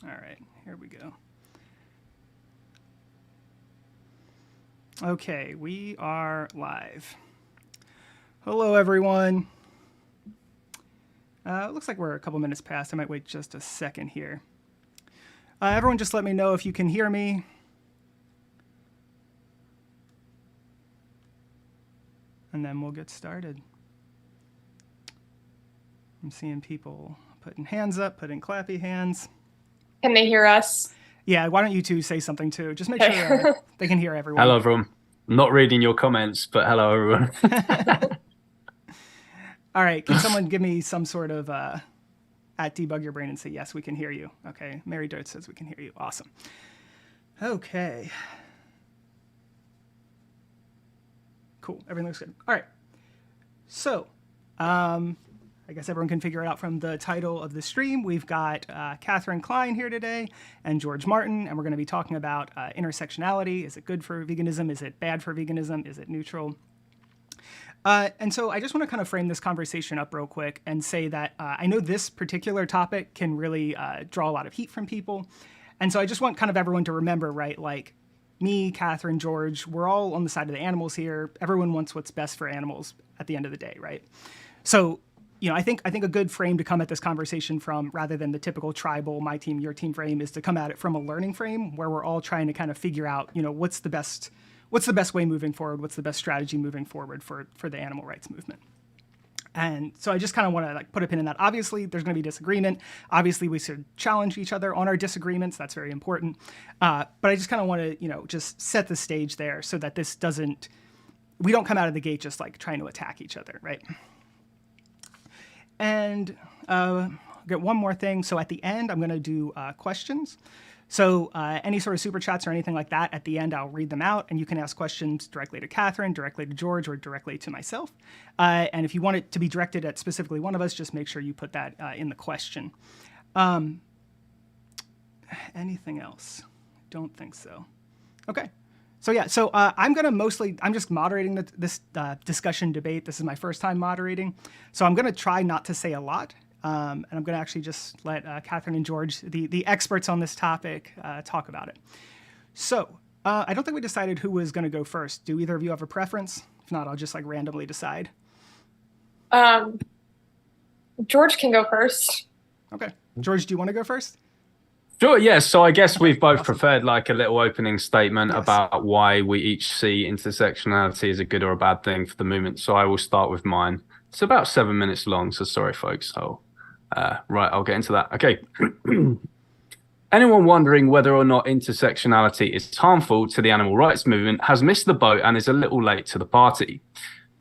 All right, here we go. Okay, we are live. Hello, everyone. It looks like we're a couple minutes past. I might wait just a second here. Everyone just let me know if you can hear me. And then we'll get started. I'm seeing people putting hands up, putting clappy hands. Can they hear us? Yeah, why don't you two say something too? Just make sure they can hear everyone. Hello, everyone. I'm not reading your comments, but hello, everyone. All right, can someone give me some sort of at debug your brain and say, yes, we can hear you. Okay, Mary Dote says we can hear you. Awesome. Okay. Cool, everything looks good. All right, so I guess everyone can figure it out from the title of the stream. We've got Catherine Klein here today and George Martin, and we're going to be talking about intersectionality. Is it good for veganism? Is it bad for veganism? Is it neutral? And so I just want to kind of frame this conversation up real quick and say that I know this particular topic can really draw a lot of heat from people. And so I just want kind of everyone to remember, right, like me, Catherine, George, we're all on the side of the animals here. Everyone wants what's best for animals at the end of the day, right? So, you know, I think a good frame to come at this conversation from, rather than the typical tribal, my team, your team frame, is to come at it from a learning frame where we're all trying to kind of figure out, you know, what's the best way moving forward? What's the best strategy moving forward for the animal rights movement? And so I just kind of want to like put a pin in that. Obviously, there's going to be disagreement. Obviously, we should challenge each other on our disagreements. That's very important. But I just kind of want to, you know, just set the stage there so that we don't come out of the gate just like trying to attack each other, right? And get one more thing. So at the end, I'm going to do questions. So any sort of super chats or anything like that, at the end, I'll read them out, and you can ask questions directly to Catherine, directly to George, or directly to myself. And if you want it to be directed at specifically one of us, just make sure you put that in the question. Anything else? Don't think so. Okay. So yeah, so I'm just moderating this discussion debate. This is my first time moderating. So I'm going to try not to say a lot. And I'm going to actually just let Catherine and George, the experts on this topic, talk about it. So I don't think we decided who was going to go first. Do either of you have a preference? If not, I'll just like randomly decide. George can go first. Okay. George, do you want to go first? Sure, yes. So I guess we've both prepared like a little opening statement about why we each see intersectionality as a good or a bad thing for the movement. So I will start with mine. It's about 7 minutes long, so sorry, folks. Right, I'll get into that. Okay. Anyone wondering whether or not intersectionality is harmful to the animal rights movement has missed the boat and is a little late to the party.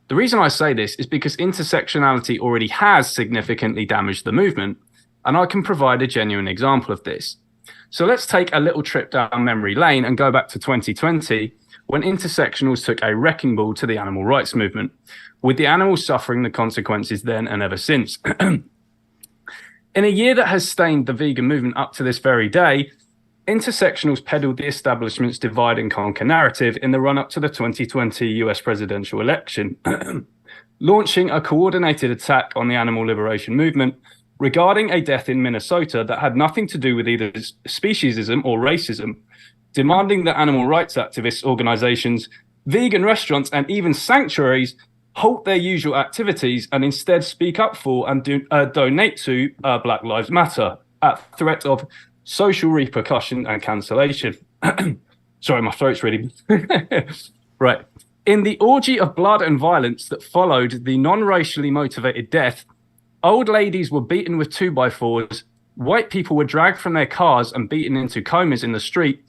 The reason I say this is because intersectionality already has significantly damaged the movement, and I can provide a genuine example of this. So let's take a little trip down memory lane and go back to 2020, when intersectionals took a wrecking ball to the animal rights movement, with the animals suffering the consequences then and ever since. In a year that has stained the vegan movement up to this very day, intersectionals peddled the establishment's divide and conquer narrative in the run-up to the 2020 US presidential election, launching a coordinated attack on the animal liberation movement regarding a death in Minnesota that had nothing to do with either speciesism or racism, demanding that animal rights activists, organizations, vegan restaurants, and even sanctuaries halt their usual activities and instead speak up for and donate to Black Lives Matter at threat of social repercussion and cancellation. Sorry, my throat's really... Right. In the orgy of blood and violence that followed the non-racially motivated death, old ladies were beaten with 2x4s, white people were dragged from their cars and beaten into comas in the street,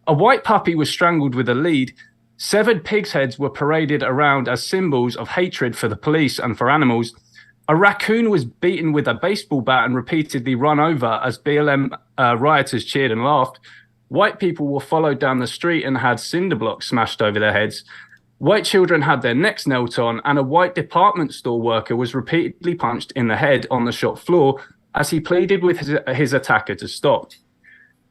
a white puppy was strangled with a lead, severed pigs' heads were paraded around as symbols of hatred for the police and for animals, a raccoon was beaten with a baseball bat and repeatedly run over as BLM rioters cheered and laughed, white people were followed down the street and had cinder blocks smashed over their heads, white children had their necks knelt on, and a white department store worker was repeatedly punched in the head on the shop floor as he pleaded with his attacker to stop.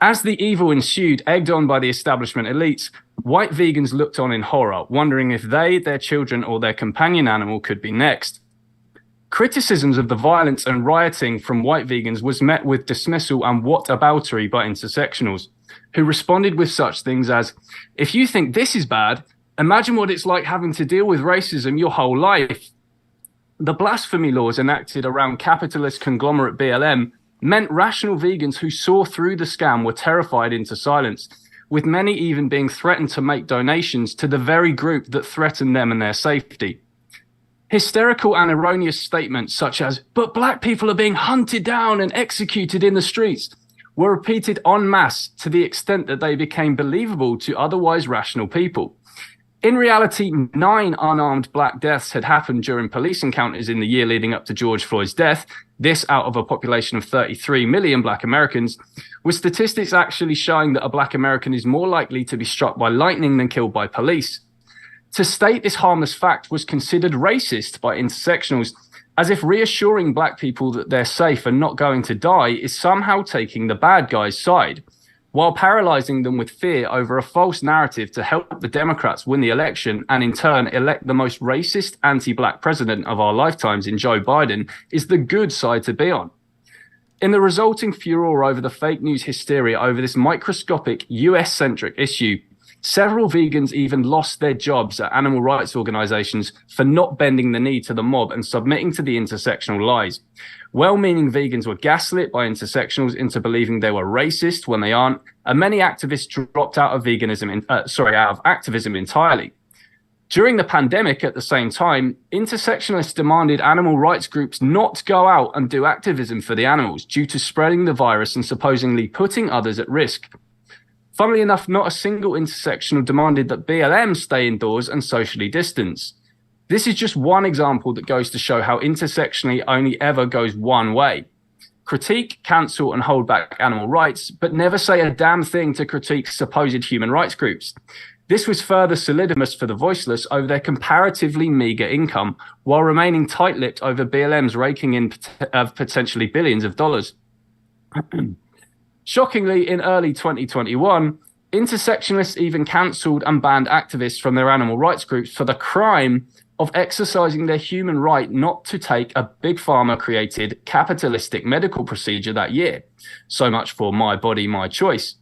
As the evil ensued, egged on by the establishment elites, white vegans looked on in horror, wondering if they, their children, or their companion animal could be next. Criticisms of the violence and rioting from white vegans was met with dismissal and whataboutery by intersectionals, who responded with such things as, if you think this is bad, imagine what it's like having to deal with racism your whole life. The blasphemy laws enacted around capitalist conglomerate BLM meant rational vegans who saw through the scam were terrified into silence, with many even being threatened to make donations to the very group that threatened them and their safety. Hysterical and erroneous statements such as, but black people are being hunted down and executed in the streets, were repeated en masse to the extent that they became believable to otherwise rational people. In reality, 9 unarmed black deaths had happened during police encounters in the year leading up to George Floyd's death, this out of a population of 33 million black Americans, with statistics actually showing that a black American is more likely to be struck by lightning than killed by police. To state this harmless fact was considered racist by intersectionals, as if reassuring black people that they're safe and not going to die is somehow taking the bad guy's side, while paralyzing them with fear over a false narrative to help the Democrats win the election and in turn elect the most racist anti-black president of our lifetimes in Joe Biden is the good side to be on. In the resulting furor over the fake news hysteria over this microscopic US-centric issue, several vegans even lost their jobs at animal rights organizations for not bending the knee to the mob and submitting to the intersectional lies. Well-meaning vegans were gaslit by intersectionals into believing they were racist when they aren't, and many activists dropped out of activism entirely. During the pandemic, at the same time, intersectionalists demanded animal rights groups not go out and do activism for the animals due to spreading the virus and supposedly putting others at risk. Funnily enough, not a single intersectional demanded that BLM stay indoors and socially distance. This is just one example that goes to show how intersectionally only ever goes one way. Critique, cancel, and hold back animal rights, but never say a damn thing to critique supposed human rights groups. This was further solidified for the voiceless over their comparatively meager income, while remaining tight-lipped over BLM's raking in of potentially billions of dollars. Shockingly, in early 2021, intersectionalists even cancelled and banned activists from their animal rights groups for the crime of exercising their human right not to take a big pharma-created capitalistic medical procedure that year. So much for my body, my choice.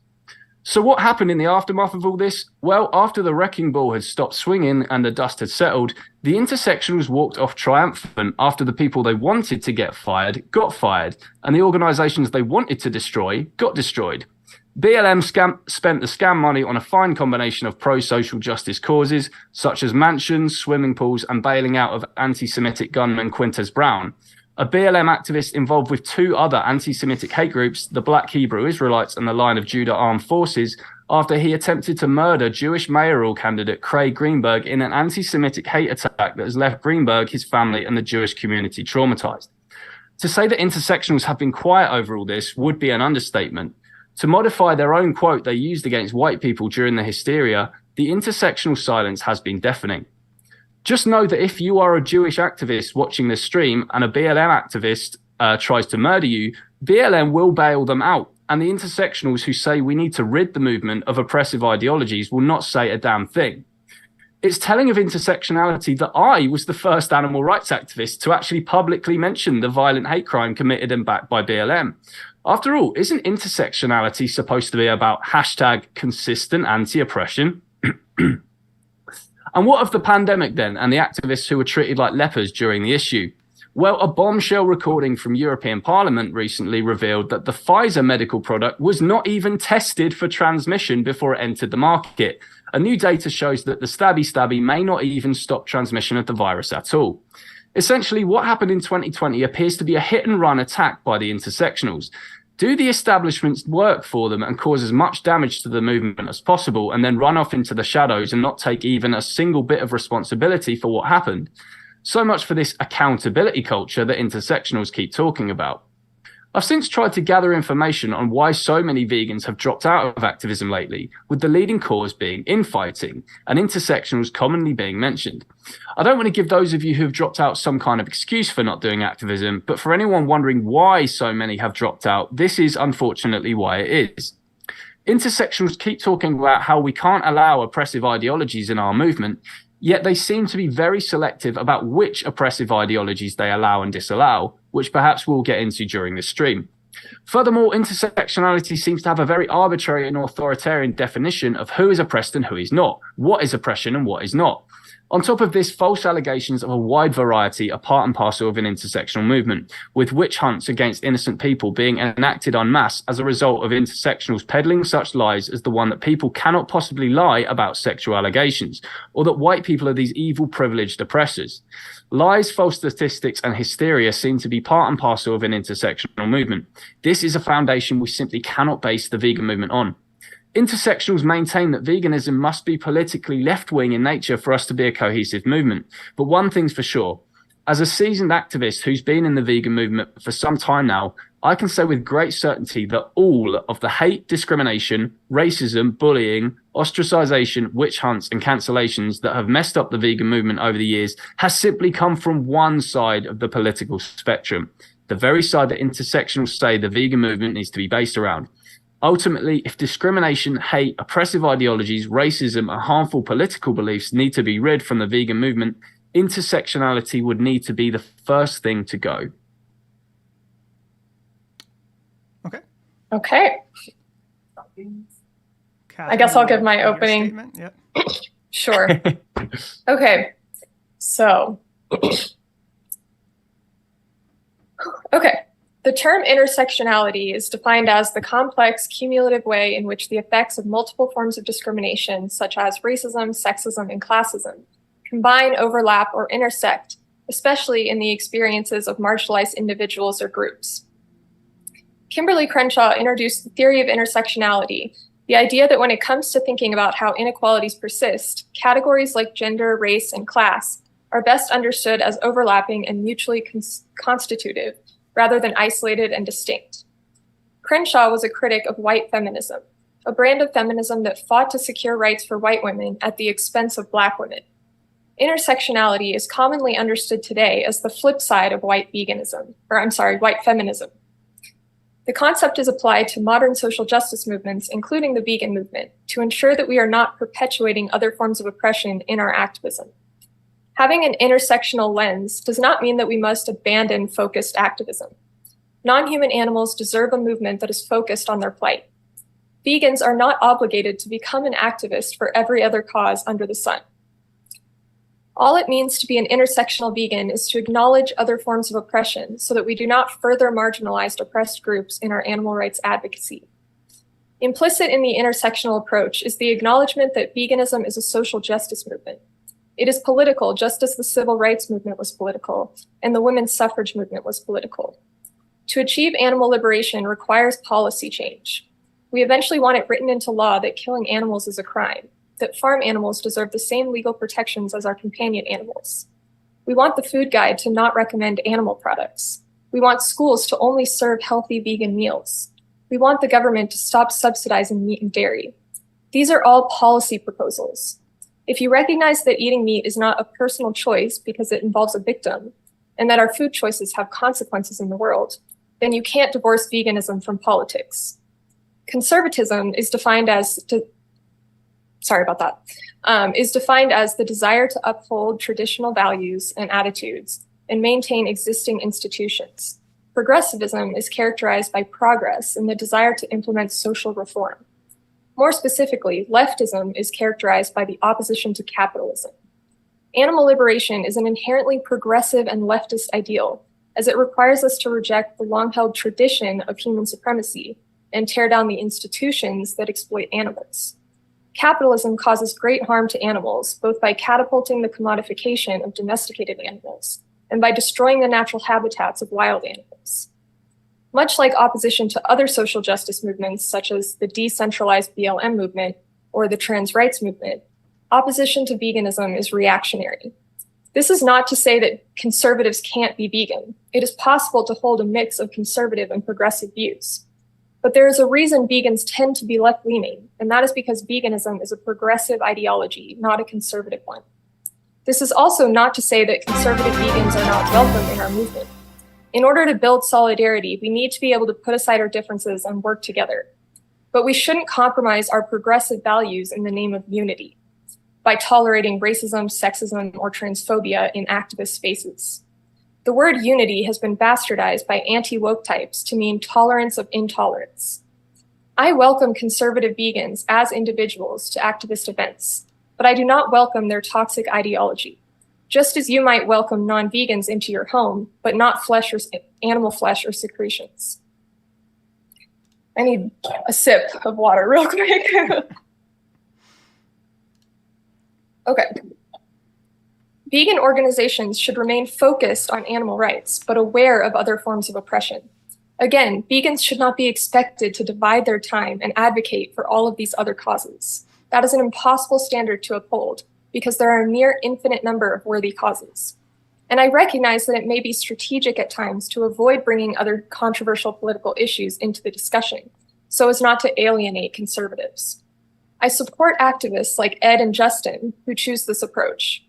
So what happened in the aftermath of all this? Well, after the wrecking ball had stopped swinging and the dust had settled, the intersectionals walked off triumphant after the people they wanted to get fired got fired, and the organizations they wanted to destroy got destroyed. BLM spent the scam money on a fine combination of pro-social justice causes, such as mansions, swimming pools, and bailing out of anti-Semitic gunman Quintez Brown. A BLM activist involved with 2 other anti-Semitic hate groups, the Black Hebrew Israelites and the Line of Judah Armed Forces, after he attempted to murder Jewish mayoral candidate Craig Greenberg in an anti-Semitic hate attack that has left Greenberg, his family, and the Jewish community traumatized. To say that intersectionals have been quiet over all this would be an understatement. To modify their own quote they used against white people during the hysteria, the intersectional silence has been deafening. Just know that if you are a Jewish activist watching this stream and a BLM activist tries to murder you, BLM will bail them out. And the intersectionals who say we need to rid the movement of oppressive ideologies will not say a damn thing. It's telling of intersectionality that I was the first animal rights activist to actually publicly mention the violent hate crime committed and backed by BLM. After all, isn't intersectionality supposed to be about #consistent anti-oppression? And what of the pandemic then, and the activists who were treated like lepers during the issue? Well, a bombshell recording from European Parliament recently revealed that the Pfizer medical product was not even tested for transmission before it entered the market. A new data shows that the stabby may not even stop transmission of the virus at all. Essentially, what happened in 2020 appears to be a hit-and-run attack by the intersectionals. Do the establishments work for them and cause as much damage to the movement as possible and then run off into the shadows and not take even a single bit of responsibility for what happened? So much for this accountability culture that intersectionals keep talking about. I've since tried to gather information on why so many vegans have dropped out of activism lately, with the leading cause being infighting and intersectionals commonly being mentioned. I don't want to give those of you who have dropped out some kind of excuse for not doing activism, but for anyone wondering why so many have dropped out, this is unfortunately why it is. Intersectionals keep talking about how we can't allow oppressive ideologies in our movement, Yet they seem to be very selective about which oppressive ideologies they allow and disallow, which perhaps we'll get into during this stream. Furthermore, intersectionality seems to have a very arbitrary and authoritarian definition of who is oppressed and who is not, what is oppression and what is not. On top of this, false allegations of a wide variety are part and parcel of an intersectional movement, with witch hunts against innocent people being enacted en masse as a result of intersectionals peddling such lies as the one that people cannot possibly lie about sexual allegations, or that white people are these evil privileged oppressors. Lies, false statistics, and hysteria seem to be part and parcel of an intersectional movement. This is a foundation we simply cannot base the vegan movement on. Intersectionals maintain that veganism must be politically left-wing in nature for us to be a cohesive movement. But one thing's for sure, as a seasoned activist who's been in the vegan movement for some time now, I can say with great certainty that all of the hate, discrimination, racism, bullying, ostracization, witch hunts, and cancellations that have messed up the vegan movement over the years has simply come from one side of the political spectrum, the very side that intersectionals say the vegan movement needs to be based around. Ultimately, if discrimination, hate, oppressive ideologies, racism, and harmful political beliefs need to be rid from the vegan movement, intersectionality would need to be the first thing to go. Okay. I guess I'll give my opening. Yep. Sure. Okay. So, okay. The term intersectionality is defined as the complex, cumulative way in which the effects of multiple forms of discrimination, such as racism, sexism, and classism, combine, overlap, or intersect, especially in the experiences of marginalized individuals or groups. Kimberly Crenshaw introduced the theory of intersectionality, the idea that when it comes to thinking about how inequalities persist, categories like gender, race, and class are best understood as overlapping and mutually constitutive, rather than isolated and distinct. Crenshaw was a critic of white feminism, a brand of feminism that fought to secure rights for white women at the expense of Black women. Intersectionality is commonly understood today as the flip side of white feminism. The concept is applied to modern social justice movements, including the vegan movement, to ensure that we are not perpetuating other forms of oppression in our activism. Having an intersectional lens does not mean that we must abandon focused activism. Non-human animals deserve a movement that is focused on their plight. Vegans are not obligated to become an activist for every other cause under the sun. All it means to be an intersectional vegan is to acknowledge other forms of oppression so that we do not further marginalize oppressed groups in our animal rights advocacy. Implicit in the intersectional approach is the acknowledgement that veganism is a social justice movement. It is political, just as the civil rights movement was political and the women's suffrage movement was political. To achieve animal liberation requires policy change. We eventually want it written into law that killing animals is a crime, that farm animals deserve the same legal protections as our companion animals. We want the food guide to not recommend animal products. We want schools to only serve healthy vegan meals. We want the government to stop subsidizing meat and dairy. These are all policy proposals. If you recognize that eating meat is not a personal choice because it involves a victim, and that our food choices have consequences in the world, then you can't divorce veganism from politics. Conservatism is defined as the desire to uphold traditional values and attitudes and maintain existing institutions. Progressivism is characterized by progress and the desire to implement social reform. More specifically, leftism is characterized by the opposition to capitalism. Animal liberation is an inherently progressive and leftist ideal, as it requires us to reject the long-held tradition of human supremacy and tear down the institutions that exploit animals. Capitalism causes great harm to animals, both by catapulting the commodification of domesticated animals and by destroying the natural habitats of wild animals. Much like opposition to other social justice movements, such as the decentralized BLM movement or the trans rights movement, opposition to veganism is reactionary. This is not to say that conservatives can't be vegan. It is possible to hold a mix of conservative and progressive views. But there is a reason vegans tend to be left-leaning, and that is because veganism is a progressive ideology, not a conservative one. This is also not to say that conservative vegans are not welcome in our movement. In order to build solidarity, we need to be able to put aside our differences and work together. But we shouldn't compromise our progressive values in the name of unity. by tolerating racism, sexism, or transphobia in activist spaces. The word unity has been bastardized by anti-woke types to mean tolerance of intolerance. I welcome conservative vegans as individuals to activist events, but I do not welcome their toxic ideology, just as you might welcome non-vegans into your home, but not flesh or animal flesh or secretions. I need a sip of water real quick. Okay. Vegan organizations should remain focused on animal rights, but aware of other forms of oppression. Again, vegans should not be expected to divide their time and advocate for all of these other causes. That is an impossible standard to uphold because there are a near infinite number of worthy causes. And I recognize that it may be strategic at times to avoid bringing other controversial political issues into the discussion, so as not to alienate conservatives. I support activists like Ed and Justin who choose this approach.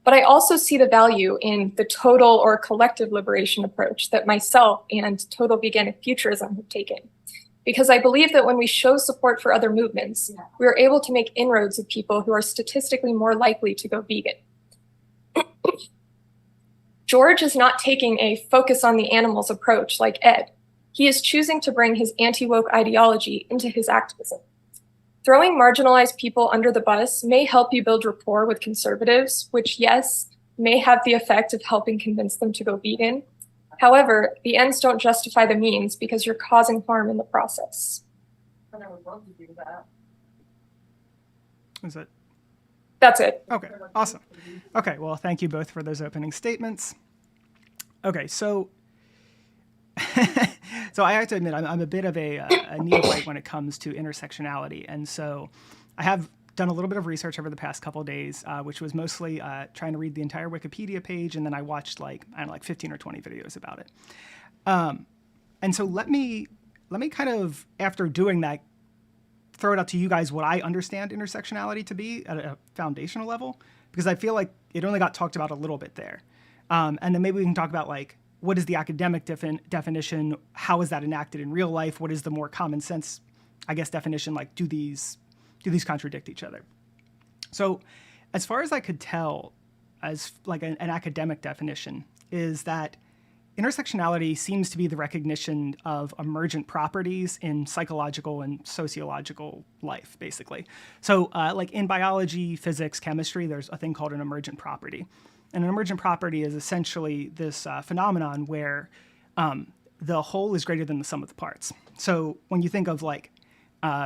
But I also see the value in the total or collective liberation approach that myself and Total Veganic Futurism have taken. Because I believe that when we show support for other movements, we are able to make inroads with people who are statistically more likely to go vegan. George is not taking a focus on the animals approach like Ed. He is choosing to bring his anti-woke ideology into his activism. Throwing marginalized people under the bus may help you build rapport with conservatives, which, yes, may have the effect of helping convince them to go vegan. However, the ends don't justify the means because you're causing harm in the process. And I would love to do that. Is it? That's it. Okay, awesome. Okay, well, thank you both for those opening statements. Okay, so so I have to admit, I'm a bit of a neophyte when it comes to intersectionality. And so I have done a little bit of research over the past couple of days, which was mostly trying to read the entire Wikipedia page. And then I watched like 15 or 20 videos about it. And so let me kind of, after doing that, throw it out to you guys what I understand intersectionality to be at a foundational level, because I feel like it only got talked about a little bit there. And then maybe we can talk about like, what is the academic definition? How is that enacted in real life? What is the more common sense, I guess, definition? Like, do these contradict each other? So as far as I could tell, as like an academic definition, is that intersectionality seems to be the recognition of emergent properties in psychological and sociological life, basically. So like in biology, physics, chemistry, there's a thing called an emergent property. And an emergent property is essentially this phenomenon where the whole is greater than the sum of the parts. So when you think of like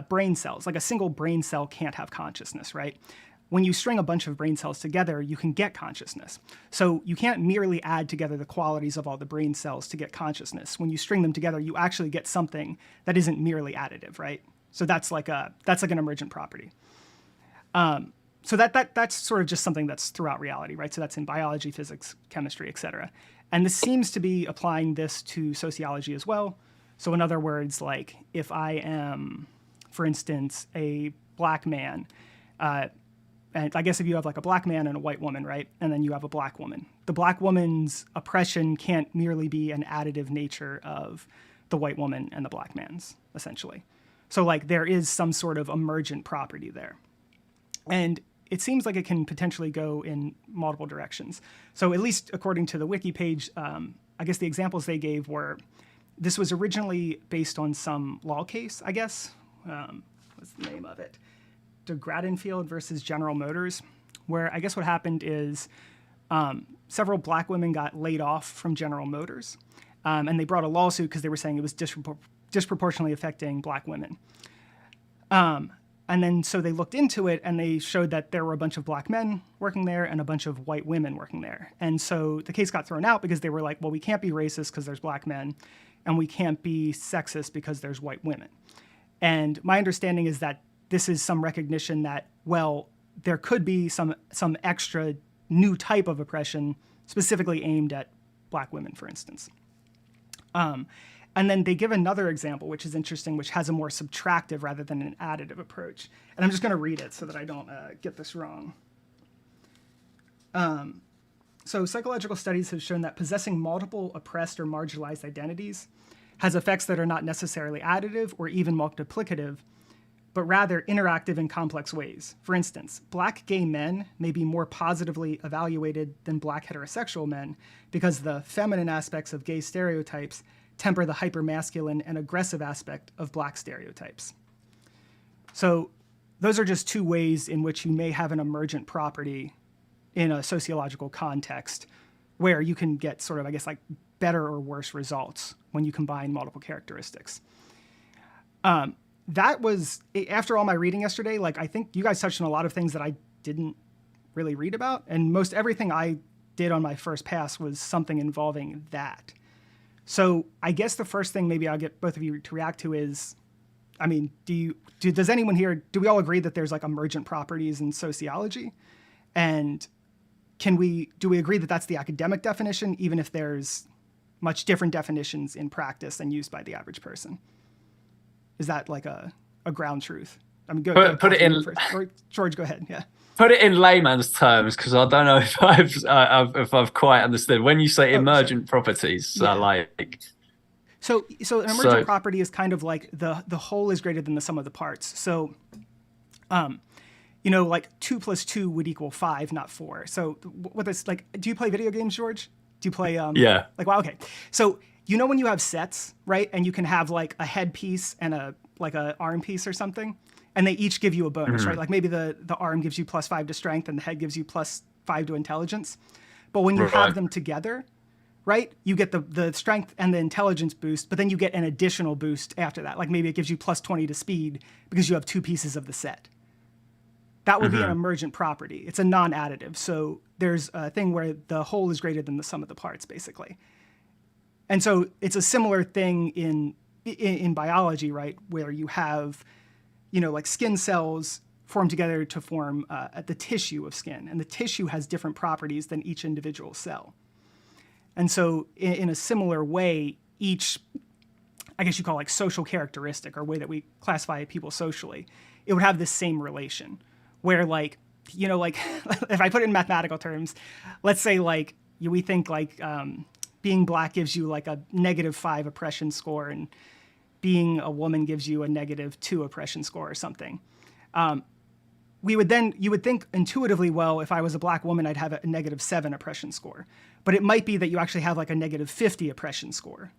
brain cells, like a single brain cell can't have consciousness, right? When you string a bunch of brain cells together, you can get consciousness. So you can't merely add together the qualities of all the brain cells to get consciousness. When you string them together, you actually get something that isn't merely additive, right? So that's like an emergent property. So that's sort of just something that's throughout reality, right? So that's in biology, physics, chemistry, et cetera. And this seems to be applying this to sociology as well. So in other words, like if I am, for instance, a black man, and I guess if you have like a black man and a white woman, right? And then you have a black woman. The black woman's oppression can't merely be an additive nature of the white woman and the black man's, essentially. So like there is some sort of emergent property there. And it seems like it can potentially go in multiple directions. So at least according to the wiki page, I guess the examples they gave were, this was originally based on some law case, I guess. What's the name of it? De Gradenfield versus General Motors, where I guess what happened is several black women got laid off from General Motors, and they brought a lawsuit because they were saying it was disproportionately affecting black women. And then so they looked into it and they showed that there were a bunch of black men working there and a bunch of white women working there. And so the case got thrown out because they were like, well, we can't be racist because there's black men, and we can't be sexist because there's white women. And my understanding is that this is some recognition that, well, there could be some extra new type of oppression specifically aimed at black women, for instance. And then they give another example, which is interesting, which has a more subtractive rather than an additive approach. And I'm just going to read it so that I don't get this wrong. So psychological studies have shown that possessing multiple oppressed or marginalized identities has effects that are not necessarily additive or even multiplicative, but rather interactive in complex ways. For instance, black gay men may be more positively evaluated than black heterosexual men because the feminine aspects of gay stereotypes temper the hypermasculine and aggressive aspect of black stereotypes. So those are just two ways in which you may have an emergent property in a sociological context where you can get sort of, I guess, like better or worse results when you combine multiple characteristics. That was, after all my reading yesterday, like I think you guys touched on a lot of things that I didn't really read about. And most everything I did on my first pass was something involving that. So I guess the first thing maybe I'll get both of you to react to is, I mean, does anyone here, do we all agree that there's like emergent properties in sociology? And do we agree that that's the academic definition, even if there's much different definitions in practice and used by the average person? Is that like a ground truth? I mean, put it in first. Or George, go ahead. Yeah. Put it in layman's terms, because I don't know if I've quite understood. When you say emergent properties, like so an emergent property is kind of like the whole is greater than the sum of the parts. So, like 2 + 2 would equal 5, not 4. So what is like? Do you play video games, George? Do you play? Yeah. Like, well, okay. So when you have sets, right, and you can have like a head piece and a arm piece or something, and they each give you a bonus, right? Like maybe the arm gives you +5 to strength and the head gives you +5 to intelligence. But when you have them together, right, you get the strength and the intelligence boost, but then you get an additional boost after that. Like maybe it gives you +20 to speed because you have 2 pieces of the set. That would be an emergent property. It's a non-additive. So there's a thing where the whole is greater than the sum of the parts, basically. And so it's a similar thing in biology, right, where you have, like skin cells form together to form the tissue of skin. And the tissue has different properties than each individual cell. And so in a similar way, each, I guess you call like social characteristic or way that we classify people socially, it would have this same relation where like, like if I put it in mathematical terms, let's say like we think like being black gives you like a -5 oppression score and being a woman gives you a -2 oppression score or something. You would think intuitively, well, if I was a black woman, I'd have a -7 oppression score. But it might be that you actually have like a -50 oppression score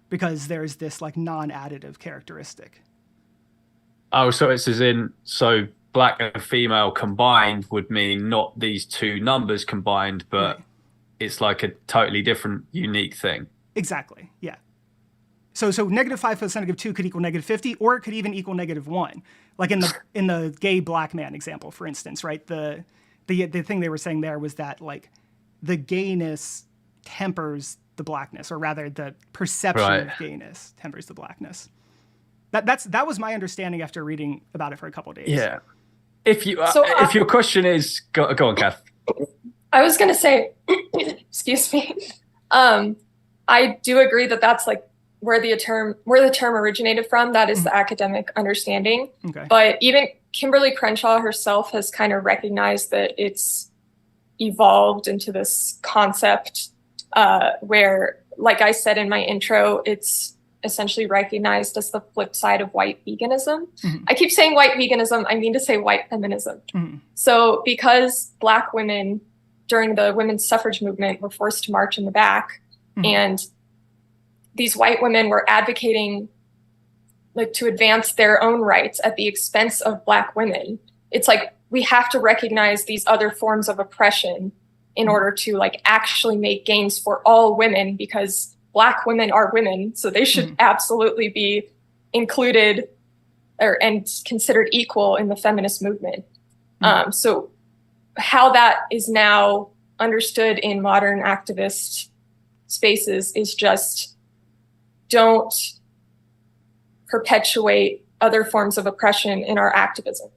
because there's this like non-additive characteristic. Oh, so it's as in, so black and female combined would mean not these two numbers combined, but it's like a totally different, unique thing. Exactly, yeah. So -5 plus -2 could equal -50, or it could even equal -1. Like in the gay black man example, for instance, right? The thing they were saying there was that like the gayness tempers the blackness, or rather the perception of gayness tempers the blackness. That was my understanding after reading about it for a couple of days. Yeah. If your question is go on, Kath. I was gonna say, excuse me. I do agree that that's like where the term originated from. That is the academic understanding. Okay. But even Kimberly Crenshaw herself has kind of recognized that it's evolved into this concept where, like I said in my intro, it's essentially recognized as the flip side of white veganism. I keep saying white veganism, I mean to say white feminism. So because Black women during the women's suffrage movement were forced to march in the back, and these white women were advocating like to advance their own rights at the expense of Black women, it's like we have to recognize these other forms of oppression in order to like actually make gains for all women, because Black women are women, so they should absolutely be included and considered equal in the feminist movement. So how that is now understood in modern activist spaces is just don't perpetuate other forms of oppression in our activism.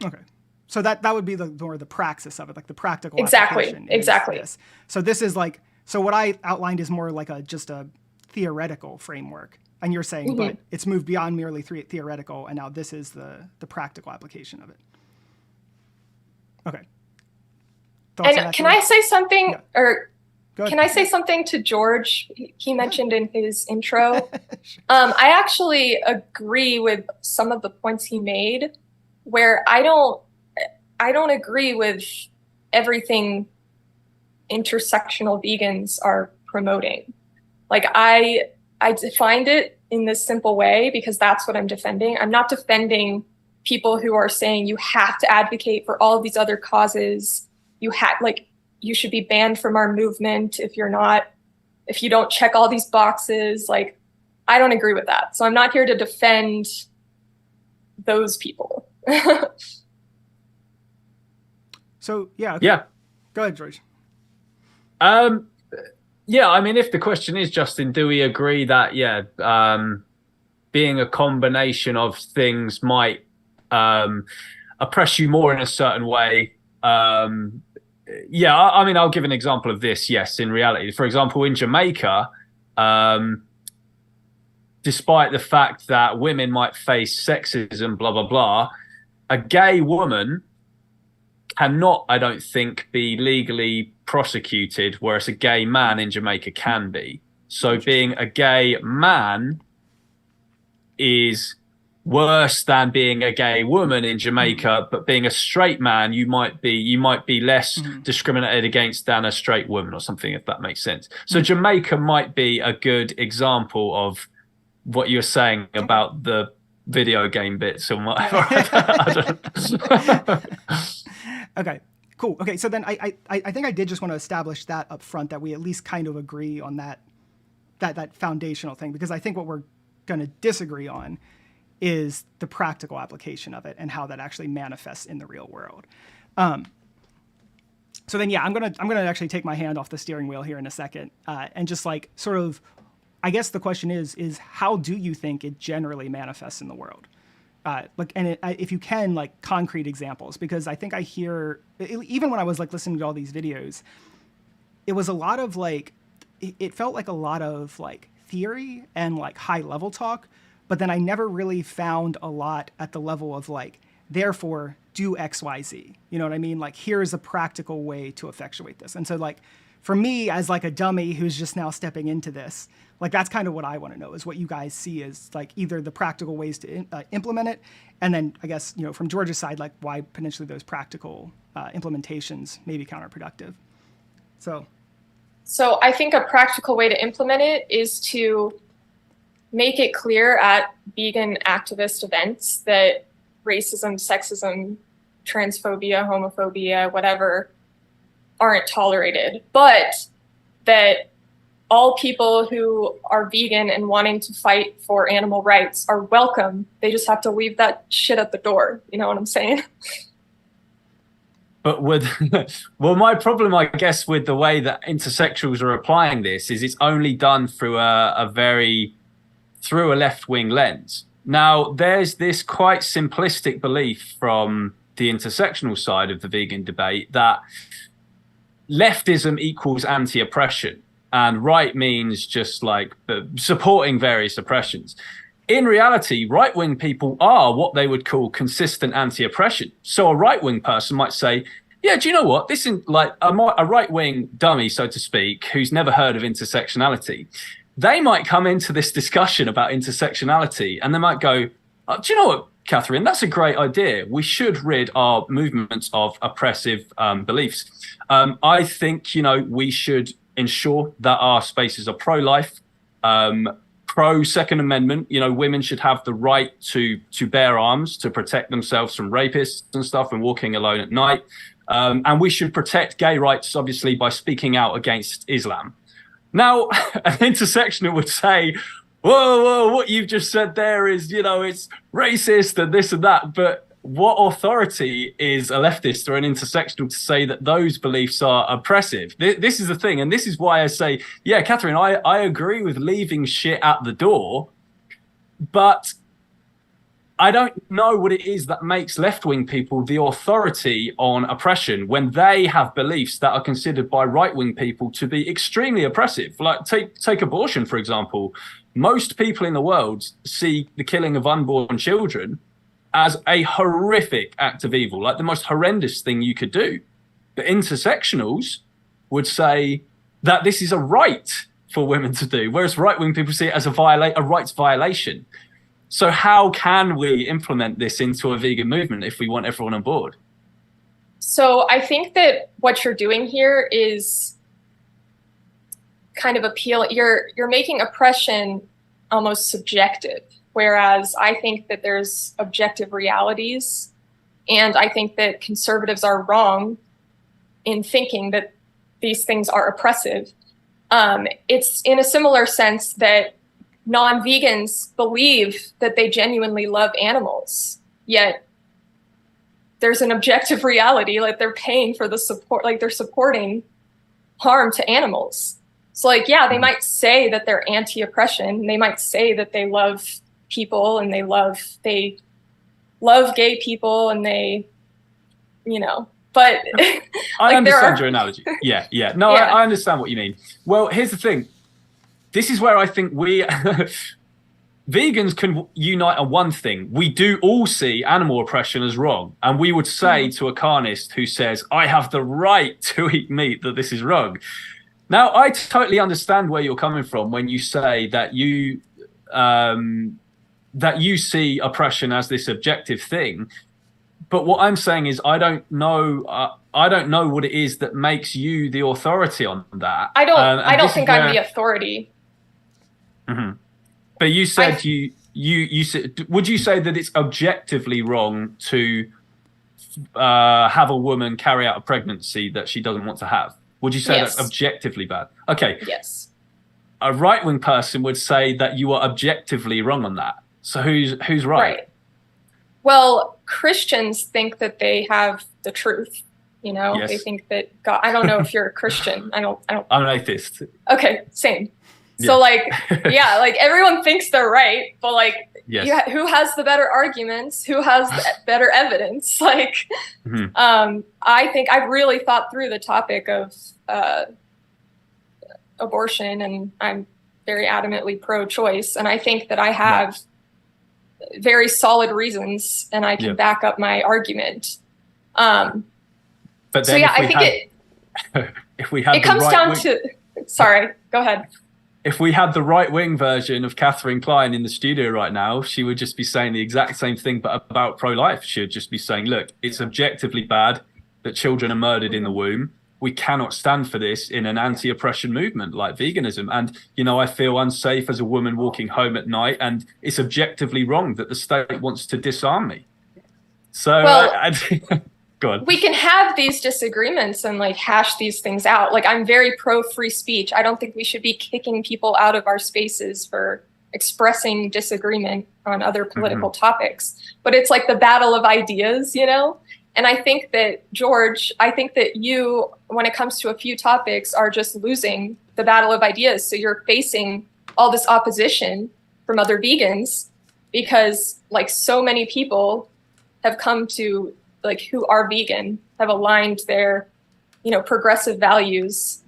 Okay. So that would be more the praxis of it, like the practical application. Exactly. So this is like, so what I outlined is more like just a theoretical framework. And you're saying, but it's moved beyond merely theoretical, and now this is the practical application of it. Okay. And can I say something? Yeah. Or Go ahead. Can I say something to George? He mentioned in his intro. I actually agree with some of the points he made, where I don't agree with everything intersectional vegans are promoting. Like I defined it in this simple way because that's what I'm defending. I'm not defending people who are saying you have to advocate for all of these other causes. You should be banned from our movement if you don't check all these boxes. Like, I don't agree with that. So I'm not here to defend those people. So yeah. Okay. Yeah. Go ahead, George. Yeah, I mean, if the question is, Justin, do we agree that, being a combination of things might oppress you more in a certain way? Yeah, I mean, I'll give an example of this. Yes, in reality, for example, in Jamaica, despite the fact that women might face sexism, blah, blah, blah, a gay woman cannot, I don't think, be legally prosecuted, whereas a gay man in Jamaica can be. So being a gay man is worse than being a gay woman in Jamaica, but being a straight man, you might be less discriminated against than a straight woman or something, if that makes sense. So Jamaica might be a good example of what you're saying about the video game bits and whatever. Okay, cool. Okay, so then I think I did just want to establish that up front, that we at least kind of agree on that foundational thing, because I think what we're going to disagree on is the practical application of it and how that actually manifests in the real world. So then, yeah, I'm gonna actually take my hand off the steering wheel here in a second, and just like sort of, I guess the question is how do you think it generally manifests in the world? If you can, like, concrete examples, because I think I hear, even when I was like listening to all these videos, it was a lot of like, it felt like a lot of like theory and like high level talk, but then I never really found a lot at the level of like, therefore do X, Y, Z. You know what I mean? Like, here's a practical way to effectuate this. And so like, for me as like a dummy who's just now stepping into this, like, that's kind of what I want to know, is what you guys see as like either the practical ways to implement it. And then I guess, you know, from George's side, like why potentially those practical implementations may be counterproductive. So I think a practical way to implement it is to make it clear at vegan activist events that racism, sexism, transphobia, homophobia, whatever, aren't tolerated, but that all people who are vegan and wanting to fight for animal rights are welcome. They just have to leave that shit at the door. You know what I'm saying? But well, my problem, I guess, with the way that intersexuals are applying this is it's only done through a left-wing lens. Now, there's this quite simplistic belief from the intersectional side of the vegan debate that leftism equals anti-oppression and right means just like supporting various oppressions. In reality, right-wing people are what they would call consistent anti-oppression. So a right-wing person might say, yeah, do you know what? This is like a right-wing dummy, so to speak, who's never heard of intersectionality. They might come into this discussion about intersectionality and they might go, do you know what, Catherine, that's a great idea. We should rid our movements of oppressive beliefs. I think, you know, we should ensure that our spaces are pro-life, pro-Second Amendment. You know, women should have the right to bear arms to protect themselves from rapists and stuff and walking alone at night. And we should protect gay rights, obviously, by speaking out against Islam. Now, an intersectional would say, whoa, what you've just said there is, you know, it's racist and this and that. But what authority is a leftist or an intersectional to say that those beliefs are oppressive? This is the thing. And this is why I say, yeah, Catherine, I agree with leaving shit at the door, but I don't know what it is that makes left-wing people the authority on oppression when they have beliefs that are considered by right-wing people to be extremely oppressive. Like take abortion, for example. Most people in the world see the killing of unborn children as a horrific act of evil, like the most horrendous thing you could do. But intersectionals would say, that this is a right for women to do, whereas right-wing people see it as a rights violation. So how can we implement this into a vegan movement if we want everyone on board? So I think that what you're doing here is kind of you're making oppression almost subjective, whereas I think that there's objective realities, and I think that conservatives are wrong in thinking that these things are oppressive. It's in a similar sense that non-vegans believe that they genuinely love animals, yet there's an objective reality, like they're paying for the support, like they're supporting harm to animals. So like, yeah, they might say that they're anti-oppression. They might say that they love people and they love gay people and they, but I understand your analogy. Yeah. No, Yeah. I understand what you mean. Well, here's the thing. This is where I think we vegans can unite on one thing. We do all see animal oppression as wrong. And we would say to a carnist who says, I have the right to eat meat, that this is wrong. Now, I totally understand where you're coming from when you say that you see oppression as this objective thing. But what I'm saying is I don't know what it is that makes you the authority on that. I don't think I'm the authority. Mm-hmm. But you said you said, would you say that it's objectively wrong to have a woman carry out a pregnancy that she doesn't want to have? Would you say Yes. that's objectively bad? Okay. Yes. A right-wing person would say that you are objectively wrong on that. So who's right? Right. Well, Christians think that they have the truth. Yes. They think that God. I don't know if you're a Christian. I don't. I'm an atheist. Okay, same. Yeah. So like, yeah, like everyone thinks they're right, but like, Yes. who has the better arguments? Who has the better evidence? Like, Mhm. I think I've really thought through the topic of abortion, and I'm very adamantly pro-choice, and I think that I have very solid reasons, and I can back up my argument. But then So yeah, I think if we had it comes down to. Sorry, go ahead. If we had the right-wing version of Catherine Klein in the studio right now, she would just be saying the exact same thing, but about pro-life. She would just be saying, look, it's objectively bad that children are murdered in the womb. We cannot stand for this in an anti-oppression movement like veganism. And, I feel unsafe as a woman walking home at night, and it's objectively wrong that the state wants to disarm me. So, go on. We can have these disagreements and like hash these things out. Like, I'm very pro free speech. I don't think we should be kicking people out of our spaces for expressing disagreement on other political topics. But it's like the battle of ideas, And I think that, George, you, when it comes to a few topics, are just losing the battle of ideas. So you're facing all this opposition from other vegans because like so many people have come to like who are vegan, have aligned their, progressive values.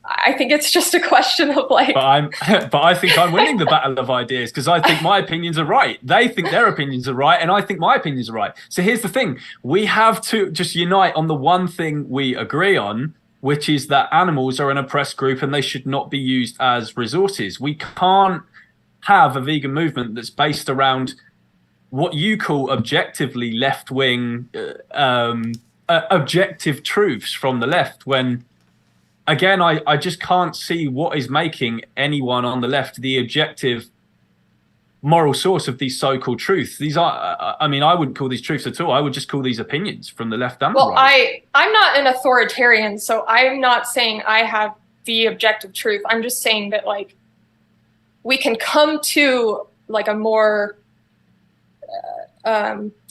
I think it's just a question of like. But I think I'm winning the battle of ideas because I think my opinions are right. They think their opinions are right, and I think my opinions are right. So here's the thing: we have to just unite on the one thing we agree on, which is that animals are an oppressed group and they should not be used as resources. We can't have a vegan movement that's based around what you call objectively left-wing, objective truths from the left, when, again, I just can't see what is making anyone on the left the objective moral source of these so-called truths. These are, I wouldn't call these truths at all. I would just call these opinions from the left and the right. I'm not an authoritarian, so I'm not saying I have the objective truth. I'm just saying that, like, we can come to, like, a more...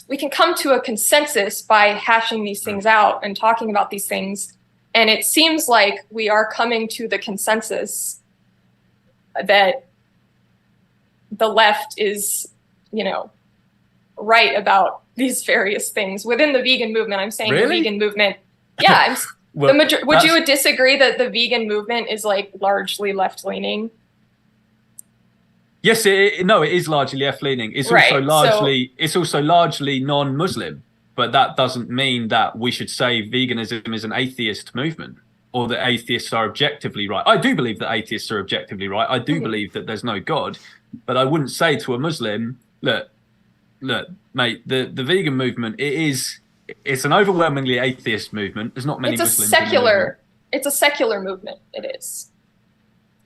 we can come to a consensus by hashing these things out and talking about these things. And it seems like we are coming to the consensus that the left is, right about these various things within the vegan movement. I'm saying Really? The vegan movement. Yeah. Well, would you disagree that the vegan movement is like largely left-leaning? Yes, it is largely left-leaning. It's also largely non-Muslim, but that doesn't mean that we should say veganism is an atheist movement. or that atheists are objectively right. I do believe that atheists are objectively right. I do believe that there's no God, but I wouldn't say to a Muslim, look, mate, the vegan movement, it's an overwhelmingly atheist movement. There's not many Muslims in the movement. It's a secular movement. It is.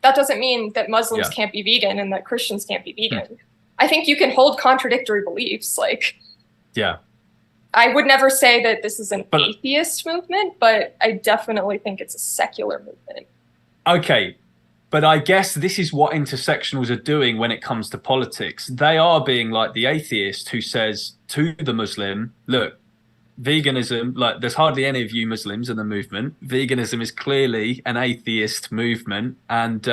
That doesn't mean that Muslims can't be vegan and that Christians can't be vegan. I think you can hold contradictory beliefs. Like, I would never say that this is an atheist movement, but I definitely think it's a secular movement. Okay, but I guess this is what intersectionals are doing when it comes to politics. They are being like the atheist who says to the Muslim, look, veganism, like there's hardly any of you Muslims in the movement. Veganism is clearly an atheist movement. And,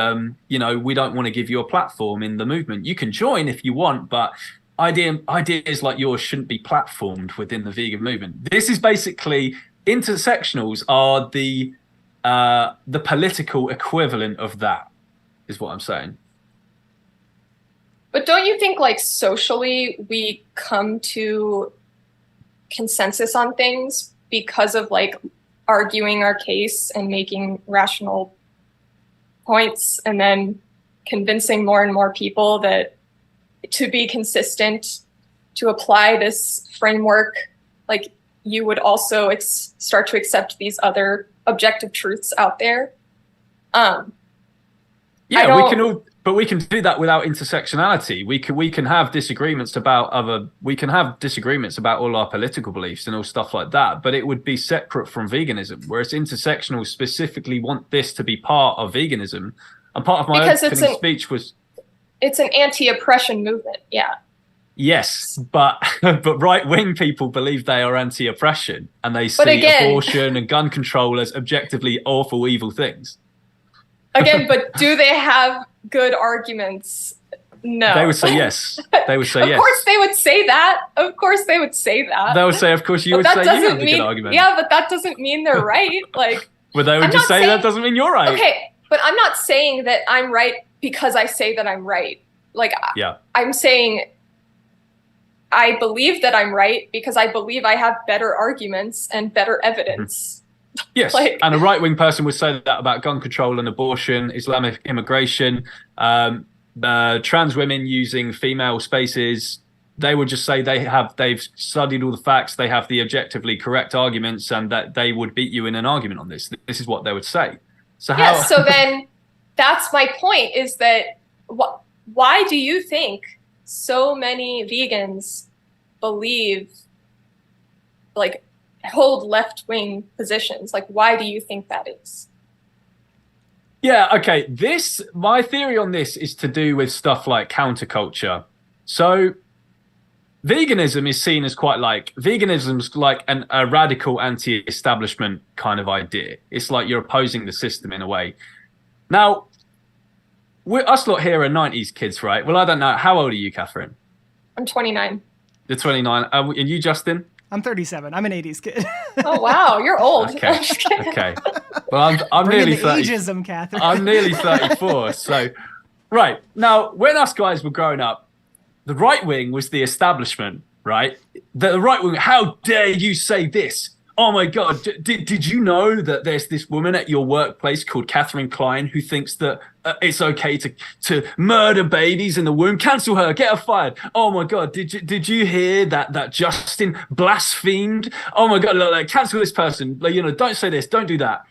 we don't want to give you a platform in the movement. You can join if you want, but ideas like yours shouldn't be platformed within the vegan movement. This is basically, intersectionals are the political equivalent of that, is what I'm saying. But don't you think, like, socially we come to consensus on things because of, like, arguing our case and making rational points and then convincing more and more people that to be consistent, to apply this framework, like, you would also start to accept these other objective truths out there. But we can do that without intersectionality. We can have disagreements about all our political beliefs and all stuff like that, but it would be separate from veganism. Whereas intersectionals specifically want this to be part of veganism. And part of my opening speech was, it's an anti-oppression movement. Yeah. Yes, but right-wing people believe they are anti-oppression, and they see abortion and gun control as objectively awful, evil things. Again, but do they have good arguments? No. They would say yes. They would say yes. Of course they would say that. Of course they would say that. They would say, of course you would say you have a good argument. Yeah, but that doesn't mean they're right. Like, well, they would just say that doesn't mean you're right. Okay, but I'm not saying that I'm right because I say that I'm right. Like, I'm saying I believe that I'm right because I believe I have better arguments and better evidence. Yes, and a right-wing person would say that about gun control and abortion, Islamic immigration, trans women using female spaces. They would just say they've studied all the facts, they have the objectively correct arguments, and that they would beat you in an argument on this. This is what they would say. So so then that's my point, is that why do you think so many vegans believe, like, hold left-wing positions? Like, why do you think that is? Yeah, okay. My theory on this is to do with stuff like counterculture. So veganism is seen as veganism's like a radical anti-establishment kind of idea. It's like you're opposing the system in a way. Now, us lot here are 90s kids, right? Well, I don't know. How old are you, Catherine? I'm 29. You're 29. And you, Justin? I'm 37. I'm an 80s kid. Oh, wow. You're old. Okay. Okay. Well, I'm nearly 30. Ageism, Catherine. I'm nearly 34. So, right. Now, when us guys were growing up, the right wing was the establishment, right? The right wing, how dare you say this? Oh my God, did you know that there's this woman at your workplace called Catherine Klein who thinks that it's okay to murder babies in the womb? Cancel her, get her fired. Oh my God, did you hear that Justin blasphemed? Oh my God, like, cancel this person. Like, don't say this, don't do that.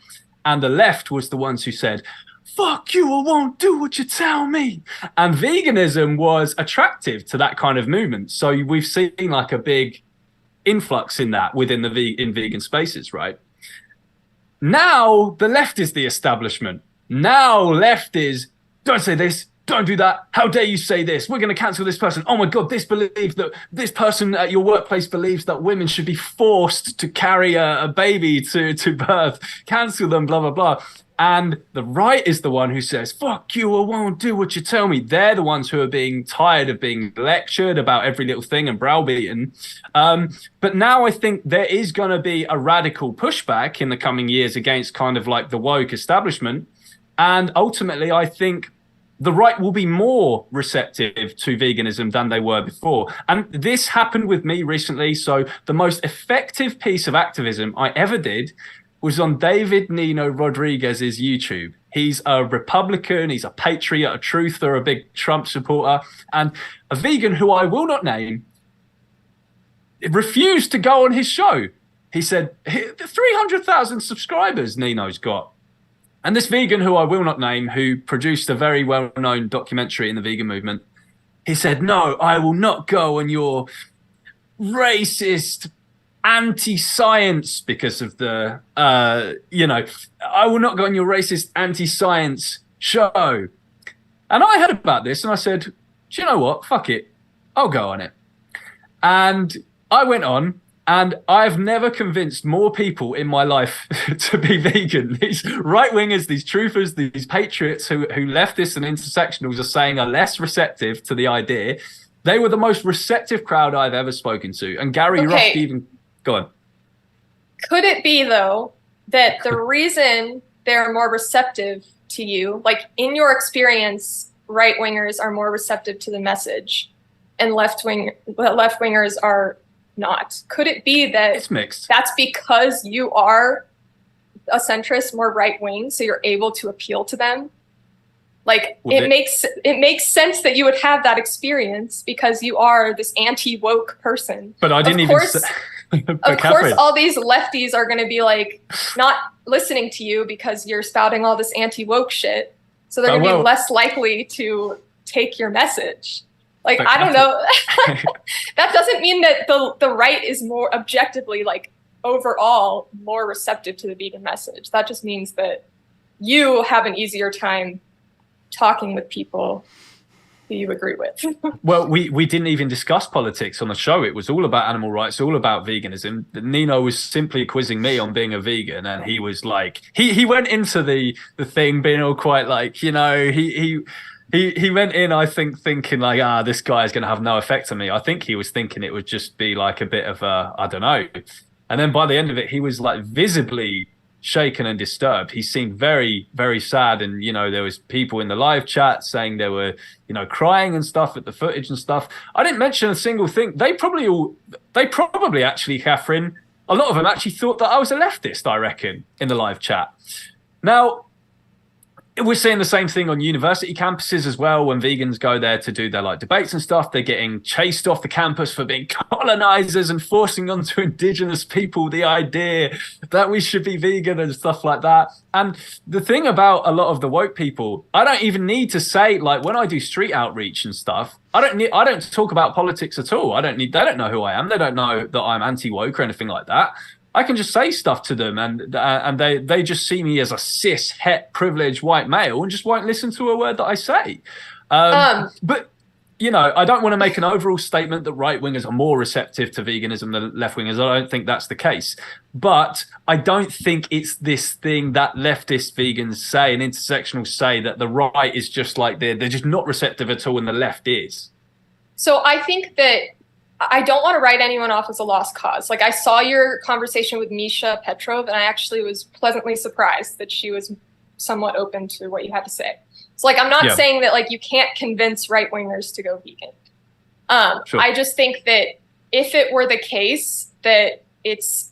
And the left was the ones who said, fuck you, I won't do what you tell me. And veganism was attractive to that kind of movement. So we've seen like a big influx in that within in vegan spaces, right? Now the left is the establishment. Now left is, don't say this, don't do that, how dare you say this, we're going to cancel this person. Oh my God, this person at your workplace believes that women should be forced to carry a baby to birth, cancel them, blah blah blah. And the right is the one who says, fuck you, I won't do what you tell me. They're the ones who are being tired of being lectured about every little thing and browbeaten. But now I think there is going to be a radical pushback in the coming years against kind of like the woke establishment. And ultimately, I think the right will be more receptive to veganism than they were before. And this happened with me recently. So the most effective piece of activism I ever did was on David Nino Rodriguez's YouTube. He's a Republican, he's a patriot, a truther, a big Trump supporter, and a vegan who I will not name refused to go on his show. He said, 300,000 subscribers Nino's got. And this vegan who I will not name, who produced a very well-known documentary in the vegan movement, he said, no, I will not go on your racist anti-science because of the, I will not go on your racist anti-science show. And I heard about this and I said, do you know what? Fuck it. I'll go on it. And I went on. And I've never convinced more people in my life to be vegan. These right-wingers, these truthers, these patriots who leftists and intersectionals are saying are less receptive to the idea. They were the most receptive crowd I've ever spoken to. And Gary Ruff even... Go on. Could it be, though, that the reason they're more receptive to you, like in your experience, right-wingers are more receptive to the message and left-wingers are not? Could it be that it's mixed? That's because you are a centrist, more right wing, so you're able to appeal to them? Like it makes sense that you would have that experience because you are this anti-woke person. But I didn't even say, of course, all these lefties are going to be like not listening to you because you're spouting all this anti-woke shit. So they're going to be less likely to take your message. Like, I don't know. That doesn't mean that the right is more objectively, like, overall more receptive to the vegan message. That just means that you have an easier time talking with people who you agree with. Well, we didn't even discuss politics on the show. It was all about animal rights, all about veganism. Nino was simply quizzing me on being a vegan, and he was like, he went into the thing being all quite like, He went in, I think, thinking like, this guy is going to have no effect on me. I think he was thinking it would just be like a bit of a, I don't know. And then by the end of it, he was like visibly shaken and disturbed. He seemed very, very sad. And, there was people in the live chat saying they were, crying and stuff at the footage and stuff. I didn't mention a single thing. They probably actually, Catherine, a lot of them actually thought that I was a leftist, I reckon, in the live chat. Now, we're seeing the same thing on university campuses as well. When vegans go there to do their like debates and stuff, they're getting chased off the campus for being colonizers and forcing onto indigenous people the idea that we should be vegan and stuff like that. And the thing about a lot of the woke people, I don't even need to say, like, when I do street outreach and stuff, I don't talk about politics at all. They don't know who I am. They don't know that I'm anti-woke or anything like that. I can just say stuff to them and they just see me as a cis, het, privileged white male and just won't listen to a word that I say. But, I don't want to make an overall statement that right-wingers are more receptive to veganism than left-wingers. I don't think that's the case. But I don't think it's this thing that leftist vegans say and intersectionals say that the right is just like they're just not receptive at all and the left is. So I think that I don't want to write anyone off as a lost cause. Like, I saw your conversation with Misha Petrov, and I actually was pleasantly surprised that she was somewhat open to what you had to say. So, like, I'm not saying that, like, you can't convince right-wingers to go vegan. Sure. I just think that if it were the case that it's,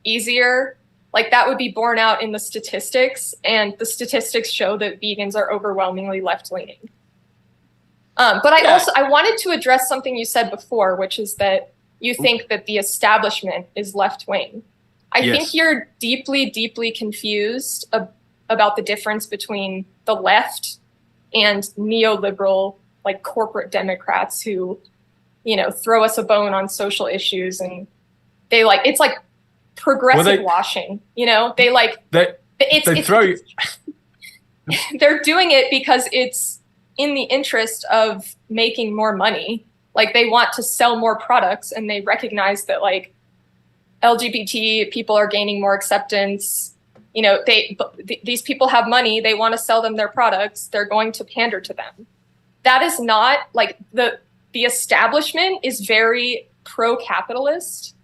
easier, like, that would be borne out in the statistics, and the statistics show that vegans are overwhelmingly left-leaning. But I wanted to address something you said before, which is that you think that the establishment is left wing. I think you're deeply, deeply confused about the difference between the left and neoliberal, like, corporate Democrats who, throw us a bone on social issues, and they it's like progressive washing, they're doing it because it's in the interest of making more money. Like, they want to sell more products, and they recognize that, like, LGBT people are gaining more acceptance. These people have money. They want to sell them their products. They're going to pander to them. That is not, like, the establishment is very pro-capitalist,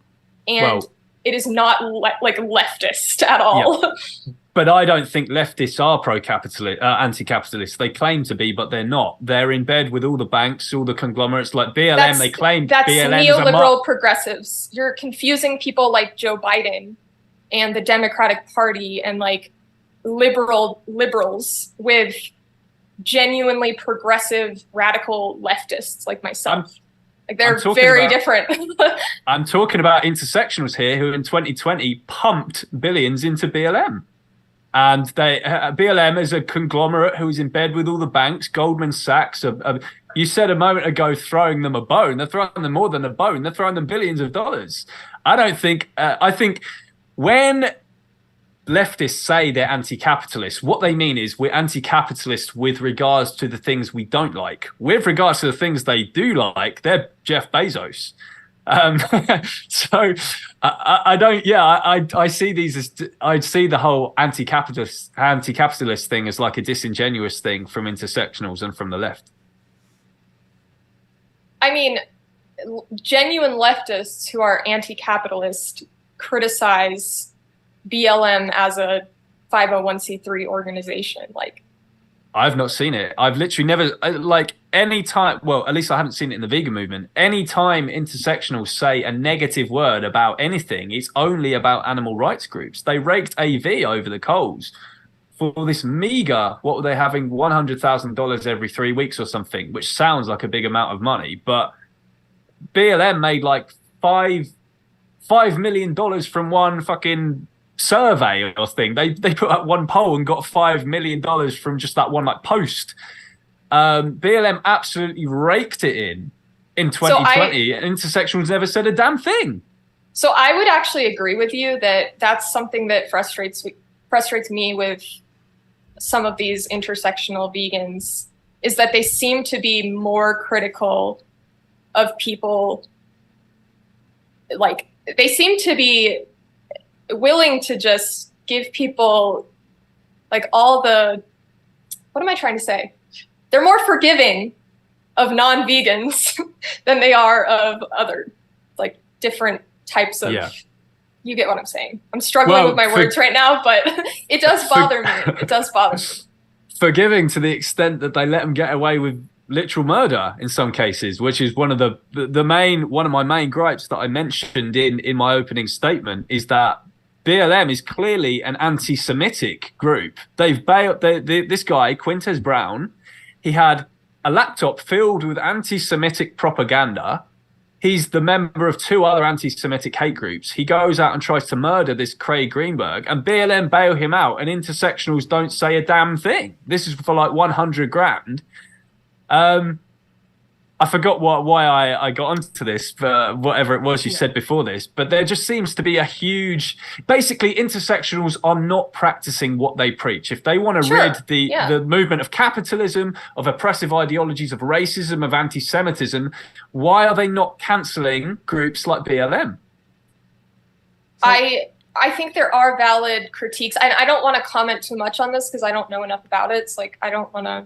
and it is not leftist at all. Yeah. But I don't think leftists are pro-capitalist, anti-capitalist. They claim to be, but they're not. They're in bed with all the banks, all the conglomerates, like BLM. They claim that's BLM neoliberal progressives. You're confusing people like Joe Biden and the Democratic Party and like liberals with genuinely progressive radical leftists like myself. Like they're very different. I'm talking about intersectionals here who in 2020 pumped billions into BLM. And BLM is a conglomerate who's in bed with all the banks. Goldman Sachs, you said a moment ago, throwing them a bone. They're throwing them more than a bone. They're throwing them billions of dollars. I think when leftists say they're anti-capitalist, what they mean is we're anti-capitalist with regards to the things we don't like. With regards to the things they do like, they're Jeff Bezos. So I see these as, I see the whole anti-capitalist thing as like a disingenuous thing from intersectionals and from the left. I mean, genuine leftists who are anti-capitalist criticize BLM as a 501c3 organization. Like, I've not seen it. I've literally never, like, any time, well, at least I haven't seen it in the vegan movement. Any time intersectionals say a negative word about anything, it's only about animal rights groups. They raked AV over the coals for this meager, what were they having, $100,000 every 3 weeks or something, which sounds like a big amount of money. But BLM made like $5 million from one fucking survey or thing. They put up one poll and got $5 million from just that one like post. BLM absolutely raked it in 2020. Intersectionals never said a damn thing. So I would actually agree with you that that's something that frustrates me with some of these intersectional vegans, is that they seem to be more critical of people. Like, they seem to be willing to just give people like all the, what am I trying to say? They're more forgiving of non-vegans than they are of other, like, different types of, you get what I'm saying. I'm struggling with my words right now, but it does bother me. It does bother me. Forgiving to the extent that they let them get away with literal murder in some cases, which is one of my main gripes that I mentioned in my opening statement, is that BLM is clearly an anti-Semitic group. They've bailed this guy, Quintez Brown. He had a laptop filled with anti-Semitic propaganda. He's the member of 2 other anti-Semitic hate groups. He goes out and tries to murder this Craig Greenberg, and BLM bail him out, and intersectionals don't say a damn thing. This is for like 100 grand. I forgot why I got onto this, whatever it was you said before this, but there just seems to be a huge, basically intersectionals are not practicing what they preach. If they want to rid the movement of capitalism, of oppressive ideologies, of racism, of anti-Semitism, why are they not cancelling groups like BLM? I think there are valid critiques. I don't want to comment too much on this because I don't know enough about it. It's like, I don't want to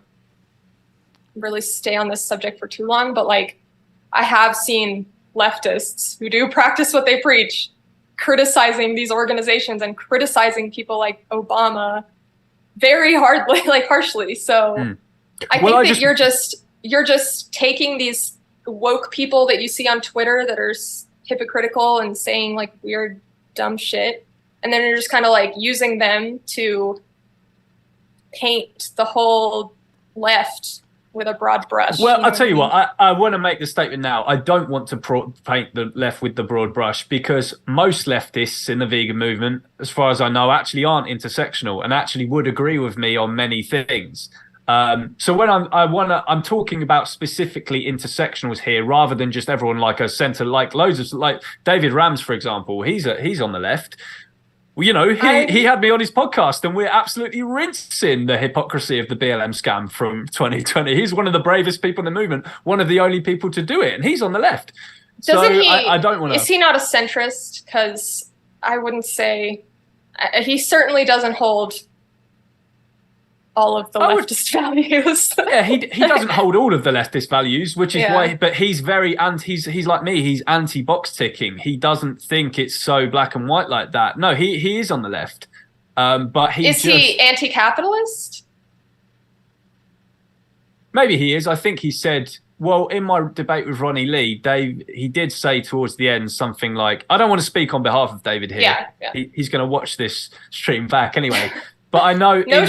really stay on this subject for too long, but like, I have seen leftists who do practice what they preach criticizing these organizations and criticizing people like Obama very hardly, like harshly. So I think that you're just taking these woke people that you see on Twitter that are hypocritical and saying like weird dumb shit, and then you're just kind of like using them to paint the whole left with a broad brush. Well, I'll tell you what, I want to make the statement now. I don't want to paint the left with the broad brush, because most leftists in the vegan movement, as far as I know, actually aren't intersectional and actually would agree with me on many things. So when I'm talking about specifically intersectionals here, rather than just everyone like a center, like loads of, like David Rams, for example, he's on the left. Well, you know, he had me on his podcast, and we're absolutely rinsing the hypocrisy of the BLM scam from 2020. He's one of the bravest people in the movement, one of the only people to do it, and he's on the left. I don't want to. Is he not a centrist? Because I wouldn't say he certainly doesn't hold all of the leftist values. Yeah, he doesn't hold all of the leftist values, which is why. But he's very he's like me. He's anti-box ticking. He doesn't think it's so black and white like that. No, he is on the left. But he anti-capitalist? Maybe he is. I think he said Well, in my debate with Ronnie Lee, he did say towards the end something like, I don't want to speak on behalf of David here. Yeah. He's going to watch this stream back anyway. But I know no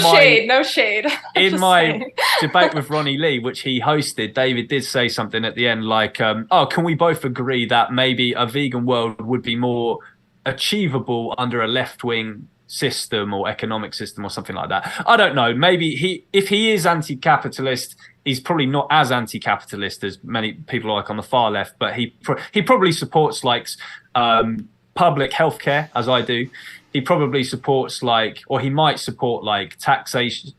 shade. In my debate with Ronnie Lee, which he hosted, David did say something at the end like, oh, can we both agree that maybe a vegan world would be more achievable under a left-wing system or economic system or something like that? I don't know. Maybe if he is anti-capitalist, he's probably not as anti-capitalist as many people like on the far left, but he probably supports like public healthcare, as I do. He probably supports or he might support like taxation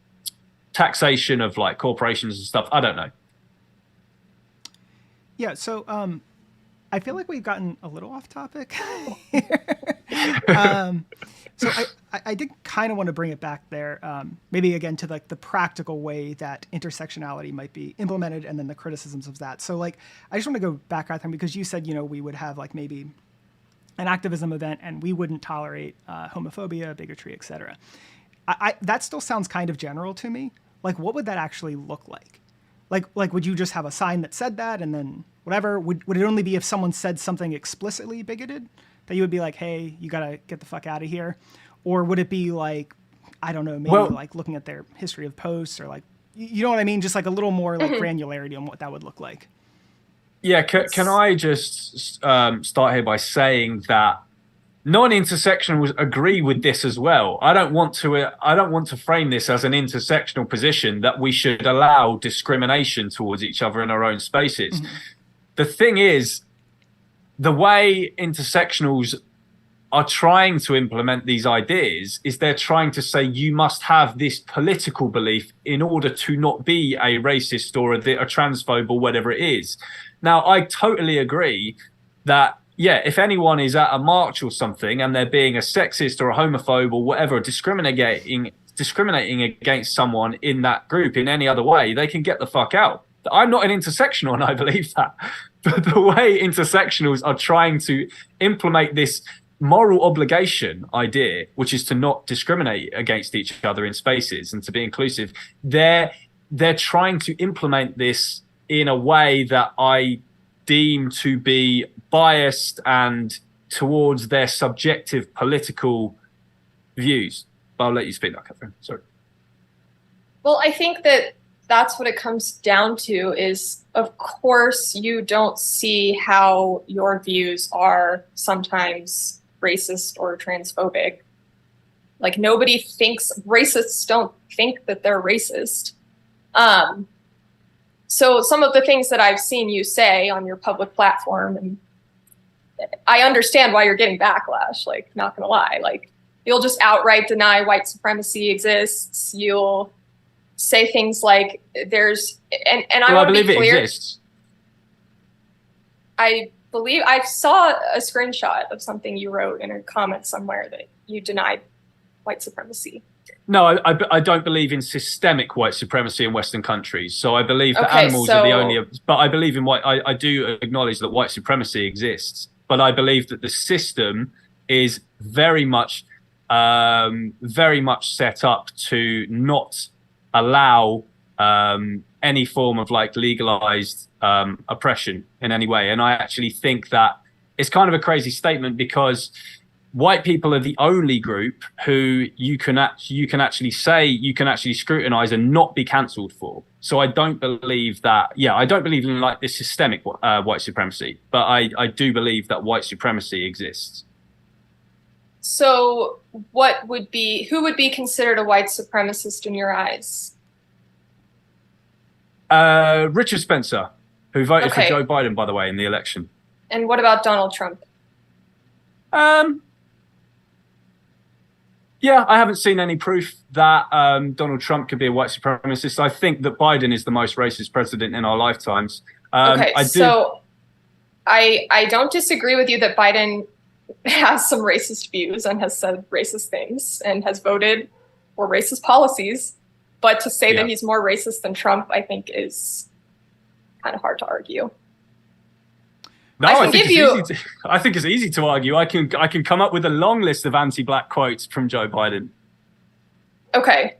of like corporations and stuff. I don't know. Yeah. So I feel like we've gotten a little off topic. So I did kind of want to bring it back there, maybe again to like the practical way that intersectionality might be implemented, and then the criticisms of that. So like, I just want to go back, Catherine, because you said, we would have like maybe an activism event and we wouldn't tolerate homophobia, bigotry, etc. That still sounds kind of general to me. Like, what would that actually look like? Like, would you just have a sign that said that, and then whatever? Would it only be if someone said something explicitly bigoted that you would be like, hey, you gotta get the fuck out of here? Or would it be like, I don't know, maybe like looking at their history of posts, or like, you know what I mean? Just like a little more like granularity on what that would look like. Yeah, can I just start here by saying that non-intersectionals agree with this as well. I don't want to frame this as an intersectional position that we should allow discrimination towards each other in our own spaces. Mm-hmm. The thing is, the way intersectionals are trying to implement these ideas is they're trying to say you must have this political belief in order to not be a racist or a transphobe or whatever it is. Now, I totally agree that, yeah, if anyone is at a march or something and they're being a sexist or a homophobe or whatever, discriminating against someone in that group in any other way, they can get the fuck out. I'm not an intersectional, and I believe that. But the way intersectionals are trying to implement this moral obligation idea, which is to not discriminate against each other in spaces and to be inclusive, they're trying to implement this in a way that I deem to be biased and towards their subjective political views. But I'll let you speak now, Catherine. Sorry. Well, I think that's what it comes down to is, of course, you don't see how your views are sometimes racist or transphobic. Like, racists don't think that they're racist. So some of the things that I've seen you say on your public platform, and I understand why you're getting backlash, like, not gonna lie. Like, you'll just outright deny white supremacy exists. You'll say things like there's, and I want to be clear. It exists. I believe I saw a screenshot of something you wrote in a comment somewhere that you denied white supracy. No, I don't believe in systemic white supremacy in Western countries. So I believe that animals are the only, but I believe in I do acknowledge that white supremacy exists, but I believe that the system is very much set up to not allow any form of like legalized oppression in any way. And I actually think that it's kind of a crazy statement, because white people are the only group who you can actually scrutinize and not be cancelled for. So I don't believe that. Yeah, I don't believe in like this systemic white supremacy, but I do believe that white supremacy exists. So who would be considered a white supremacist in your eyes? Richard Spencer, who voted for Joe Biden, by the way, in the election. And what about Donald Trump? Yeah, I haven't seen any proof that Donald Trump could be a white supremacist. I think that Biden is the most racist president in our lifetimes. I don't disagree with you that Biden has some racist views and has said racist things and has voted for racist policies. But to say that he's more racist than Trump, I think is kind of hard to argue. No, I think it's easy to argue. I can come up with a long list of anti-black quotes from Joe Biden. Okay.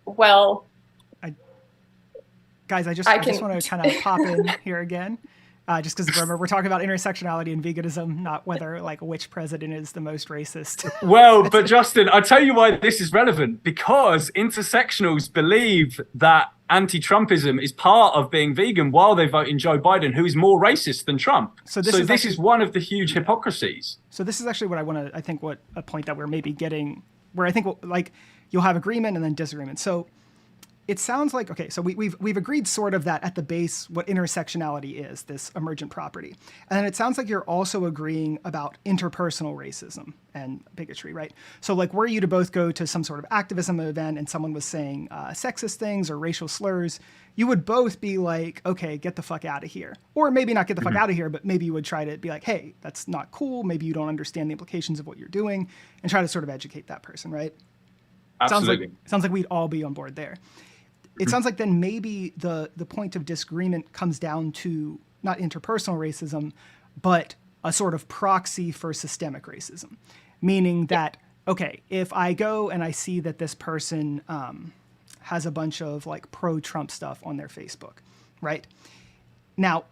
Well, Guys, I just want to kind of pop in here again. Just because remember, we're talking about intersectionality and veganism, not whether like which president is the most racist. Well, but Justin, I'll tell you why this is relevant, because intersectionals believe that anti-Trumpism is part of being vegan while they vote in Joe Biden, who is more racist than Trump. So this is one of the huge hypocrisies. So this is actually what I want to, I think what a point that we're maybe getting, where I think like you'll have agreement and then disagreement. So it sounds like, okay, so we've agreed sort of that at the base what intersectionality is, this emergent property. And then it sounds like you're also agreeing about interpersonal racism and bigotry, right? So like were you to both go to some sort of activism event and someone was saying sexist things or racial slurs, you would both be like, okay, get the fuck out of here. Or maybe not get the fuck out of here, but maybe you would try to be like, hey, that's not cool. Maybe you don't understand the implications of what you're doing, and try to sort of educate that person, right? Absolutely. Sounds like we'd all be on board there. It sounds like then maybe the point of disagreement comes down to not interpersonal racism, but a sort of proxy for systemic racism, meaning that, okay, if I go and I see that this person has a bunch of like pro-Trump stuff on their Facebook, right? Now,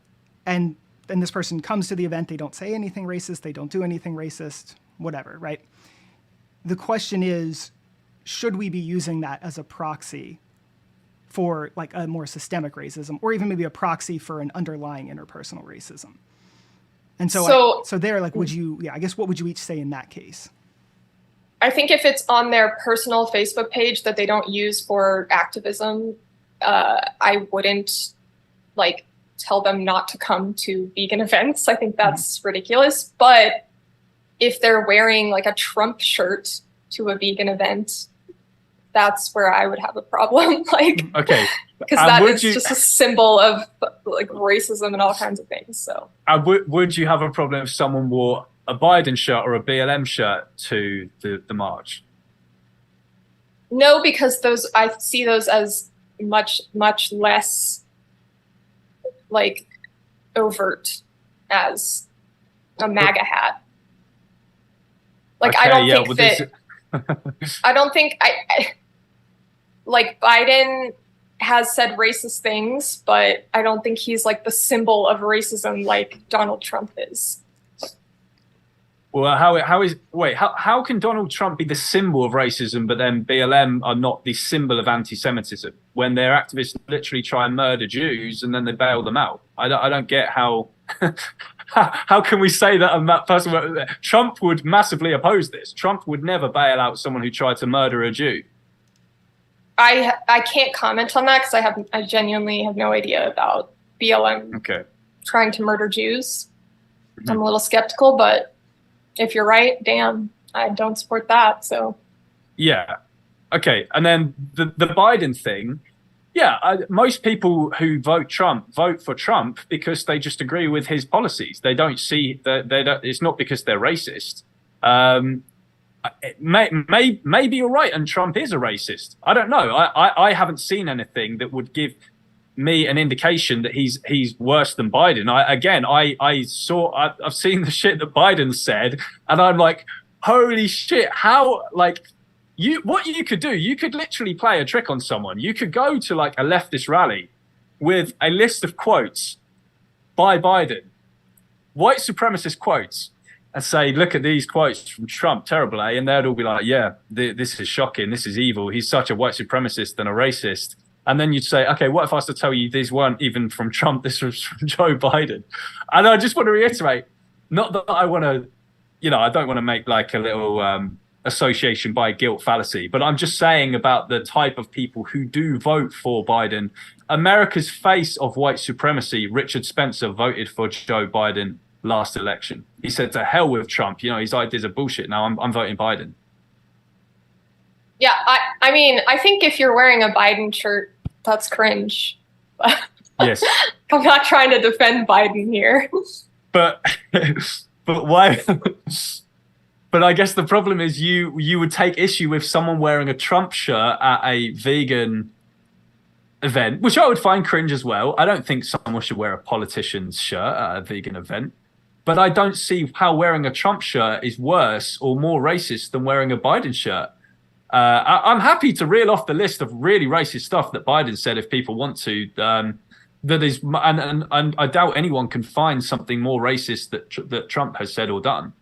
and this person comes to the event, they don't say anything racist, they don't do anything racist, whatever, right? The question is, should we be using that as a proxy for like a more systemic racism, or even maybe a proxy for an underlying interpersonal racism? And so there, like, would you, I guess what would you each say in that case? I think if it's on their personal Facebook page that they don't use for activism, I wouldn't like tell them not to come to vegan events. I think that's ridiculous. But if they're wearing like a Trump shirt to a vegan event, that's where I would have a problem. Like, okay, because that is just a symbol of like racism and all kinds of things. So, would you have a problem if someone wore a Biden shirt or a BLM shirt to the march? No, because I see those as much less like overt as a MAGA hat. Like, okay, I don't think I don't think like Biden has said racist things, but I don't think he's like the symbol of racism like Donald Trump is. Well, how can Donald Trump be the symbol of racism, but then BLM are not the symbol of anti-Semitism when their activists literally try and murder Jews and then they bail them out? I don't get how. How can we say that a person? Trump would massively oppose this. Trump would never bail out someone who tried to murder a Jew. I can't comment on that because I genuinely have no idea about BLM trying to murder Jews. I'm a little skeptical, but if you're right, damn, I don't support that. So yeah, okay. And then the Biden thing. Yeah, most people who vote for Trump because they just agree with his policies. They don't see that it's not because they're racist. Maybe you're right, and Trump is a racist. I don't know. I haven't seen anything that would give me an indication that he's worse than Biden. I've seen the shit that Biden said, and I'm like, holy shit! How like. What you could do, you could literally play a trick on someone. You could go to like a leftist rally with a list of quotes by Biden, white supremacist quotes, and say, look at these quotes from Trump, terrible, eh? And they'd all be like, yeah, this is shocking. This is evil. He's such a white supremacist and a racist. And then you'd say, okay, what if I was to tell you these weren't even from Trump, this was from Joe Biden? And I just want to reiterate, not that I want to, I don't want to make like a little association by guilt fallacy, but I'm just saying about the type of people who do vote for Biden. America's face of white supremacy, Richard Spencer, voted for Joe Biden last election. He said, to hell with Trump, his ideas are bullshit. Now I'm voting Biden. Yeah, I mean, I think if you're wearing a Biden shirt, that's cringe. Yes. I'm not trying to defend Biden here. But why? But I guess the problem is you would take issue with someone wearing a Trump shirt at a vegan event, which I would find cringe as well. I don't think someone should wear a politician's shirt at a vegan event. But I don't see how wearing a Trump shirt is worse or more racist than wearing a Biden shirt. I'm happy to reel off the list of really racist stuff that Biden said if people want to. That is, and I doubt anyone can find something more racist that Trump has said or done.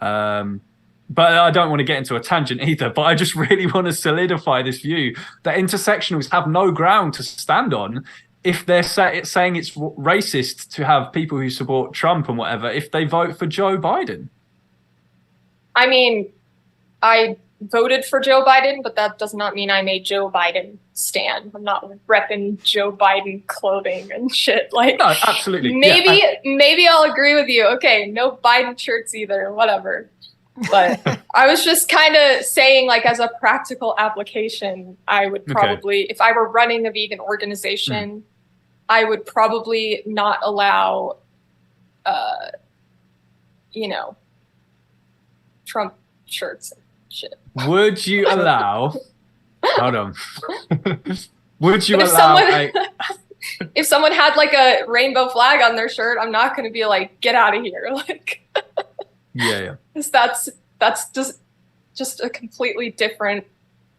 But I don't want to get into a tangent either. But I just really want to solidify this view that intersectionals have no ground to stand on if they're saying it's racist to have people who support Trump and whatever if they vote for Joe Biden. I mean, I voted for Joe Biden, but that does not mean I'm a Joe Biden stan. I'm not repping Joe Biden clothing and shit. Like, no, absolutely. Maybe I'll agree with you. Okay, no Biden shirts either, whatever. But I was just kind of saying, like, as a practical application, I would probably, if I were running a vegan organization, I would probably not allow, Trump shirts and shit. Would you allow? Hold on. Would you But allow? If someone had like a rainbow flag on their shirt, I'm not going to be like, get out of here, like. Yeah. Because that's just a completely different.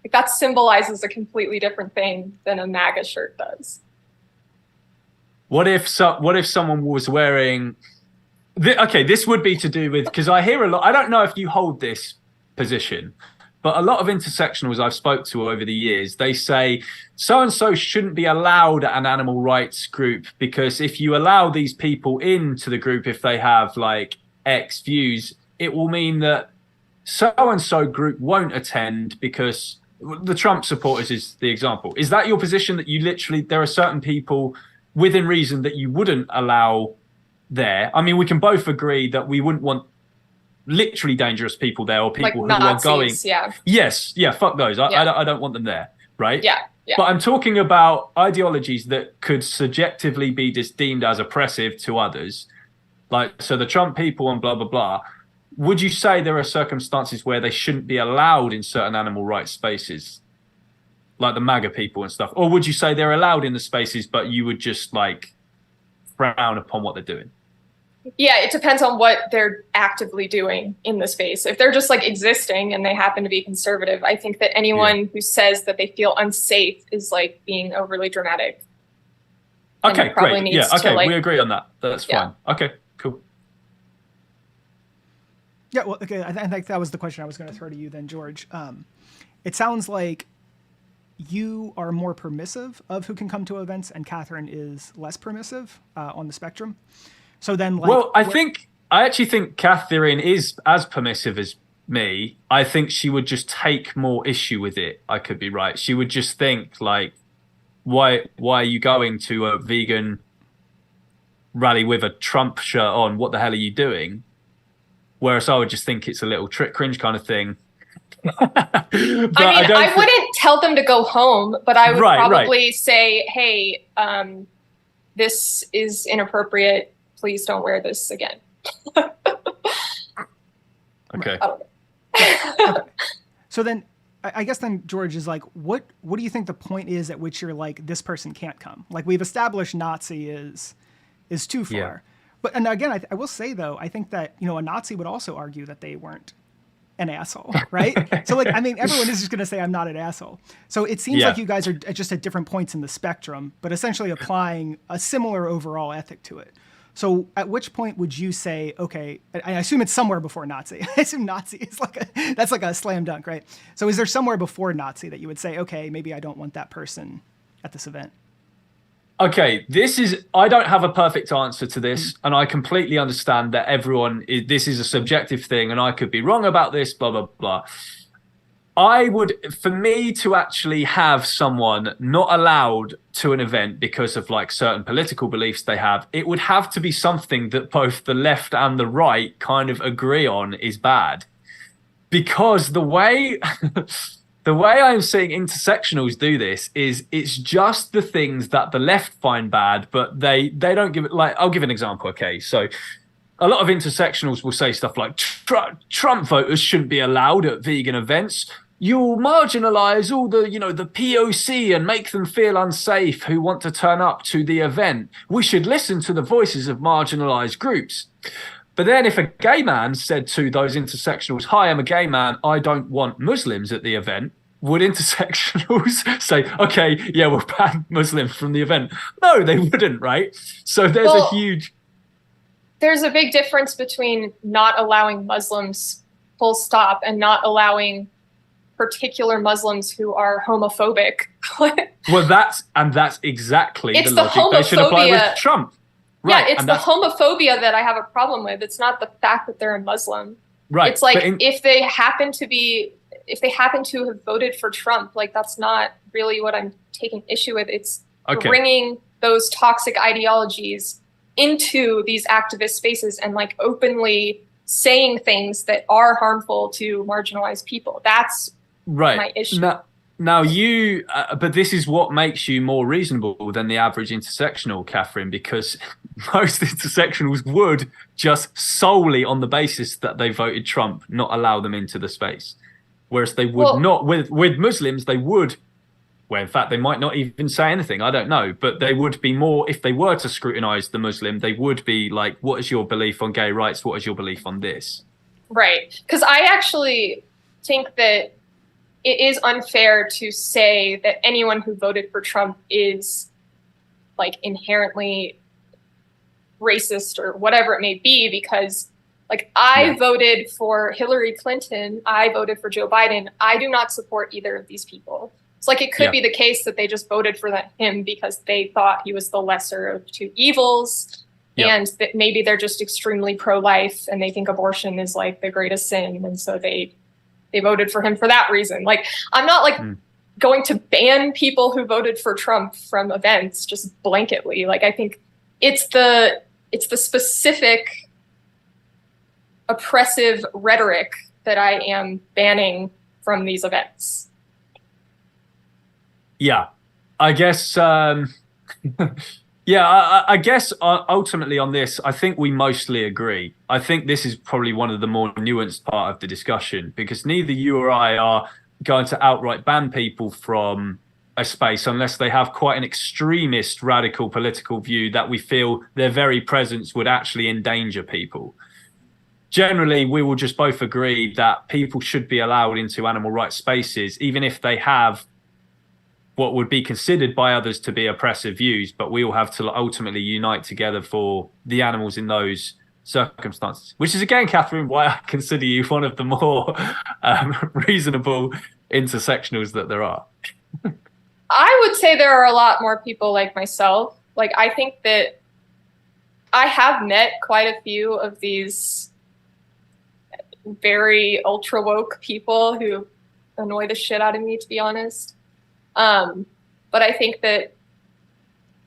Like, that symbolizes a completely different thing than a MAGA shirt does. What if someone was wearing? This would be to do with, because I hear a lot. I don't know if you hold this position, but a lot of intersectionals I've spoke to over the years, they say so-and-so shouldn't be allowed at an animal rights group because if you allow these people into the group, if they have like X views, it will mean that so-and-so group won't attend because the Trump supporters is the example. Is that your position, that you literally, there are certain people within reason that you wouldn't allow there? I mean, we can both agree that we wouldn't want literally dangerous people there, or people like who Nazis, are going. Yeah. Yes. Yeah. Fuck those. I don't want them there. Right. Yeah. But I'm talking about ideologies that could subjectively be deemed as oppressive to others. Like, so the Trump people and blah, blah, blah. Would you say there are circumstances where they shouldn't be allowed in certain animal rights spaces? Like the MAGA people and stuff? Or would you say they're allowed in the spaces, but you would just like frown upon what they're doing? Yeah, it depends on what they're actively doing in the space. If they're just like existing and they happen to be conservative, I think that anyone who says that they feel unsafe is like being overly dramatic. Okay, great. Yeah, okay, like, we agree on that. That's fine. Okay, cool. Yeah, well, okay, I think that was the question I was going to throw to you then, George. It sounds like you are more permissive of who can come to events, and Catherine is less permissive on the spectrum. So then, like, well, I actually think Catherine is as permissive as me. I think she would just take more issue with it. I could be right. She would just think like, why are you going to a vegan rally with a Trump shirt on? What the hell are you doing? Whereas I would just think it's a little cringe kind of thing. I wouldn't tell them to go home, but I would probably say, hey, this is inappropriate. Please don't wear this again. Okay. I don't know. Okay. So then, I guess then George is like, what do you think the point is at which you're like, this person can't come? Like, we've established Nazi is too far. Yeah. But, and again, I will say though, I think that, a Nazi would also argue that they weren't an asshole, right? So like, I mean, everyone is just going to say I'm not an asshole. So it seems like you guys are just at different points in the spectrum, but essentially applying a similar overall ethic to it. So at which point would you say, okay, I assume it's somewhere before Nazi. I assume Nazi is that's like a slam dunk, right? So is there somewhere before Nazi that you would say, okay, maybe I don't want that person at this event? Okay, I don't have a perfect answer to this, and I completely understand that this is a subjective thing, and I could be wrong about this, blah, blah, blah. For me to actually have someone not allowed to an event because of like certain political beliefs they have, it would have to be something that both the left and the right kind of agree on is bad. Because the way I'm seeing intersectionals do this is it's just the things that the left find bad, but they don't give it. Like, I'll give an example. Okay, so a lot of intersectionals will say stuff like Trump voters shouldn't be allowed at vegan events. You'll marginalize all the POC and make them feel unsafe who want to turn up to the event. We should listen to the voices of marginalized groups. But then if a gay man said to those intersectionals, hi, I'm a gay man, I don't want Muslims at the event, would intersectionals say, okay, yeah, we'll ban Muslims from the event? No, they wouldn't, right? So there's a huge... There's a big difference between not allowing Muslims full stop and not allowing particular Muslims who are homophobic. Well, that's exactly it's the the logic they should apply with Trump. Right, yeah, it's the homophobia that I have a problem with. It's not the fact that they're a Muslim. Right. It's like if they happen to have voted for Trump, like that's not really what I'm taking issue with. It's bringing those toxic ideologies into these activist spaces and like openly saying things that are harmful to marginalized people. That's my issue. Now you, but this is what makes you more reasonable than the average intersectional, Catherine, because most intersectionals would just solely on the basis that they voted Trump not allow them into the space. Whereas they would not, with Muslims, they would, well, in fact, they might not even say anything. I don't know. But they would be more, if they were to scrutinize the Muslim, they would be like, what is your belief on gay rights? What is your belief on this? Right. Because I actually think that it is unfair to say that anyone who voted for Trump is like inherently racist or whatever it may be, because like I voted for Hillary Clinton, I voted for Joe Biden. I do not support either of these people. It's like it could be the case that they just voted for him because they thought he was the lesser of two evils, and that maybe they're just extremely pro-life and they think abortion is like the greatest sin, and so they voted for him for that reason. Like I'm not like going to ban people who voted for Trump from events just blanketly. Like I think it's the specific oppressive rhetoric that I am banning from these events. Yeah, I guess, I guess ultimately on this, I think we mostly agree. I think this is probably one of the more nuanced part of the discussion, because neither you or I are going to outright ban people from a space unless they have quite an extremist radical political view that we feel their very presence would actually endanger people. Generally, we will just both agree that people should be allowed into animal rights spaces, even if they have what would be considered by others to be oppressive views, but we all have to ultimately unite together for the animals in those circumstances, which is again, Catherine, why I consider you one of the more reasonable intersectionals that there are. I would say there are a lot more people like myself. Like, I think that I have met quite a few of these very ultra woke people who annoy the shit out of me, to be honest. But I think that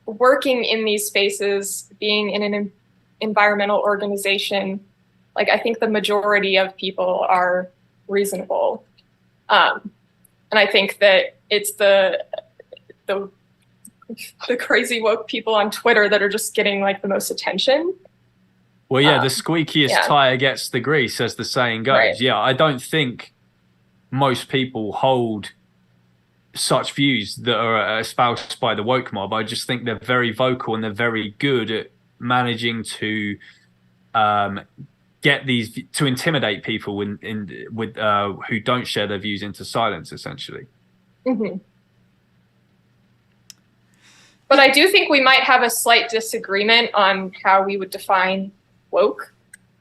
working in these spaces, being in an environmental organization, like I think the majority of people are reasonable. And I think that it's the crazy woke people on Twitter that are just getting like the most attention. Well, yeah, the squeakiest tire gets the grease, as the saying goes. Right. Yeah, I don't think most people hold such views that are espoused by the woke mob. I just think they're very vocal and they're very good at managing to get these, to intimidate people with who don't share their views into silence, essentially. Mm-hmm. But I do think we might have a slight disagreement on how we would define woke,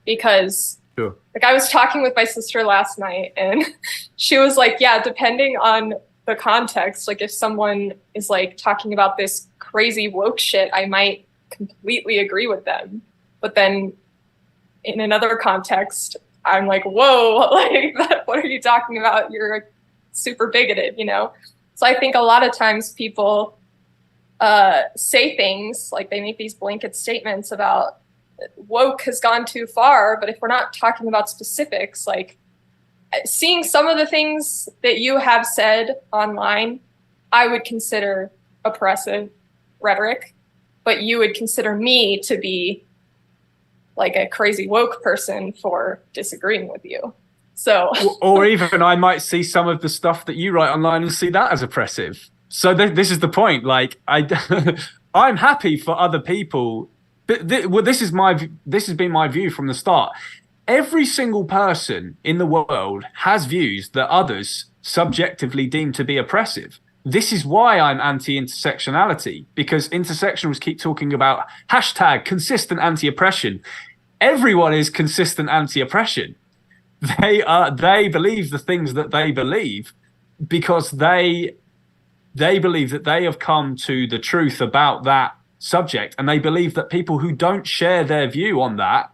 because like I was talking with my sister last night and she was like, yeah, depending on the context, like if someone is like talking about this crazy woke shit, I might completely agree with them. But then in another context, I'm like, whoa, like what are you talking about? You're super bigoted, you know? So I think a lot of times people say things like they make these blanket statements about woke has gone too far, but if we're not talking about specifics, like seeing some of the things that you have said online, I would consider oppressive rhetoric, but you would consider me to be like a crazy woke person for disagreeing with you. So, or even I might see some of the stuff that you write online and see that as oppressive. So this is the point. Like I'm happy for other people But this has been my view from the start. Every single person in the world has views that others subjectively deem to be oppressive. This is why I'm anti-intersectionality, because intersectionals keep talking about hashtag consistent anti-oppression. Everyone is consistent anti-oppression. They believe the things that they believe because they believe that they have come to the truth about that subject, and they believe that people who don't share their view on that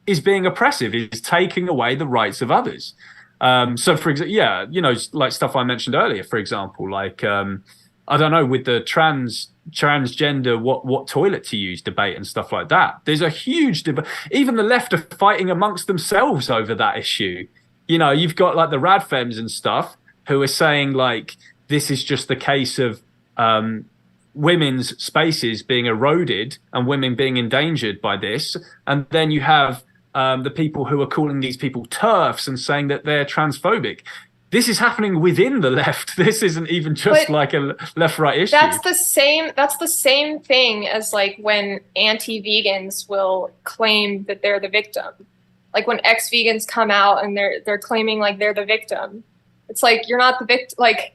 is being oppressive, is taking away the rights of others. So for example, yeah, you know, like stuff I mentioned earlier, for example, like I don't know, with the transgender what toilet to use debate and stuff like that. There's a huge debate. Even the left are fighting amongst themselves over that issue. You know, you've got like the radfems and stuff who are saying like this is just the case of women's spaces being eroded and women being endangered by this. And then you have the people who are calling these people TERFs and saying that they're transphobic. This is happening within the left. This isn't even just but like a left-right issue. That's the same thing as like when anti-vegans will claim that they're the victim. Like when ex-vegans come out and they're claiming like they're the victim. It's like you're not the victim. Like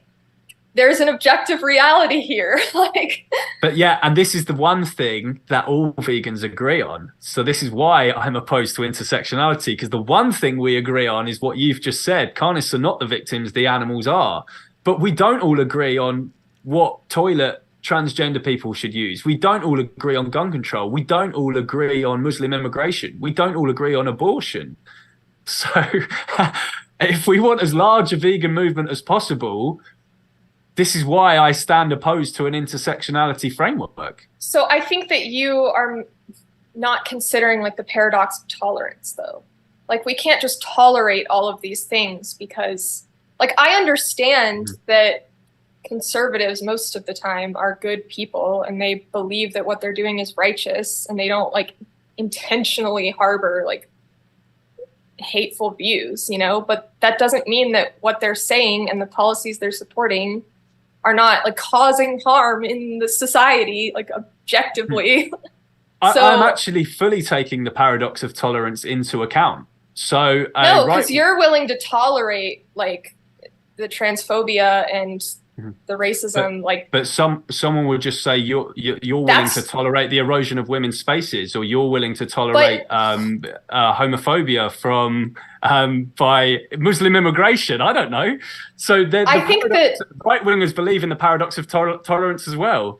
there's an objective reality here. Like, but yeah, and this is the one thing that all vegans agree on. So this is why I'm opposed to intersectionality, because the one thing we agree on is what you've just said. Carnists are not the victims, the animals are. But we don't all agree on what toilet transgender people should use. We don't all agree on gun control. We don't all agree on Muslim immigration. We don't all agree on abortion. So if we want as large a vegan movement as possible, this is why I stand opposed to an intersectionality framework. So I think that you are not considering like the paradox of tolerance, though. Like we can't just tolerate all of these things because, like, I understand that conservatives most of the time are good people and they believe that what they're doing is righteous and they don't like intentionally harbor like hateful views, you know, but that doesn't mean that what they're saying and the policies they're supporting are not like causing harm in the society, like objectively. I'm actually fully taking the paradox of tolerance into account. So no, because you're willing to tolerate like the transphobia and the racism, but someone would just say you're willing to tolerate the erosion of women's spaces, or you're willing to tolerate homophobia from by Muslim immigration. I don't know. So I think that right wingers believe in the paradox of tolerance as well.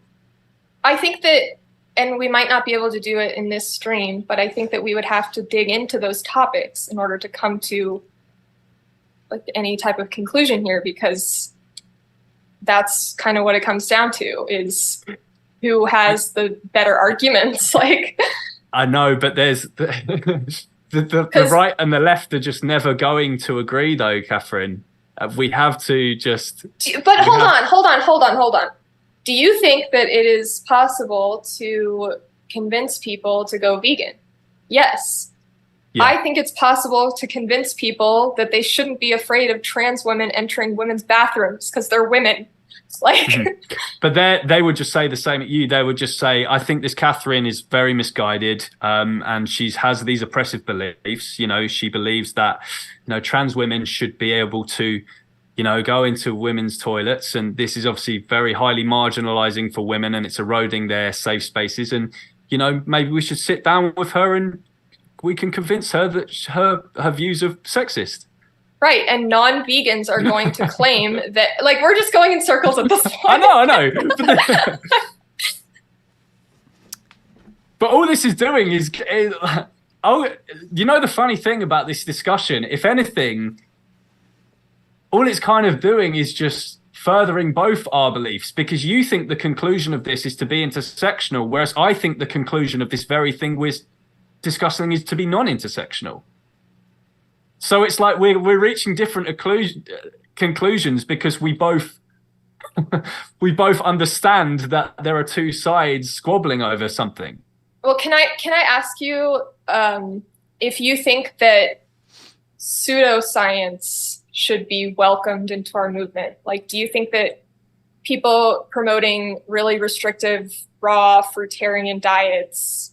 I think that, and we might not be able to do it in this stream, but I think that we would have to dig into those topics in order to come to like any type of conclusion here, because that's kind of what it comes down to, is who has the better arguments. Like, I know, but there's the right and the left are just never going to agree, though, Catherine. We have to just. But hold on. Do you think that it is possible to convince people to go vegan? Yes. Yeah. I think it's possible to convince people that they shouldn't be afraid of trans women entering women's bathrooms because they're women. Like, but they would just say the same at you. They would just say, I think this Catherine is very misguided, and she has these oppressive beliefs. You know, she believes that, you know, trans women should be able to, you know, go into women's toilets, and this is obviously very highly marginalizing for women, and it's eroding their safe spaces. And, you know, maybe we should sit down with her and we can convince her that her views are sexist. Right, and non-vegans are going to claim that, like, we're just going in circles at this point. I know. But all this is doing is, you know, the funny thing about this discussion, if anything, all it's kind of doing is just furthering both our beliefs, because you think the conclusion of this is to be intersectional, whereas I think the conclusion of this very thing we're discussing is to be non-intersectional. So it's like we're reaching different conclusions because we both understand that there are two sides squabbling over something. Well, can I ask you if you think that pseudoscience should be welcomed into our movement? Like, do you think that people promoting really restrictive raw fruitarian diets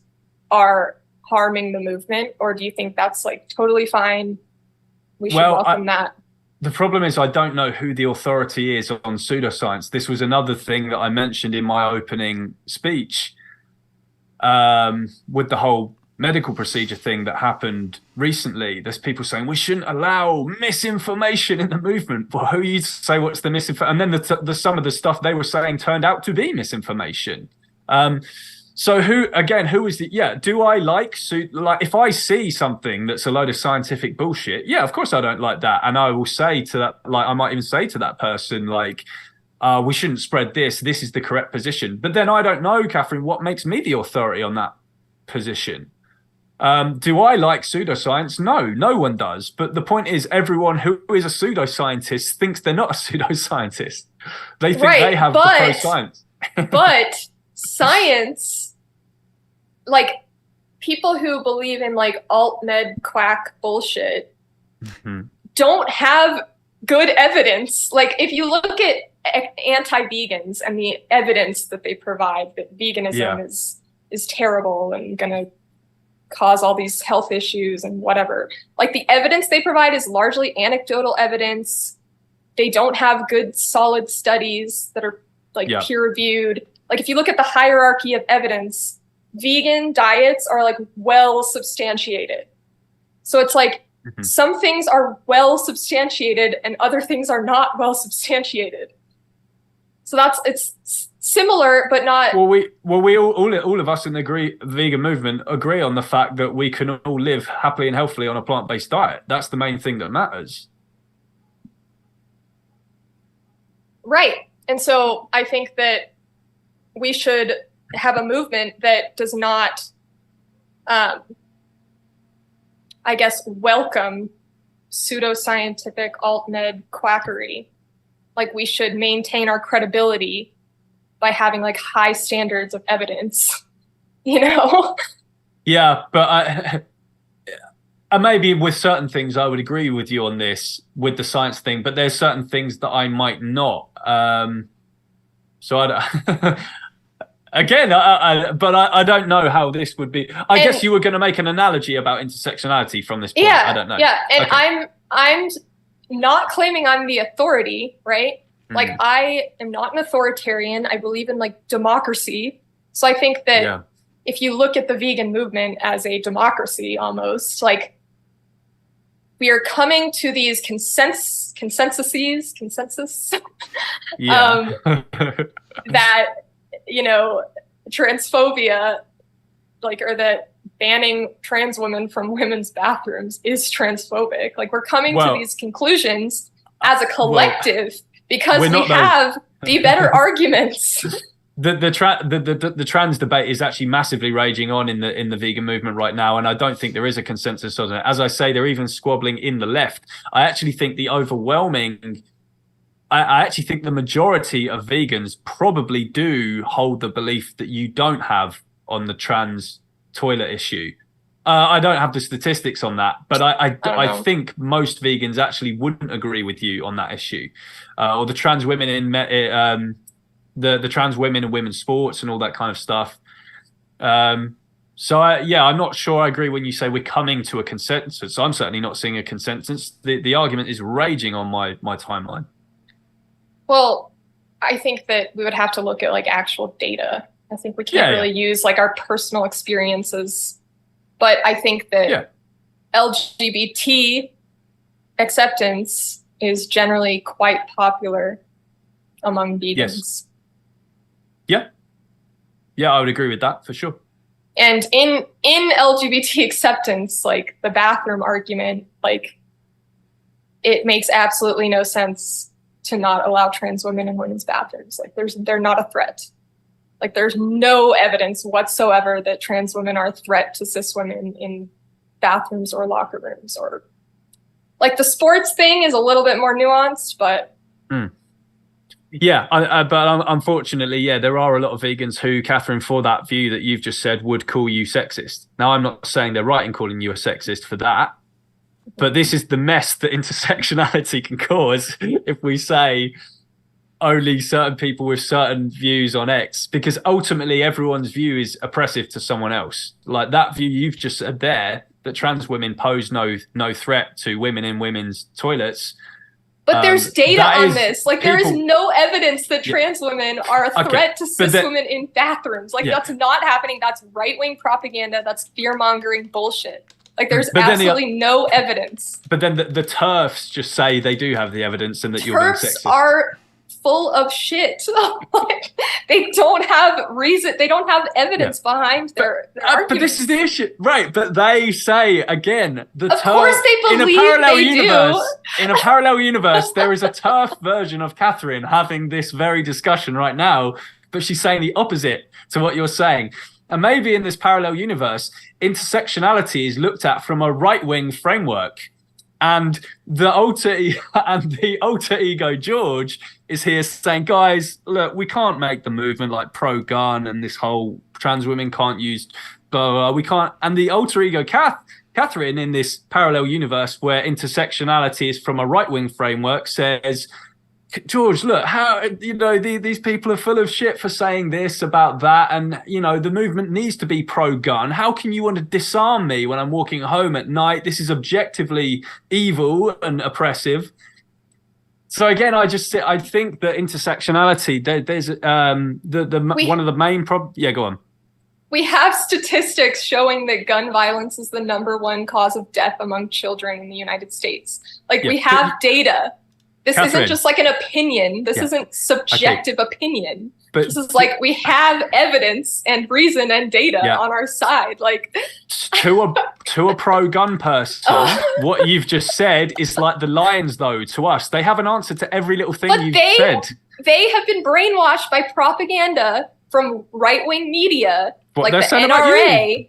are harming the movement, or do you think that's like totally fine? We should welcome that. The problem is I don't know who the authority is on pseudoscience. This was another thing that I mentioned in my opening speech, with the whole medical procedure thing that happened recently. There's people saying we shouldn't allow misinformation in the movement. Well, who are you to say what's the misinformation? And then some of the stuff they were saying turned out to be misinformation. So who is the, do I like if I see something that's a load of scientific bullshit, yeah, of course I don't like that. And I will say to that, like, I might even say to that person, like, we shouldn't spread this is the correct position. But then I don't know, Catherine, what makes me the authority on that position. Do I like pseudoscience? No one does. But the point is, everyone who is a pseudoscientist thinks they're not a pseudoscientist. They think they have the pro-science. But science, like people who believe in like alt-med quack bullshit, don't have good evidence. Like if you look at anti-vegans and the evidence that they provide that veganism is terrible and gonna cause all these health issues and whatever, like the evidence they provide is largely anecdotal evidence. They don't have good solid studies that are like peer reviewed. Like if you look at the hierarchy of evidence, vegan diets are like well substantiated. So it's like some things are well substantiated and other things are not well substantiated. So it's similar, but not. Well, we all of us in the vegan movement agree on the fact that we can all live happily and healthily on a plant-based diet. That's the main thing that matters. Right. And so I think that we should have a movement that does not, welcome pseudoscientific alt-med quackery. Like we should maintain our credibility by having like high standards of evidence, you know? Yeah, but I maybe with certain things I would agree with you on this, with the science thing, but there's certain things that I might not. So I don't know how this would be. I guess you were going to make an analogy about intersectionality from this point. Yeah, I don't know. Yeah, and I'm not claiming I'm the authority, right? Like I am not an authoritarian. I believe in like democracy. So I think that if you look at the vegan movement as a democracy almost, like we are coming to these consensus that, you know, transphobia, like, or that banning trans women from women's bathrooms is transphobic. Like we're coming to these conclusions as a collective because we have the better arguments. The trans debate is actually massively raging on in the vegan movement right now, and I don't think there is a consensus on it. As I say, they're even squabbling in the left. I actually think I actually think the majority of vegans probably do hold the belief that you don't have on the trans toilet issue. I don't have the statistics on that, but I think most vegans actually wouldn't agree with you on that issue, or the trans women in the trans women in women's sports and all that kind of stuff. I'm not sure I agree when you say we're coming to a consensus. I'm certainly not seeing a consensus. The argument is raging on my timeline. Well, I think that we would have to look at like actual data. I think we can't really use like our personal experiences, but I think that LGBT acceptance is generally quite popular among vegans. Yeah, I would agree with that for sure. And in LGBT acceptance, like the bathroom argument, like it makes absolutely no sense to not allow trans women in women's bathrooms. Like they're not a threat. Like there's no evidence whatsoever that trans women are a threat to cis women in bathrooms or locker rooms, or like the sports thing is a little bit more nuanced, but. Yeah, but unfortunately, there are a lot of vegans who, Catherine, for that view that you've just said, would call you sexist. Now, I'm not saying they're right in calling you a sexist for that, but this is the mess that intersectionality can cause if we say only certain people with certain views on X, because ultimately everyone's view is oppressive to someone else. Like that view you've just said there, that trans women pose no threat to women in women's toilets. But there's data on this. Like, there is people- no evidence that trans women are a threat to cis women in bathrooms. Like, that's not happening. That's right-wing propaganda. That's fear-mongering bullshit. Like, there's absolutely no evidence. But then the TERFs just say they do have the evidence and that you're being sexist. TERFs are full of shit. Like, they don't have reason. They don't have evidence behind their arguments. But this is the issue, right? But they say again, of course they believe in a parallel universe, there is a TERF version of Catherine having this very discussion right now, but she's saying the opposite to what you're saying. And maybe in this parallel universe, intersectionality is looked at from a right-wing framework. And the alter ego George is here saying, guys, look, we can't make the movement like pro-gun and this whole trans women can't use blah, blah, blah. We can't. And the alter ego Catherine in this parallel universe where intersectionality is from a right-wing framework says, George, look, how, these people are full of shit for saying this about that. And, the movement needs to be pro-gun. How can you want to disarm me when I'm walking home at night? This is objectively evil and oppressive. So again, I think that intersectionality, there's one of the main problems. Yeah, go on. We have statistics showing that gun violence is the #1 cause of death among children in the United States. Like, we have data. This isn't just like an opinion. This isn't subjective opinion. But this is like, we have evidence and reason and data on our side. Like, to a pro-gun person, what you've just said is like the lions, though, to us. They have an answer to every little thing you've said. They have been brainwashed by propaganda from right-wing media, like the NRA.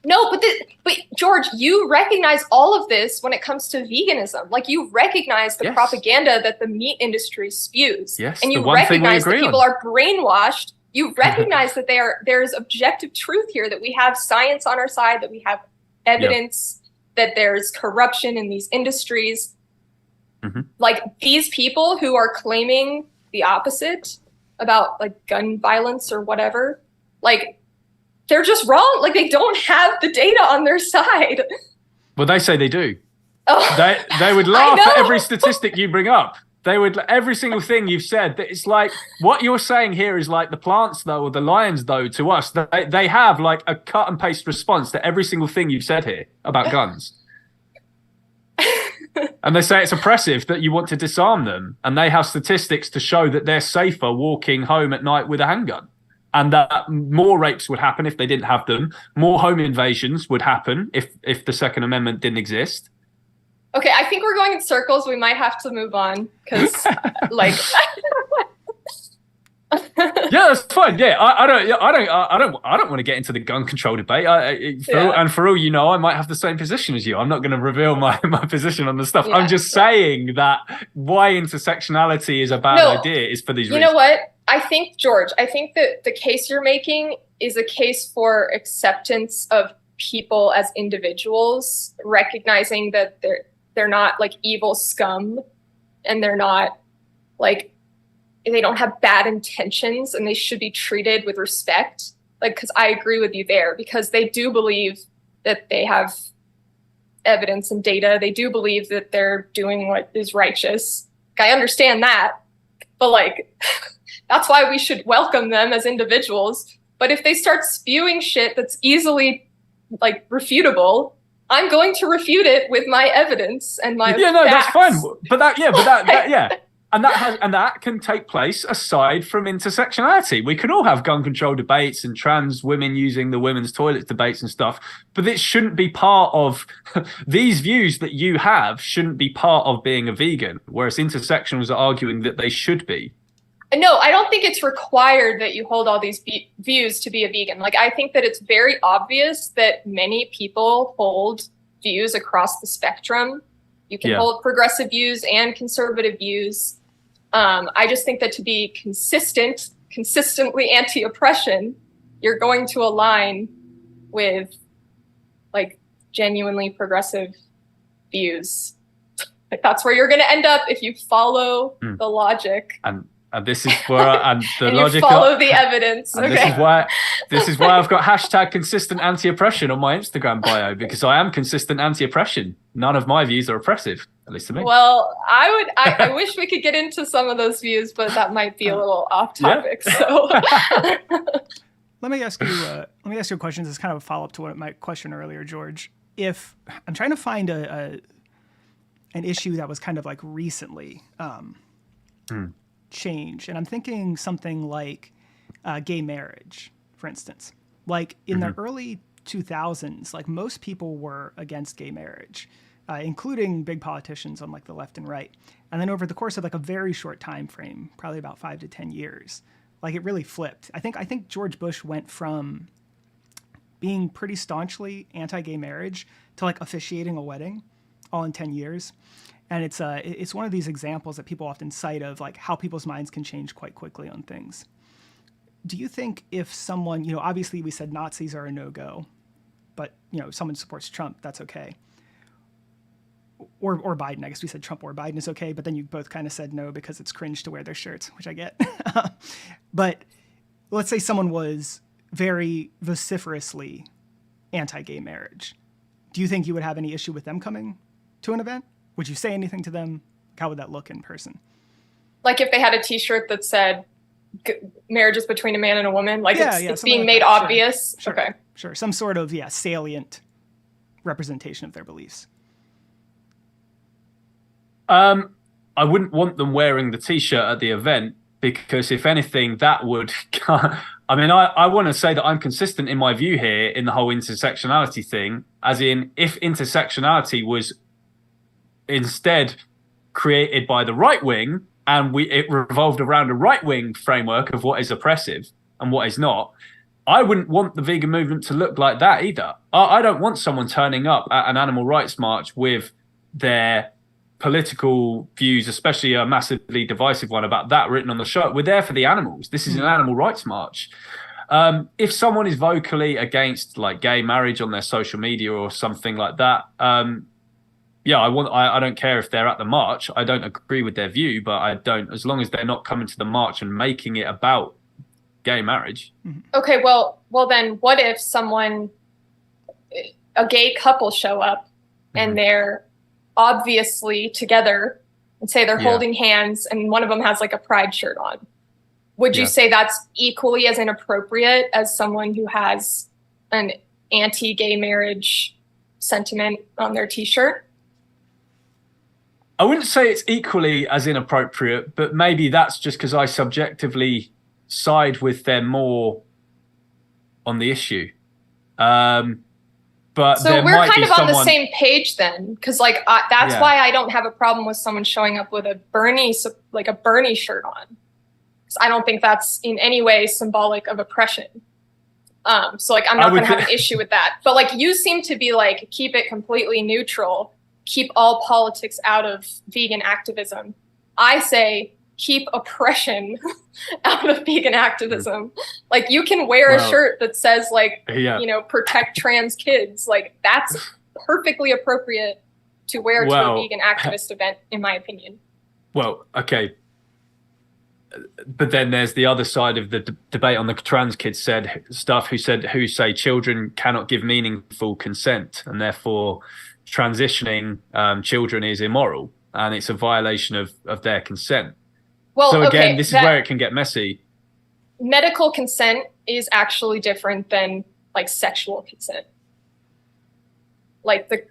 No, but George, you recognize all of this when it comes to veganism. Like, you recognize the propaganda that the meat industry spews. Yes, and you recognize that people are brainwashed. You recognize that there's objective truth here, that we have science on our side, that we have evidence that there's corruption in these industries. Mm-hmm. Like, these people who are claiming the opposite about like gun violence or whatever, like, they're just wrong. Like, they don't have the data on their side. Well, they say they do. Oh, they would laugh at every statistic you bring up. They would, every single thing you've said. That it's like, what you're saying here is like the plants, though, or the lions, though, to us. They have like a cut and paste response to every single thing you've said here about guns. And they say it's oppressive that you want to disarm them. And they have statistics to show that they're safer walking home at night with a handgun. And that more rapes would happen if they didn't have them. More home invasions would happen if the Second Amendment didn't exist. Okay, I think we're going in circles. We might have to move on because, like, yeah, that's fine. Yeah, I don't want to get into the gun control debate. And for all you know, I might have the same position as you. I'm not going to reveal my position on the stuff. Yeah, I'm just saying that why intersectionality is a bad idea is for these reasons. You know what? I think, George, that the case you're making is a case for acceptance of people as individuals, recognizing that they're not like evil scum, and they're not like, they don't have bad intentions, and they should be treated with respect. Like, because I agree with you there, because they do believe that they have evidence and data. They do believe that they're doing what is righteous. I understand that, but like, that's why we should welcome them as individuals. But if they start spewing shit that's easily like refutable, I'm going to refute it with my evidence and my facts. That's fine. But that and that can take place aside from intersectionality. We can all have gun control debates and trans women using the women's toilets debates and stuff, but it shouldn't be part of these views that you have shouldn't be part of being a vegan, whereas intersectionals are arguing that they should be. No, I don't think it's required that you hold all these views to be a vegan. Like, I think that it's very obvious that many people hold views across the spectrum. You can hold progressive views and conservative views. I just think that to be consistently anti-oppression, you're going to align with like genuinely progressive views. Like, that's where you're going to end up if you follow the logic. And this is where and the and logic you follow the evidence. and Okay. this is why I've got hashtag consistent anti-oppression on my Instagram bio, because I am consistent anti-oppression. None of my views are oppressive, at least to me. Well, I wish we could get into some of those views, but that might be a little off topic. Yeah. So Let me ask you a question. This is kind of a follow-up to my question earlier, George. If I'm trying to find an issue that was kind of like recently changed, and I'm thinking something like gay marriage, for instance. Like in the early 2000s, like most people were against gay marriage, including big politicians on like the left and right. And then over the course of like a very short time frame, probably about 5 to 10 years, like it really flipped. I think George Bush went from being pretty staunchly anti-gay marriage to like officiating a wedding all in 10 years. And it's one of these examples that people often cite of like how people's minds can change quite quickly on things. Do you think if someone, obviously we said Nazis are a no-go, but if someone supports Trump, that's okay. Or Biden, I guess we said Trump or Biden is okay, but then you both kind of said no because it's cringe to wear their shirts, which I get. But let's say someone was very vociferously anti-gay marriage. Do you think you would have any issue with them coming to an event? Would you say anything to them? How would that look in person? like if they had a T-shirt that said marriage is between a man and a woman, like it's being like made that. obvious. Sure. Okay. Sure. Some sort of, salient representation of their beliefs. I wouldn't want them wearing the T-shirt at the event, because if anything, that would... I mean, I want to say that I'm consistent in my view here in the whole intersectionality thing, as in if intersectionality was instead created by the right wing and it revolved around a right wing framework of what is oppressive and what is not, I wouldn't want the vegan movement to look like that either. I don't want someone turning up at an animal rights march with their political views, especially a massively divisive one about that written on the shirt. We're there for the animals. This is an animal rights march. If someone is vocally against like gay marriage on their social media or something like that, I don't care if they're at the march. I don't agree with their view, but I don't, as long as they're not coming to the march and making it about gay marriage. Okay, well then what if a gay couple show up and they're obviously together, and say they're holding hands and one of them has like a pride shirt on? Would you say that's equally as inappropriate as someone who has an anti-gay marriage sentiment on their T-shirt? I wouldn't say it's equally as inappropriate, but maybe that's just because I subjectively side with them more on the issue. But so we're kind of on the same page then, because like that's why I don't have a problem with someone showing up with a Bernie shirt on, because I don't think that's in any way symbolic of oppression. So like I'm not going to have an issue with that. But like you seem to be like, keep it completely neutral, keep all politics out of vegan activism. I say keep oppression out of vegan activism. Like you can wear a shirt that says like, protect trans kids. Like that's perfectly appropriate to wear to a vegan activist event, in my opinion. Well, okay. But then there's the other side of the debate on the trans kids who say children cannot give meaningful consent and therefore transitioning children is immoral and it's a violation of their consent. Well, so again, this is where it can get messy. Medical consent is actually different than like sexual consent. Like the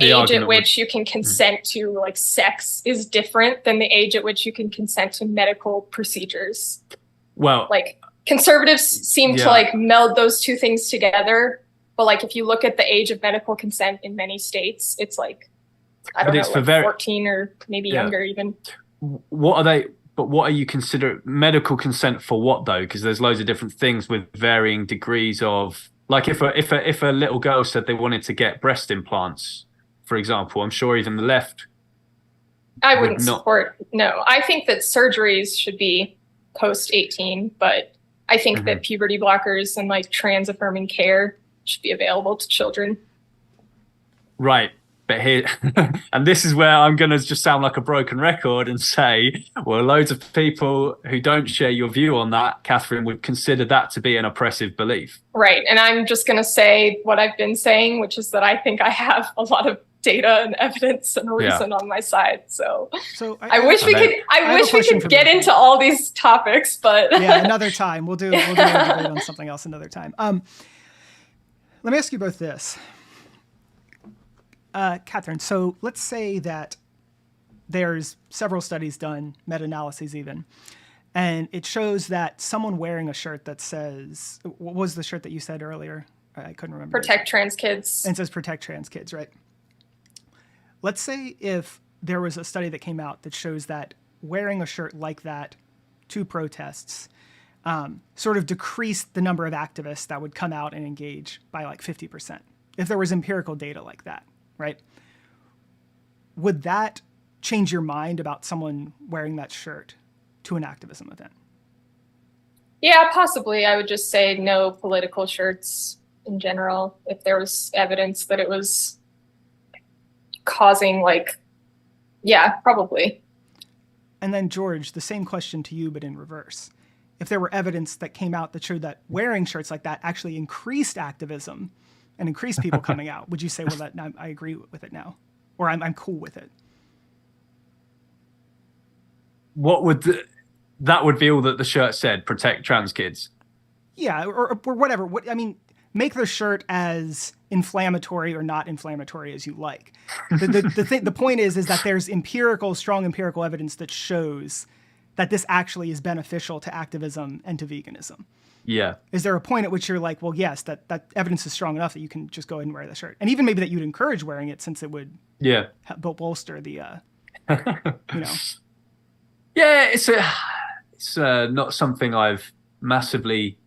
age at which you can consent to like sex is different than the age at which you can consent to medical procedures. Well, like conservatives seem to like meld those two things together. But like if you look at the age of medical consent in many states, it's like, I don't know, like 14 or maybe younger even. What are you consider medical consent for what though? Because there's loads of different things with varying degrees of, like if a little girl said they wanted to get breast implants, for example, I'm sure even the left. I wouldn't support. No, I think that surgeries should be post 18, but I think that puberty blockers and like trans affirming care should be available to children. Right. But here, and this is where I'm going to just sound like a broken record and say, well, loads of people who don't share your view on that, Catherine, would consider that to be an oppressive belief. Right. And I'm just going to say what I've been saying, which is that I think I have a lot of data and evidence and reason on my side. So I wish we could get into all these topics, but yeah, another time. We'll do a debate on something else another time. Let me ask you both this. Catherine, so let's say that there's several studies done, meta-analyses even, and it shows that someone wearing a shirt that says, what was the shirt that you said earlier? I couldn't remember. Protect trans kids. And it says protect trans kids, right? Let's say if there was a study that came out that shows that wearing a shirt like that to protests sort of decreased the number of activists that would come out and engage by like 50%. If there was empirical data like that, right? Would that change your mind about someone wearing that shirt to an activism event? Yeah, possibly. I would just say no political shirts in general if there was evidence that it was causing probably. And then George, the same question to you, but in reverse. If there were evidence that came out that showed that wearing shirts like that actually increased activism and increased people coming out, would you say, well, that I agree with it now, or I'm cool with it? What would that would be all that the shirt said? Protect trans kids. Yeah, or whatever. Make the shirt as inflammatory or not inflammatory as you like. The point is that there's strong empirical evidence that shows that this actually is beneficial to activism and to veganism. Yeah. Is there a point at which you're like, well, yes, that evidence is strong enough that you can just go ahead and wear the shirt, and even maybe that you'd encourage wearing it since it would bolster the Yeah, it's not something I've massively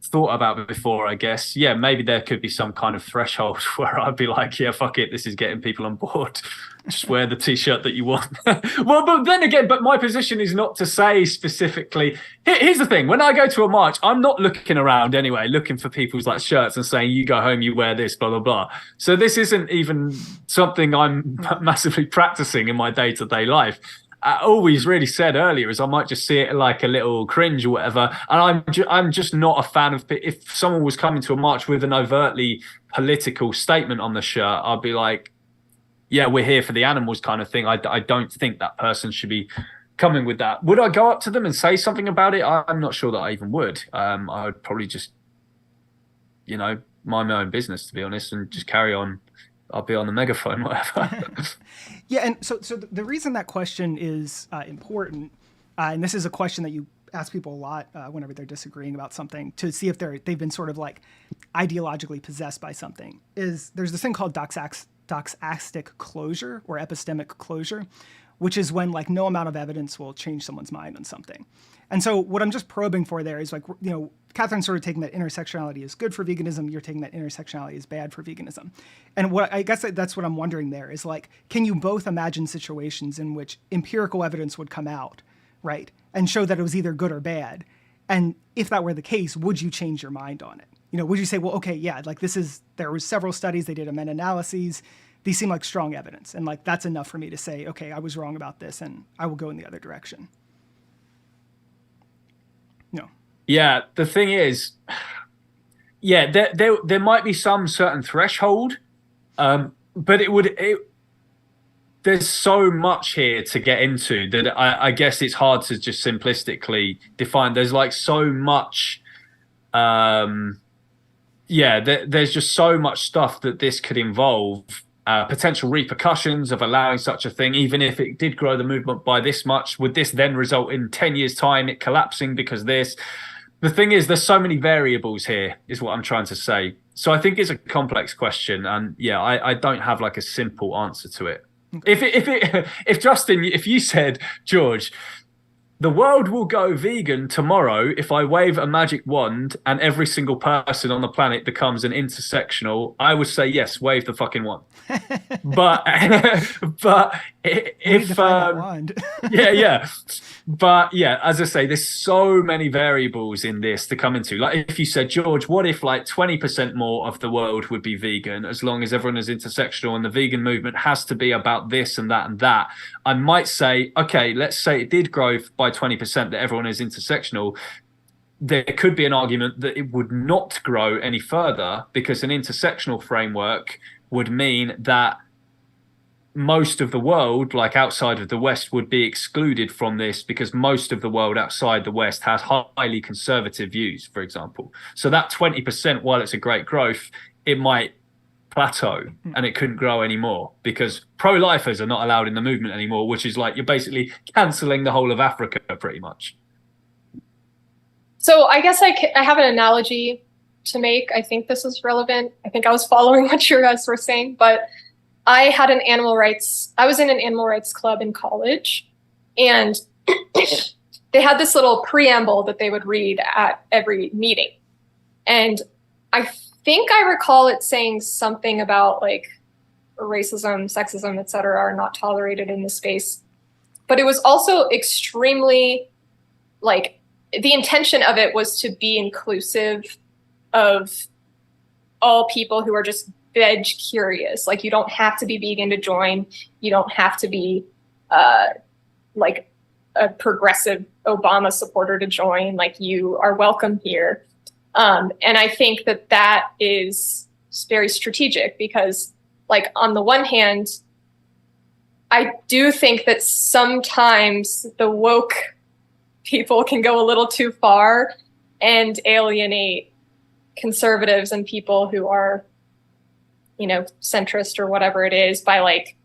thought about before, I guess. Yeah, maybe there could be some kind of threshold where I'd be like, yeah, fuck it, this is getting people on board. Just wear the t-shirt that you want. Well, but then again, my position is not to say specifically. Here's the thing: when I go to a march, I'm not looking around anyway, looking for people's shirts and saying, you go home, you wear this, blah blah blah. So this isn't even something I'm massively practicing in my day-to-day life. All we really said earlier is I might just see it like a little cringe or whatever, and I'm just not a fan of. If someone was coming to a march with an overtly political statement on the shirt, I'd be like, yeah, we're here for the animals kind of thing. I don't think that person should be coming with that. Would I go up to them and say something about it? I'm not sure that I even would. I would probably just, mind my own business, to be honest, and just carry on. I'll be on the megaphone, whatever. Yeah, and so the reason that question is important, and this is a question that you ask people a lot whenever they're disagreeing about something to see if they've been sort of ideologically possessed by something, is there's this thing called doxastic closure or epistemic closure, which is when no amount of evidence will change someone's mind on something. And so what I'm just probing for there is Catherine's sort of taking that intersectionality is good for veganism. You're taking that intersectionality is bad for veganism. And what I guess that's what I'm wondering there is can you both imagine situations in which empirical evidence would come out, right, and show that it was either good or bad? And if that were the case, would you change your mind on it? Would you say, well, okay, yeah, there was several studies, they did a meta-analyses, these seem like strong evidence, and that's enough for me to say, okay, I was wrong about this, and I will go in the other direction. No. Yeah, the thing is, there might be some certain threshold, but there's so much here to get into that I guess it's hard to just simplistically define. There's so much, there's just so much stuff that this could involve. Potential repercussions of allowing such a thing, even if it did grow the movement by this much, would this then result in 10 years' time it collapsing because this? The thing is, there's so many variables here, is what I'm trying to say. So I think it's a complex question, and I don't have a simple answer to it. Okay. If Justin, if you said, George, the world will go vegan tomorrow if I wave a magic wand and every single person on the planet becomes an intersectional. I would say yes, wave the fucking wand. But We need to find that wand. yeah. But yeah, as I say, there's so many variables in this to come into. Like if you said, George, what if like 20% more of the world would be vegan as long as everyone is intersectional and the vegan movement has to be about this and that and that? I might say, okay, let's say it did grow by 20% that everyone is intersectional. There could be an argument that it would not grow any further because an intersectional framework would mean that most of the world, like outside of the West, would be excluded from this because most of the world outside the West has highly conservative views, for example. So that 20%, while it's a great growth, it might plateau and it couldn't grow anymore because pro-lifers are not allowed in the movement anymore, which is like you're basically cancelling the whole of Africa pretty much. So I guess I have an analogy to make. I think this is relevant. I think I was following what you guys were saying, but I was in an animal rights club in college, and they had this little preamble that they would read at every meeting. And I think I recall it saying something about like racism, sexism, et cetera, are not tolerated in this space. But it was also extremely, like, the intention of it was to be inclusive of all people who are just veg curious. Like, you don't have to be vegan to join. You don't have to be like a progressive Obama supporter to join. Like, you are welcome here. And I think that is very strategic because, like, on the one hand, I do think that sometimes the woke people can go a little too far and alienate conservatives and people who are, you know, centrist or whatever it is by like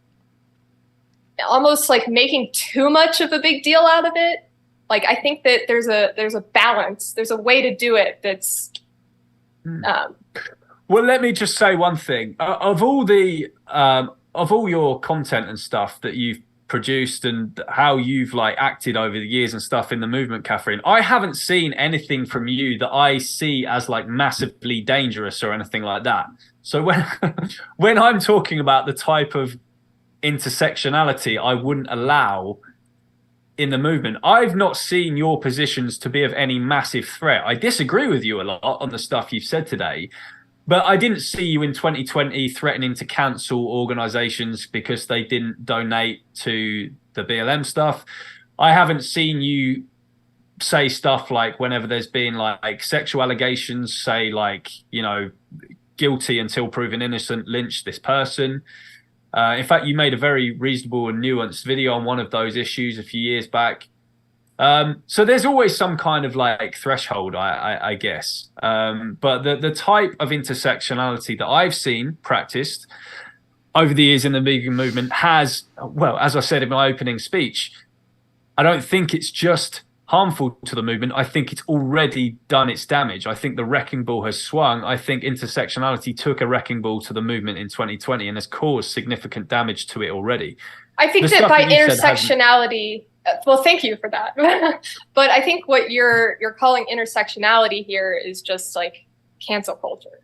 almost like making too much of a big deal out of it. Like, I think that there's a balance. There's a way to do it that's well, let me just say one thing. Of all your content and stuff that you've produced and how you've like acted over the years and stuff in the movement, Catherine, I haven't seen anything from you that I see as like massively dangerous or anything like that. So when I'm talking about the type of intersectionality I wouldn't allow in the movement, I've not seen your positions to be of any massive threat. I disagree with you a lot on the stuff you've said today, but I didn't see you in 2020 threatening to cancel organizations because they didn't donate to the BLM stuff. I haven't seen you say stuff like whenever there's been like sexual allegations, say like, you know, guilty until proven innocent, lynch this person. In fact, you made a very reasonable and nuanced video on one of those issues a few years back. So there's always some kind of like threshold, I guess. But the type of intersectionality that I've seen practiced over the years in the vegan movement has, well, as I said in my opening speech, I don't think it's just harmful to the movement. I think it's already done its damage. I think the wrecking ball has swung. I think intersectionality took a wrecking ball to the movement in 2020 and has caused significant damage to it already. I think that by intersectionality, well, thank you for that. But I think what you're calling intersectionality here is just like cancel culture.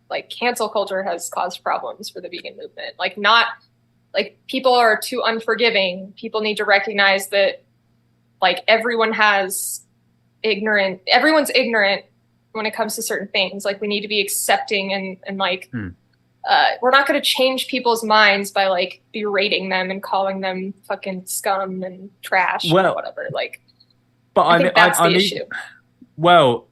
Like, cancel culture has caused problems for the vegan movement. Like, not like people are too unforgiving. People need to recognize that like everyone's ignorant when it comes to certain things. Like, we need to be accepting and like, we're not going to change people's minds by like berating them and calling them fucking scum and trash or whatever. Like, but I think that's the issue. Well,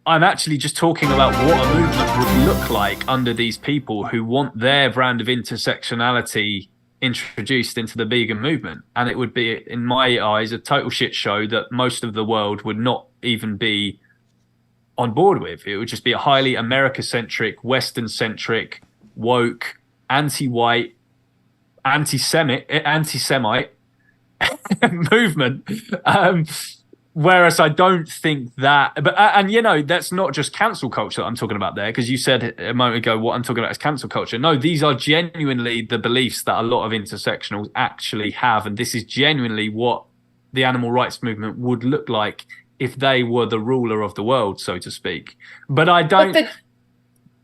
I'm actually just talking about what a movement would look like under these people who want their brand of intersectionality introduced into the vegan movement. And it would be, in my eyes, a total shit show that most of the world would not even be on board with. It would just be a highly America-centric, Western-centric, woke, anti-white, anti-Semite movement. Whereas I don't think that, and you know, that's not just cancel culture that I'm talking about there, because you said a moment ago what I'm talking about is cancel culture. No, these are genuinely the beliefs that a lot of intersectionals actually have, and this is genuinely what the animal rights movement would look like if they were the ruler of the world, so to speak. But I don't.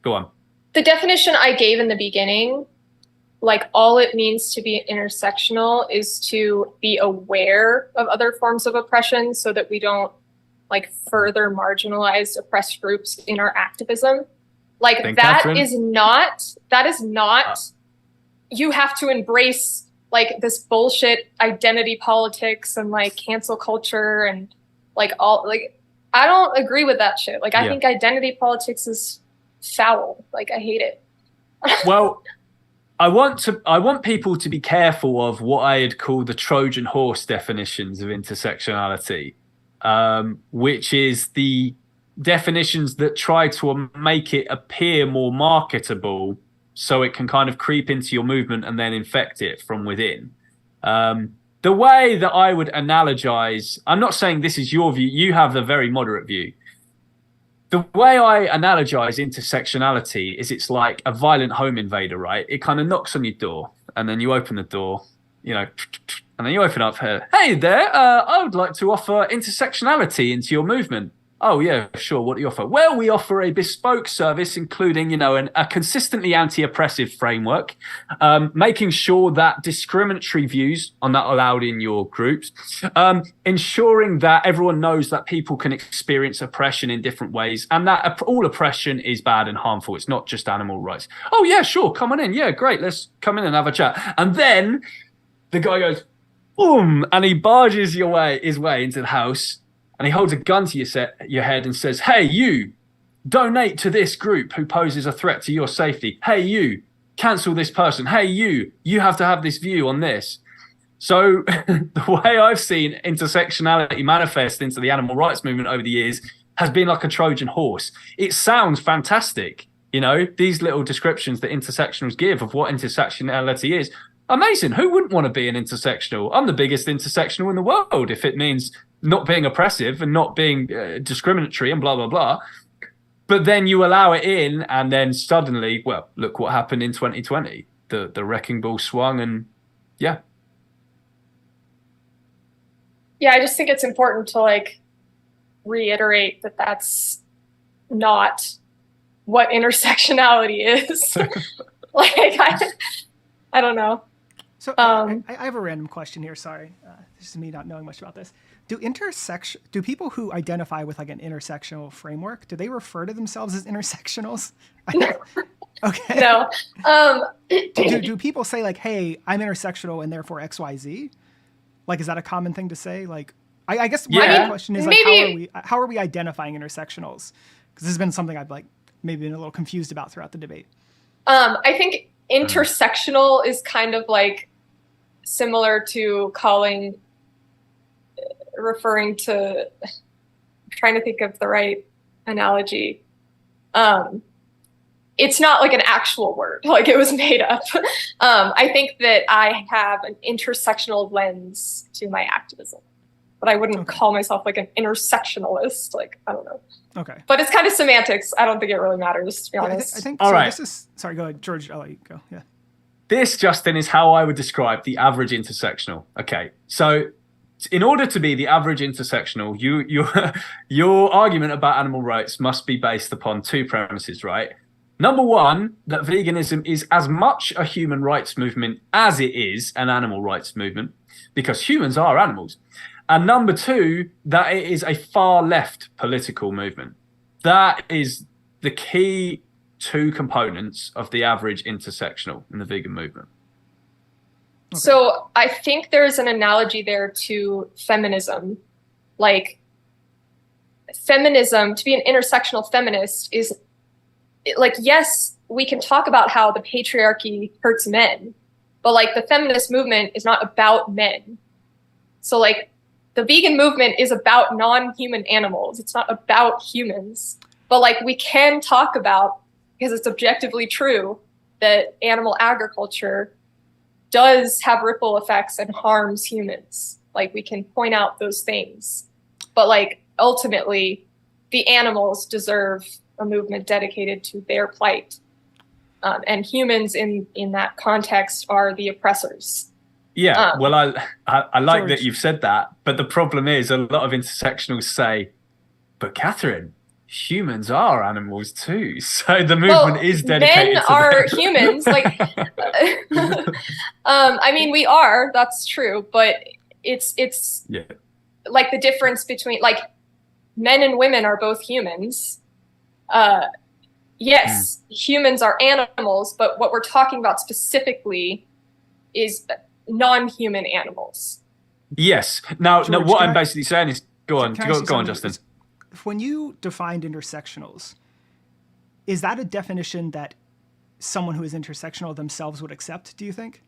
Go on. The definition I gave in the beginning, like all it means to be intersectional is to be aware of other forms of oppression so that we don't like further marginalize oppressed groups in our activism. Like that is not, you have to embrace like this bullshit identity politics and like cancel culture and like all, like, I don't agree with that shit. Like, I think identity politics is foul. Like, I hate it. Well, I want people to be careful of what I'd call the Trojan horse definitions of intersectionality, which is the definitions that try to make it appear more marketable so it can kind of creep into your movement and then infect it from within. The way that I would analogize, I'm not saying this is your view, you have a very moderate view. The way I analogize intersectionality is it's like a violent home invader, right? It kind of knocks on your door and then you open the door, you know, and then you open up here. Hey there, I would like to offer intersectionality into your movement. Oh, yeah, sure. What do you offer? Well, we offer a bespoke service, including, you know, a consistently anti-oppressive framework, making sure that discriminatory views are not allowed in your groups, ensuring that everyone knows that people can experience oppression in different ways and that all oppression is bad and harmful. It's not just animal rights. Oh, yeah, sure. Come on in. Yeah, great. Let's come in and have a chat. And then the guy goes, boom, and he barges his way into the house. And he holds a gun to your head and says, hey, you, donate to this group who poses a threat to your safety. Hey, you, cancel this person. Hey, you have to have this view on this. So the way I've seen intersectionality manifest into the animal rights movement over the years has been like a Trojan horse. It sounds fantastic. You know, these little descriptions that intersectionals give of what intersectionality is. Amazing. Who wouldn't want to be an intersectional? I'm the biggest intersectional in the world if it means not being oppressive and not being discriminatory and blah, blah, blah. But then you allow it in and then suddenly, well, look what happened in 2020. The wrecking ball swung and yeah. Yeah, I just think it's important to like reiterate that that's not what intersectionality is. Like, I don't know. So I have a random question here. Sorry, this is me not knowing much about this. Do people who identify with like an intersectional framework, do they refer to themselves as intersectionals? Okay. No. Do people say like, hey, I'm intersectional and therefore XYZ? Like, is that a common thing to say? Like, I guess my question is like, how are we identifying intersectionals? Because this has been something I've like maybe been a little confused about throughout the debate. I think intersectional is kind of like similar to referring to, I'm trying to think of the right analogy. It's not like an actual word, like it was made up. I think that I have an intersectional lens to my activism, but I wouldn't call myself like an intersectionalist. Like, I don't know. Okay. But it's kind of semantics. I don't think it really matters, to be honest. I think all so. right. This is, sorry, go ahead, George. I'll let you go. Yeah. This, Justin, is how I would describe the average intersectional. Okay. So in order to be the average intersectional, your argument about animal rights must be based upon two premises, right? Number one, that veganism is as much a human rights movement as it is an animal rights movement, because humans are animals. And number two, that it is a far left political movement. That is the key two components of the average intersectional in the vegan movement. Okay. So I think there's an analogy there to feminism. Like, feminism, to be an intersectional feminist is like, yes, we can talk about how the patriarchy hurts men, but like the feminist movement is not about men. So like the vegan movement is about non-human animals. It's not about humans. But like we can talk about, because it's objectively true, that animal agriculture does have ripple effects and harms humans. Like we can point out those things. But like ultimately, the animals deserve a movement dedicated to their plight. And humans in that context are the oppressors. Yeah, well, I like George. that you've said that, but the problem is a lot of intersectionals say, but Catherine, humans are animals too. So the movement is dedicated men to are them. humans. Like, I mean, we are. That's true, but it's Yeah. like the difference between like men and women are both humans. Yes, humans are animals, but what we're talking about specifically is non-human animals. Yes. Now, George, what can I'm I- basically saying is, go on, Can I ask you go on, something? Justin. When you defined intersectionals, is that a definition that someone who is intersectional themselves would accept, do you think?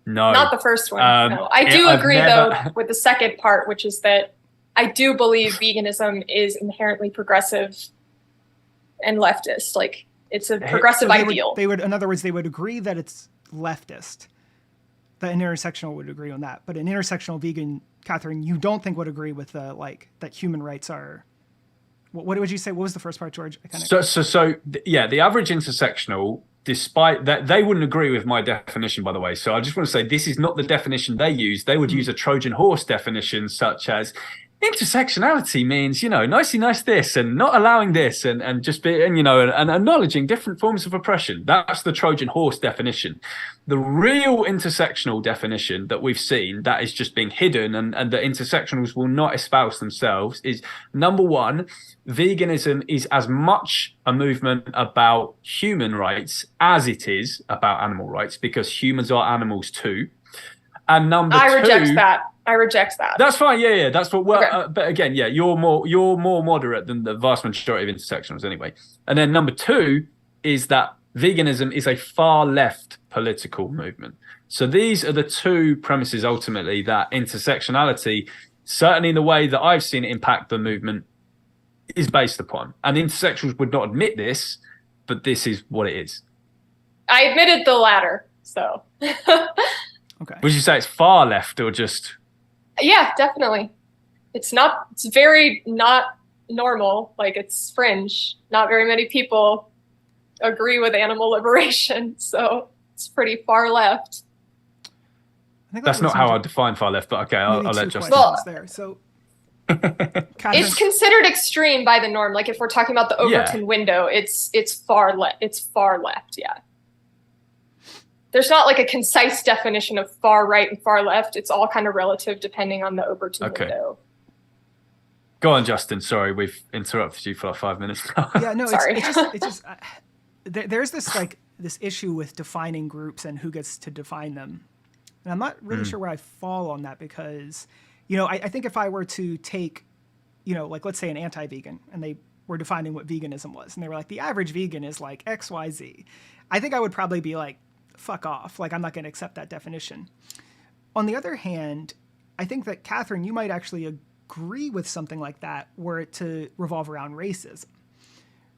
No. Not the first one. No. I yeah, do I've agree, never- though, with the second part, which is that I do believe veganism is inherently progressive and leftist. Like, it's a progressive ideal. They would, in other words, they would agree that it's leftist. That an intersectional would agree on that, but an intersectional vegan, Catherine, you don't think would agree with like that human rights are. What would you say? What was the first part, George? Yeah, the average intersectional, despite that, they wouldn't agree with my definition, by the way. So I just want to say this is not the definition they use. They would use a Trojan horse definition, such as intersectionality means, nicey nice this and not allowing this and just be, and acknowledging different forms of oppression. That's the Trojan horse definition. The real intersectional definition that we've seen that is just being hidden and that intersectionals will not espouse themselves is, number one, veganism is as much a movement about human rights as it is about animal rights, because humans are animals too. And number two, I reject that. That's fine. Yeah. That's what. Well, Okay. but again, yeah, you're more moderate than the vast majority of intersectionals, anyway. And then number two is that veganism is a far left political movement. So these are the two premises ultimately that intersectionality, certainly in the way that I've seen it impact the movement, is based upon. And intersectionals would not admit this, but this is what it is. I admitted the latter, so. Okay. Would you say it's far left or just? Yeah, definitely. It's very not normal. Like, it's fringe. Not very many people agree with animal liberation, so it's pretty far left. I think That's not how I define far left, but okay, I'll let Justin. Well, there. So, It's considered extreme by the norm. Like, if we're talking about the Overton window, it's far left. It's far left. Yeah. There's not like a concise definition of far right and far left. It's all kind of relative depending on the Overton window. Go on, Justin. Sorry, we've interrupted you for like 5 minutes now. Yeah, no, Sorry. it's just there's this issue with defining groups and who gets to define them. And I'm not really sure where I fall on that, because, I think if I were to take, like, let's say an anti-vegan, and they were defining what veganism was, and they were like, the average vegan is like X, Y, Z, I think I would probably be like, fuck off. Like, I'm not going to accept that definition. On the other hand, I think that, Catherine, you might actually agree with something like that were it to revolve around racism.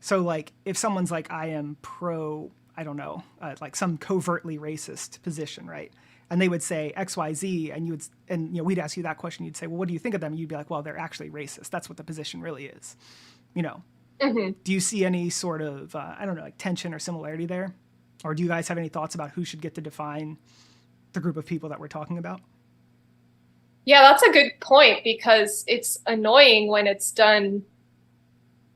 So, like, if someone's like, I am pro, I don't know, like some covertly racist position, right? And they would say X, Y, Z, and we'd ask you that question. You'd say, well, what do you think of them? You'd be like, well, they're actually racist. That's what the position really is. Mm-hmm. Do you see any sort of, I don't know, like tension or similarity there? Or do you guys have any thoughts about who should get to define the group of people that we're talking about? Yeah, that's a good point, because it's annoying when it's done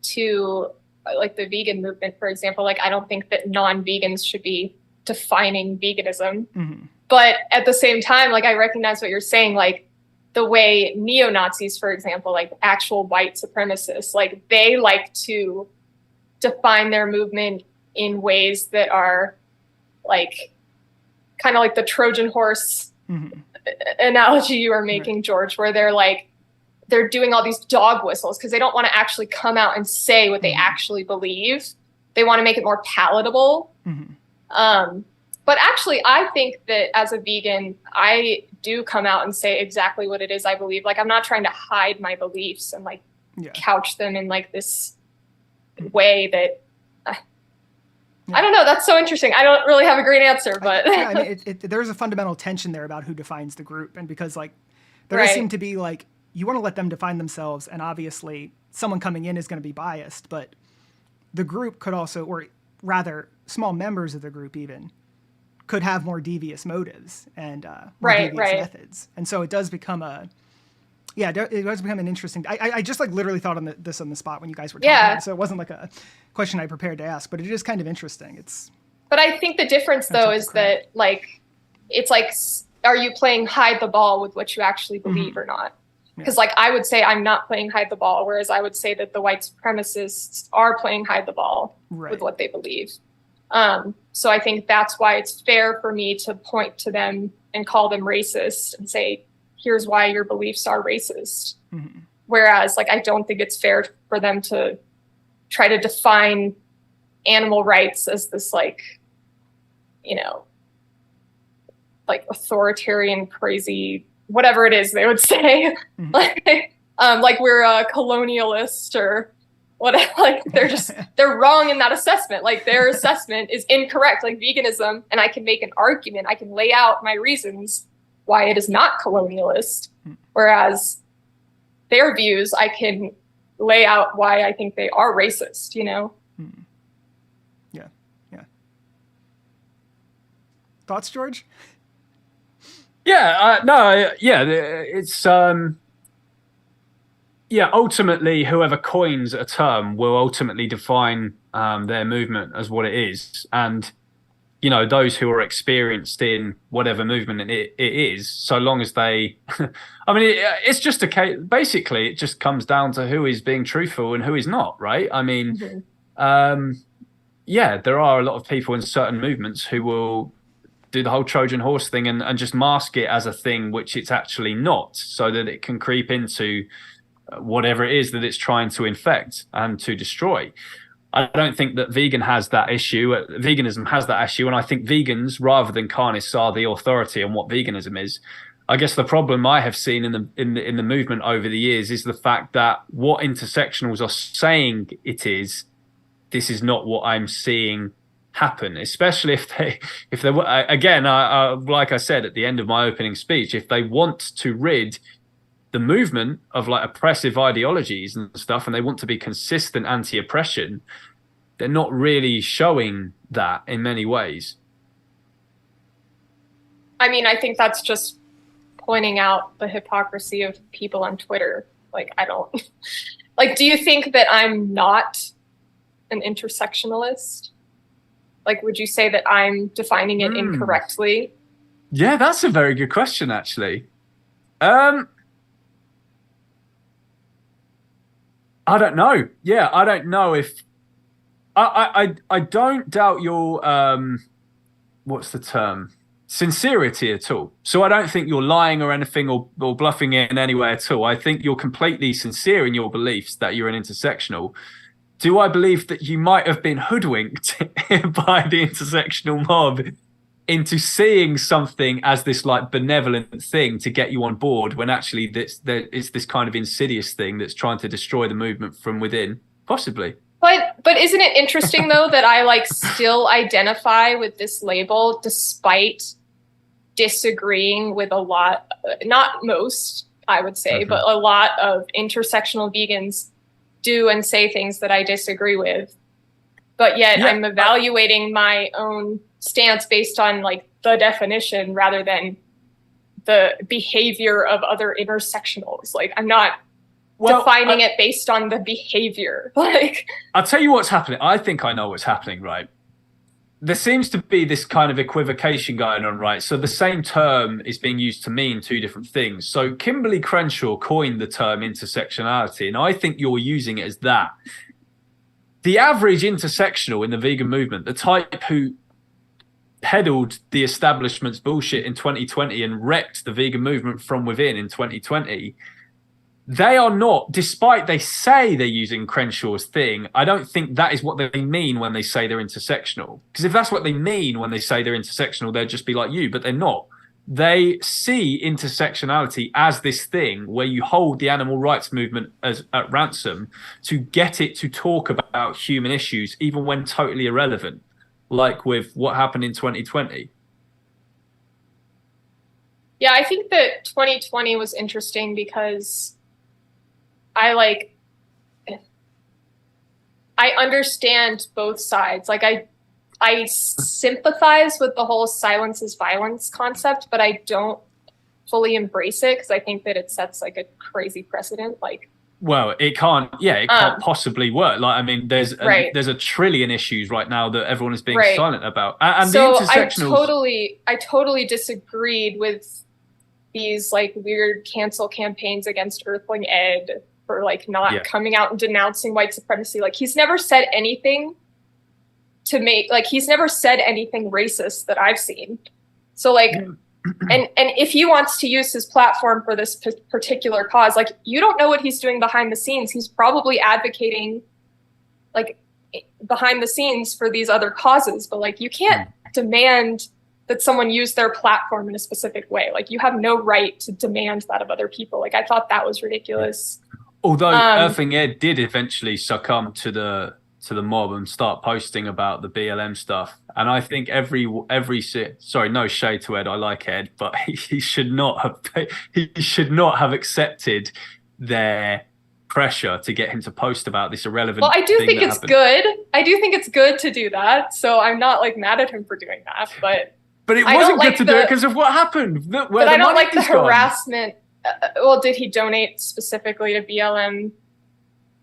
to, like, the vegan movement, for example. Like, I don't think that non-vegans should be defining veganism. Mm-hmm. But at the same time, like, I recognize what you're saying, like the way neo-Nazis, for example, like actual white supremacists, like, they like to define their movement in ways that are like kind of like the Trojan horse analogy you were making, right, George, where they're doing all these dog whistles because they don't want to actually come out and say what they actually believe. They want to make it more palatable. But actually, I think that as a vegan, I do come out and say exactly what it is I believe. Like, I'm not trying to hide my beliefs and couch them in like this way that I don't know. That's so interesting. I don't really have a great answer, but I mean, there's a fundamental tension there about who defines the group, and because like there does seem to be like you want to let them define themselves, and obviously someone coming in is going to be biased, but the group could also, or rather small members of the group even, could have more devious motives and more Right, devious right. methods. And so it does become it does become an interesting. I just like literally thought on this on the spot when you guys were talking. Yeah. About it, so it wasn't like a question I prepared to ask, but it is kind of interesting. But I think the difference though is that like, it's like, are you playing hide the ball with what you actually believe or not? Because like I would say I'm not playing hide the ball, whereas I would say that the white supremacists are playing hide the ball with what they believe. So I think that's why it's fair for me to point to them and call them racist and say, here's why your beliefs are racist. Whereas like, I don't think it's fair for them to try to define animal rights as this like, you know, like authoritarian, crazy, whatever it is they would say, like we're a colonialist or whatever. Like they're wrong in that assessment. Like their assessment is incorrect. Like veganism, and I can make an argument. I can lay out my reasons why it is not colonialist, whereas their views, I can lay out why I think they are racist. You know? Yeah. Thoughts, George? Yeah, it's ultimately whoever coins a term will ultimately define their movement as what it is, and you know, those who are experienced in whatever movement it is, so long as they I mean, it's just a case, basically it just comes down to who is being truthful and who is not, right? I mean, there are a lot of people in certain movements who will do the whole Trojan horse thing and just mask it as a thing which it's actually not, so that it can creep into whatever it is that it's trying to infect and to destroy. I don't think that veganism has that issue, and I think vegans, rather than carnists, are the authority on what veganism is. I guess the problem I have seen in the movement over the years is the fact that what intersectionals are saying it is, this is not what I'm seeing happen, especially if they again, like I said at the end of my opening speech, if they want to rid the movement of like oppressive ideologies and stuff, and they want to be consistent anti-oppression, they're not really showing that in many ways. I mean, I think that's just pointing out the hypocrisy of people on Twitter. Like, I don't like, do you think that I'm not an intersectionalist? Like, would you say that I'm defining it incorrectly? Yeah, that's a very good question, actually. I don't know. Yeah, I don't know if I don't doubt your what's the term? Sincerity at all. So I don't think you're lying or anything or bluffing in any way at all. I think you're completely sincere in your beliefs that you're an intersectional. Do I believe that you might have been hoodwinked by the intersectional mob into seeing something as this like benevolent thing to get you on board, when actually it's this kind of insidious thing that's trying to destroy the movement from within? Possibly. But isn't it interesting though that I like still identify with this label despite disagreeing with a lot, not most, I would say, but a lot of intersectional vegans do and say things that I disagree with, but yet I'm evaluating my own stance based on like the definition rather than the behavior of other intersectionals. Like I'm not defining it based on the behavior. Like, I'll tell you what's happening. I think I know what's happening, right? There seems to be this kind of equivocation going on, right? So the same term is being used to mean two different things. So Kimberly Crenshaw coined the term intersectionality, and I think you're using it as that. The average intersectional in the vegan movement, the type who peddled the establishment's bullshit in 2020 and wrecked the vegan movement from within in 2020, they are not, despite they say they're using Crenshaw's thing, I don't think that is what they mean when they say they're intersectional. Because if that's what they mean when they say they're intersectional, they'd just be like you, but they're not. They see intersectionality as this thing where you hold the animal rights movement as at ransom to get it to talk about human issues, even when totally irrelevant, like with what happened in 2020. Yeah, I think that 2020 was interesting because I understand both sides. Like I sympathize with the whole silence is violence concept, but I don't fully embrace it because I think that it sets like a crazy precedent. Like, well, it can't possibly work. Like, I mean, there's a trillion issues right now that everyone is being silent about. And so the intersectionals... I totally disagreed with these like weird cancel campaigns against Earthling Ed for like not coming out and denouncing white supremacy. Like, he's never said anything to make, like, he's never said anything racist that I've seen. So like, and if he wants to use his platform for this particular cause, like, you don't know what he's doing behind the scenes. He's probably advocating like behind the scenes for these other causes, but like, you can't demand that someone use their platform in a specific way. Like, you have no right to demand that of other people. Like, I thought that was ridiculous. Although Earthling Ed did eventually succumb to the mob and start posting about the BLM stuff, and I think sorry, no shade to Ed, I like Ed, but he should not have accepted their pressure to get him to post about this irrelevant. Well, I do think it's good. I do think it's good to do that. So I'm not like mad at him for doing that, but it wasn't good to do it because of what happened. But I don't like the harassment. Well, did he donate specifically to BLM,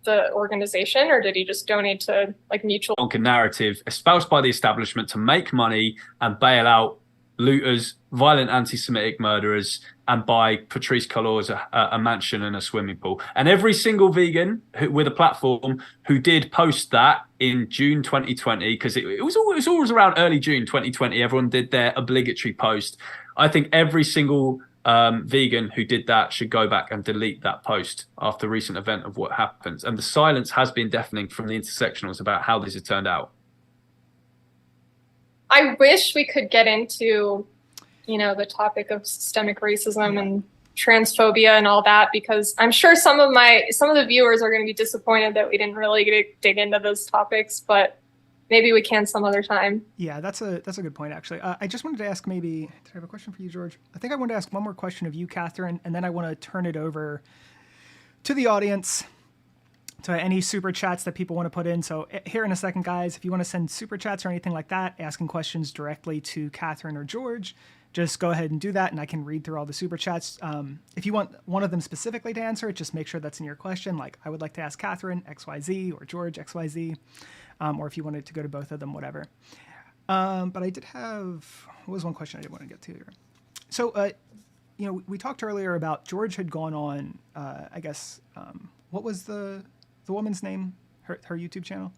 the organization, or did he just donate to like mutual narrative espoused by the establishment to make money and bail out looters, violent anti-Semitic murderers, and buy Patrisse Cullors a mansion and a swimming pool? And every single vegan with a platform who did post that in June 2020, because it was always around early June 2020, everyone did their obligatory post. I think every single vegan who did that should go back and delete that post after recent event of what happens. And the silence has been deafening from the intersectionals about how this has turned out. I wish we could get into, the topic of systemic racism and transphobia and all that, because I'm sure some of the viewers are going to be disappointed that we didn't really dig into those topics, but maybe we can some other time. Yeah, that's a good point, actually. I just wanted to ask did I have a question for you, George? I think I wanted to ask one more question of you, Catherine, and then I want to turn it over to the audience, to any super chats that people want to put in. So here in a second, guys, if you want to send super chats or anything like that, asking questions directly to Catherine or George, just go ahead and do that, and I can read through all the super chats. If you want one of them specifically to answer it, just make sure that's in your question. Like, I would like to ask Catherine XYZ or George XYZ. Or if you wanted to go to both of them, whatever. But I did have, what was one question I did want to get to here? So, we talked earlier about George had gone on, I guess, what was the woman's name, her YouTube channel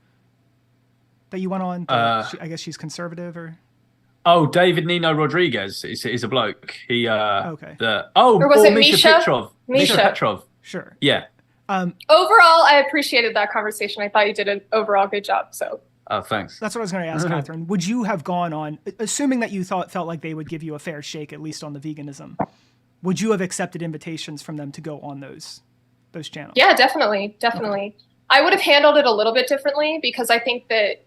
that you went on? I guess she's conservative or? Oh, David Nino Rodriguez is a bloke. He, okay. Or was it Misha Petrov? Misha Petrov. Sure. Yeah. Overall, I appreciated that conversation. I thought you did an overall good job. So. Oh, thanks. That's what I was going to ask, Catherine. Would you have gone on, assuming that you felt like they would give you a fair shake, at least on the veganism, would you have accepted invitations from them to go on those channels? Yeah, definitely. Okay. I would have handled it a little bit differently because I think that,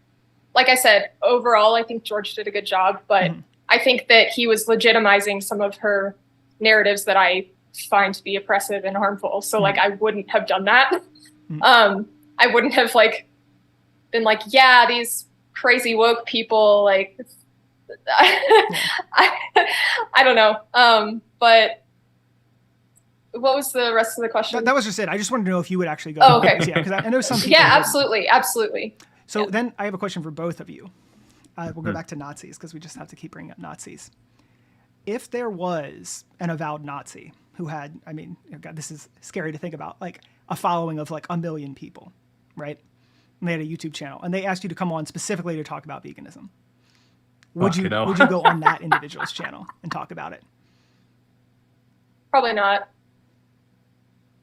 like I said, overall, I think George did a good job, but I think that he was legitimizing some of her narratives that I find to be oppressive and harmful. So like, I wouldn't have done that. I wouldn't have been like, yeah, these crazy woke people, like, I don't know. But what was the rest of the question? That was just it. I just wanted to know if you would actually go. Oh, okay. Yeah, because I know some people. Yeah, absolutely. So then I have a question for both of you. We'll go back to Nazis because we just have to keep bringing up Nazis. If there was an avowed Nazi who had, God, this is scary to think about, like a following of like 1 million people, right? And they had a YouTube channel and they asked you to come on specifically to talk about veganism. Would you go on that individual's channel and talk about it? Probably not.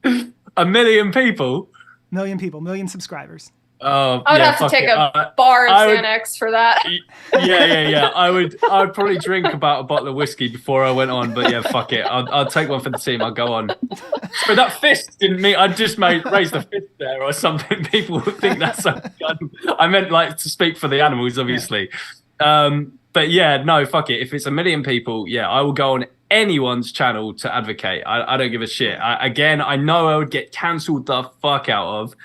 1 million people? Million subscribers. Oh, I would have to take a bar of Xanax for that. Yeah. I would probably drink about a bottle of whiskey before I went on, but yeah, fuck it. I'll take one for the team. I'll go on. So that fist didn't mean I just raised the fist there or something. People would think that's a gun. I meant like to speak for the animals, obviously. Yeah. But yeah, no, fuck it. If it's 1 million people, yeah, I will go on anyone's channel to advocate. I don't give a shit. I know I would get cancelled the fuck out of.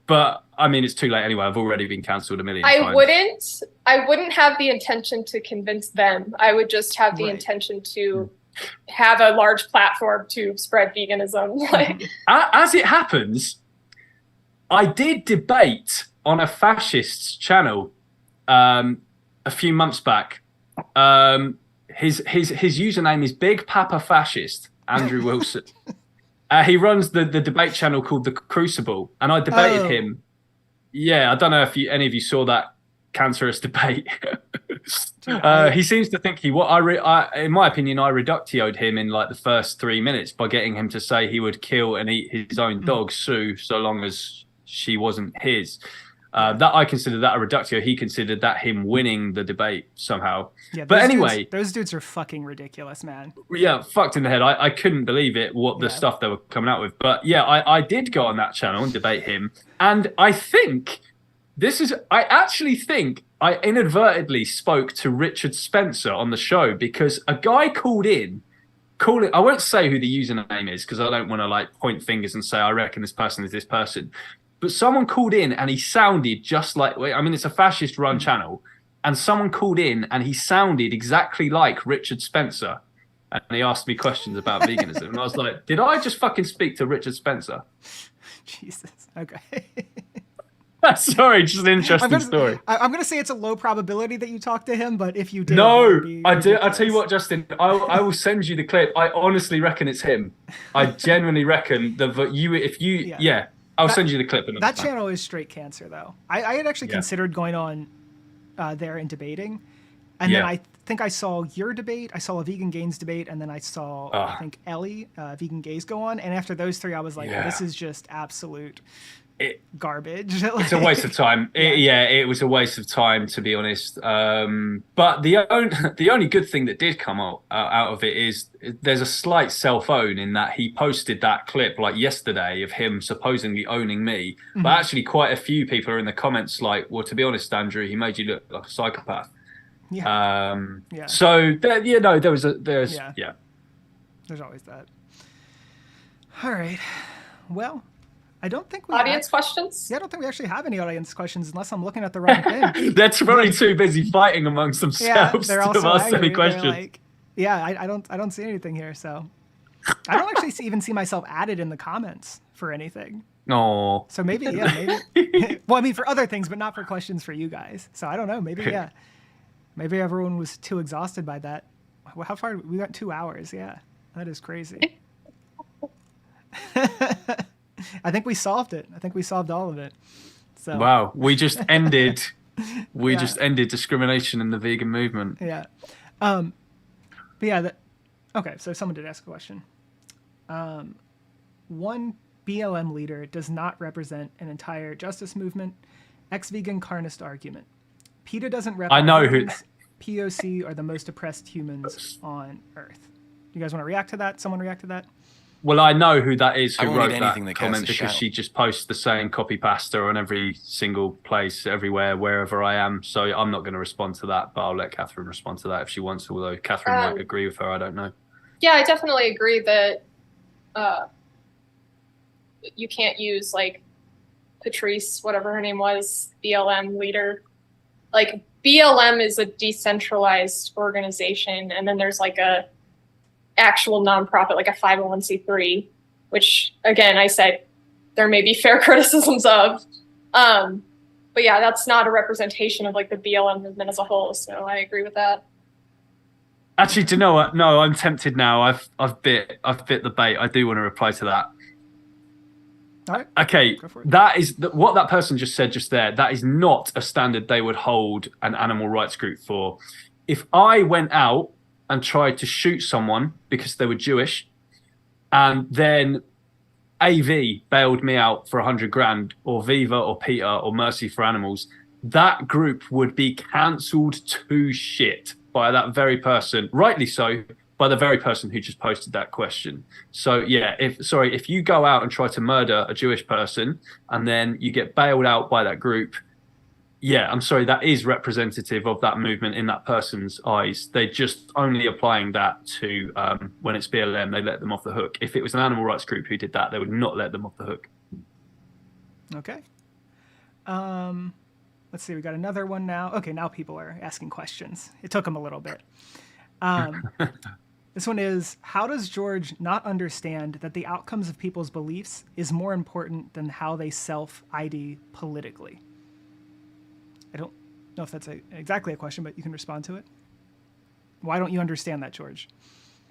But I mean, it's too late anyway. I've already been cancelled a million I times. wouldn't have the intention to convince them. I would just have the Right. intention to have a large platform to spread veganism. Like, As it happens, I did debate on a fascist's channel a few months back. His username is Big Papa Fascist, Andrew Wilson. He runs the debate channel called The Crucible, and I debated him. Yeah, I don't know if any of you saw that cancerous debate. Dude, he seems to think in my opinion, I reductioed him in like the first 3 minutes by getting him to say he would kill and eat his own dog, Sue, so long as she wasn't his. That I consider that a reductio. He considered that him winning the debate somehow. Yeah, but anyway, those dudes are fucking ridiculous, man. Yeah, fucked in the head. I couldn't believe it, the stuff they were coming out with. But yeah, I did go on that channel and debate him. And I actually think I inadvertently spoke to Richard Spencer on the show because a guy called in. I won't say who the username is because I don't want to like point fingers and say I reckon this person is this person. But someone called in and he sounded just like, I mean, it's a fascist run channel. And someone called in and he sounded exactly like Richard Spencer. And he asked me questions about veganism. And I was like, did I just fucking speak to Richard Spencer? Jesus. Okay. Sorry, just an interesting story. I'm going to say it's a low probability that you talked to him, but if you did. No, I do. I'll tell you what, Justin, I will send you the clip. I honestly reckon it's him. I genuinely reckon I'll send you the clip. That channel is straight cancer, though. I had actually considered going on there and debating. And then I think I saw your debate. I saw a Vegan Gains debate. And then I saw, I think, Ellie, Vegan Gays go on. And after those three, I was like, this is just absolute garbage. It's a waste of time. It was a waste of time, to be honest. But the only good thing that did come out of it is there's a slight self-own in that he posted that clip like yesterday of him supposedly owning me. Mm-hmm. But actually quite a few people are in the comments like, well, to be honest, Andrew, he made you look like a psychopath. Yeah. So there's There's always that. All right. Well, I don't think we audience questions. Yeah, I don't think we actually have any audience questions unless I'm looking at the wrong thing. They're probably too busy fighting amongst themselves they're also to ask any questions. Like, I don't see anything here, so I don't actually even see myself added in the comments for anything. No. So maybe. Well, I mean for other things, but not for questions for you guys. So I don't know. Maybe everyone was too exhausted by that. How far? We got 2 hours. Yeah, that is crazy. I think we solved it. I think we solved all of it. So wow, we just ended. Just ended discrimination in the vegan movement. Yeah, but yeah. Okay, so someone did ask a question. One BLM leader does not represent an entire justice movement. Ex-vegan carnist argument. PETA doesn't represent. I know who. POC are the most oppressed humans on Earth. You guys want to react to that? Someone react to that? Well, I know who that is who wrote that that comment because she just posts the same copy pasta on every single place, everywhere, wherever I am. So I'm not going to respond to that, but I'll let Catherine respond to that if she wants, although Catherine might agree with her. I don't know. Yeah, I definitely agree that you can't use like Patrice, whatever her name was, BLM leader. Like BLM is a decentralized organization, and then there's like a actual nonprofit, like a 501c3, which again, I said there may be fair criticisms of. But yeah, that's not a representation of like the BLM movement as a whole. So I agree with that. Actually, do you know what? No, I'm tempted now. I've bit the bait. I do want to reply to that. All right. Okay, that is what that person just said just there. That is not a standard they would hold an animal rights group for. If I went out and tried to shoot someone because they were Jewish, and then AV bailed me out for 100 grand, or Viva or PETA or Mercy for Animals, that group would be cancelled to shit by that very person, rightly so, by the very person who just posted that question. So yeah, if you go out and try to murder a Jewish person and then you get bailed out by that group, yeah, I'm sorry, that is representative of that movement in that person's eyes. They're just only applying that to when it's BLM, they let them off the hook. If it was an animal rights group who did that, they would not let them off the hook. Okay. Let's see, we got another one now. Okay, now people are asking questions. It took them a little bit. This one is, how does George not understand that the outcomes of people's beliefs is more important than how they self-ID politically? I don't know if that's exactly a question, but you can respond to it. Why don't you understand that, George?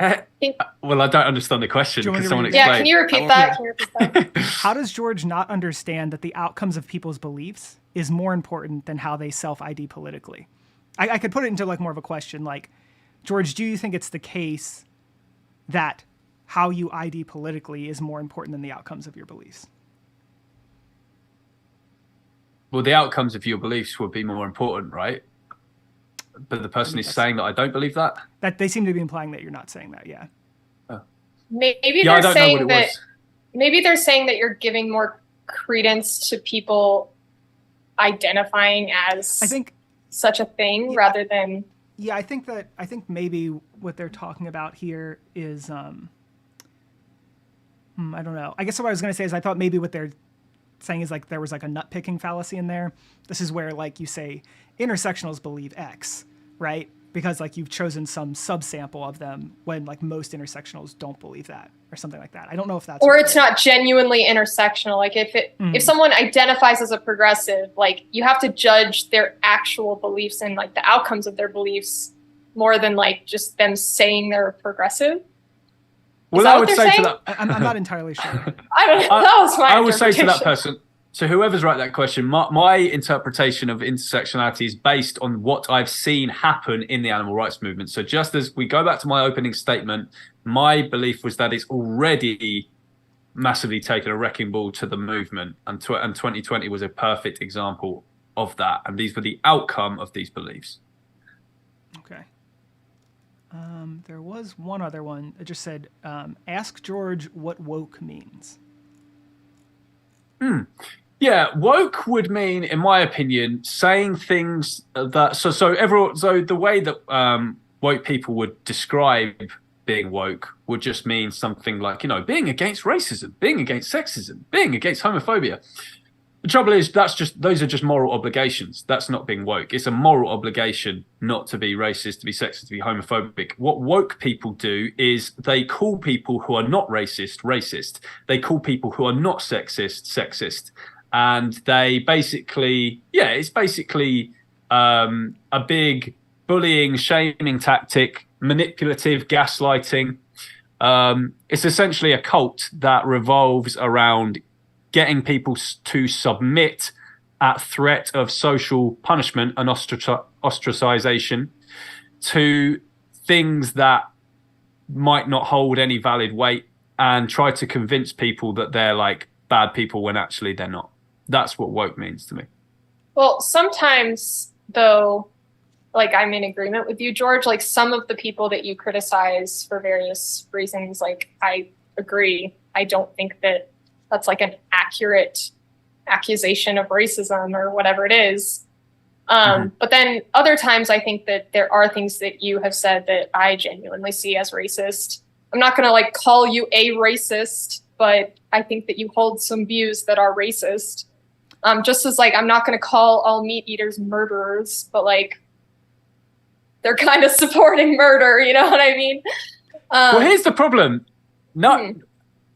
Well, I don't understand the question. Do you want Can me to someone read it? explain? Yeah, can you repeat that? Yeah. Can you repeat that? How does George not understand that the outcomes of people's beliefs is more important than how they self-ID politically? I could put it into like more of a question, like, George, do you think it's the case that how you ID politically is more important than the outcomes of your beliefs? Well, the outcomes of your beliefs would be more important, right? But the person is saying that I don't believe that? That they seem to be implying that you're not saying that, yeah. Maybe Yeah, I they're don't know what saying it that was. maybe they're saying that you're giving more credence to people identifying as I think such a thing rather than I think maybe what they're talking about here is I don't know. I guess what I was going to say is I thought maybe what they're saying is like there was like a nut picking fallacy in there. This is where like you say intersectionals believe X, right? Because like you've chosen some subsample of them when like most intersectionals don't believe that or something like that. I don't know if that's or it's not genuinely intersectional. Like if someone identifies as a progressive, like you have to judge their actual beliefs and like the outcomes of their beliefs more than like just them saying they're progressive. Well, I would say to that. I'm not entirely sure. I don't know. That was my I would say to that interpretation. person, so whoever's wrote that question, my interpretation of intersectionality is based on what I've seen happen in the animal rights movement. So just as we go back to my opening statement, my belief was that it's already massively taken a wrecking ball to the movement, and 2020 was a perfect example of that. And these were the outcome of these beliefs. Okay. There was one other one that just said, ask George what woke means. Yeah, woke would mean, in my opinion, saying things that so the way that woke people would describe being woke would just mean something like, being against racism, being against sexism, being against homophobia. The trouble is those are just moral obligations. That's not being woke. It's a moral obligation not to be racist, to be sexist, to be homophobic. What woke people do is they call people who are not racist, racist. They call people who are not sexist, sexist. And they basically, it's basically a big bullying, shaming tactic, manipulative, gaslighting. It's essentially a cult that revolves around getting people to submit at threat of social punishment and ostracization to things that might not hold any valid weight, and try to convince people that they're like bad people when actually they're not. That's what woke means to me. Well, sometimes though, like I'm in agreement with you, George, like some of the people that you criticize for various reasons, like I agree. I don't think that that's like an accurate accusation of racism or whatever it is. But then other times I think that there are things that you have said that I genuinely see as racist. I'm not going to like call you a racist, but I think that you hold some views that are racist. Just as like, I'm not going to call all meat eaters murderers, but like they're kind of supporting murder. You know what I mean? Well, here's the problem.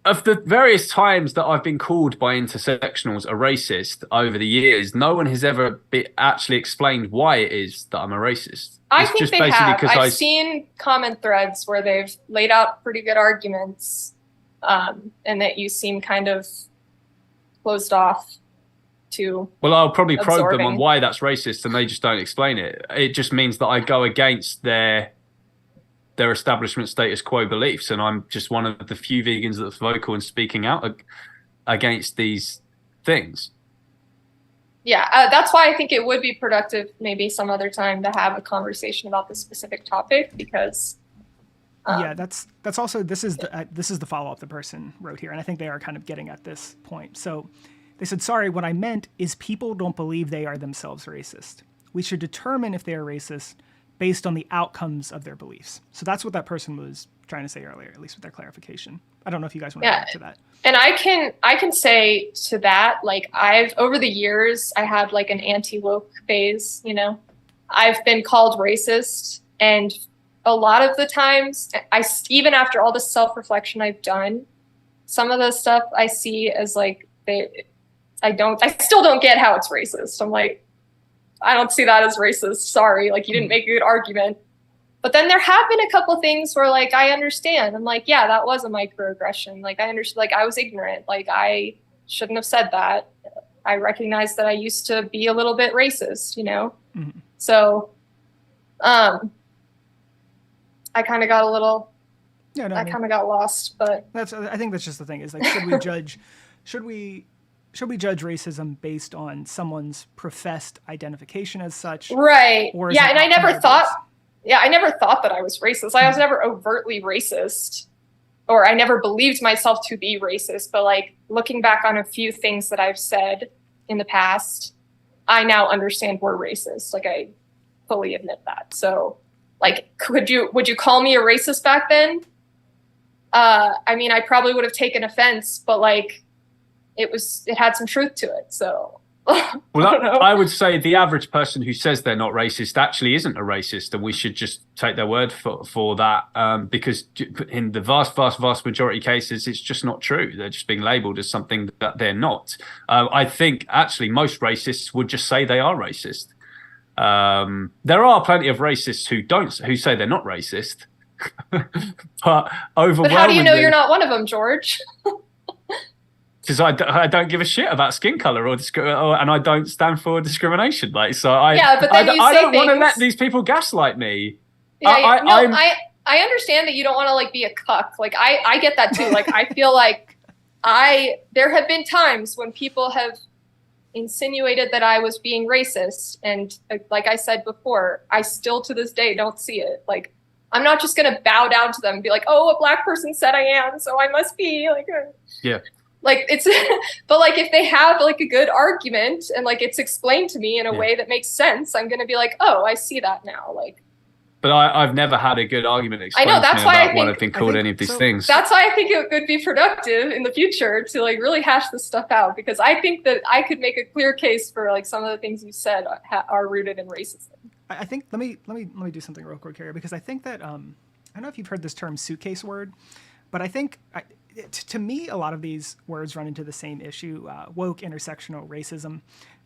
Of the various times that I've been called by intersectionals a racist over the years, no one has ever actually explained why it is that I'm a racist. I think they have. I've seen comment threads where they've laid out pretty good arguments, and that you seem kind of closed off to. Well, I'll probably probe them absorbing. on why that's racist, and they just don't explain it. It just means that I go against their establishment status quo beliefs, and I'm just one of the few vegans that's vocal and speaking out against these things. Yeah, that's why I think it would be productive maybe some other time to have a conversation about this specific topic, because that's also this is the follow-up the person wrote here, and I think they are kind of getting at this point. So they said, sorry, what I meant is people don't believe they are themselves racist. We should determine if they are racist based on the outcomes of their beliefs. So that's what that person was trying to say earlier, at least with their clarification. I don't know if you guys want to add to that. And I can say to that, like, I've, over the years, I had like an anti-woke phase, you know, I've been called racist, and a lot of the times even after all the self-reflection I've done, some of the stuff I see as like, I still don't get how it's racist. I'm like, I don't see that as racist. Sorry. Like, you didn't make a good argument. But then there have been a couple things where, like, I understand. I'm like, yeah, that was a microaggression. Like, I understand, like, I was ignorant. Like, I shouldn't have said that. I recognize that I used to be a little bit racist, you know? Mm-hmm. So, I kind of got a little, I kind of got lost, but. I think that's just the thing is, like, should we judge racism based on someone's professed identification as such? Right. Yeah. And I never thought that I was racist. I was never overtly racist, or I never believed myself to be racist. But like, looking back on a few things that I've said in the past, I now understand we're racist. Like, I fully admit that. So like, would you call me a racist back then? I mean, I probably would have taken offense, but like, it had some truth to it. So, well, I would say the average person who says they're not racist actually isn't a racist, and we should just take their word for that, because in the vast majority of cases, it's just not true. They're just being labeled as something that they're not. I think actually most racists would just say they are racist. There are plenty of racists who say they're not racist, but overwhelmingly. But how do you know you're not one of them, George? Because I don't give a shit about skin color and I don't stand for discrimination. Like, so I don't want to let these people gaslight me. Yeah, I understand that you don't want to like be a cuck. Like, I get that too. Like, I feel like there have been times when people have insinuated that I was being racist, and like I said before, I still to this day don't see it. Like, I'm not just gonna bow down to them and be like, oh, a black person said I am, so I must be like. Yeah. Like, it's, but like, if they have like a good argument and like it's explained to me in a way that makes sense, I'm going to be like, oh, I see that now. Like, but I've never had a good argument explained to me about what I've been called any of these things. That's why I think it would be productive in the future to like really hash this stuff out, because I think that I could make a clear case for like some of the things you said are rooted in racism. I think, let me do something real quick here, because I think that, I don't know if you've heard this term suitcase word, but I think to me, a lot of these words run into the same issue: woke, intersectional, racism.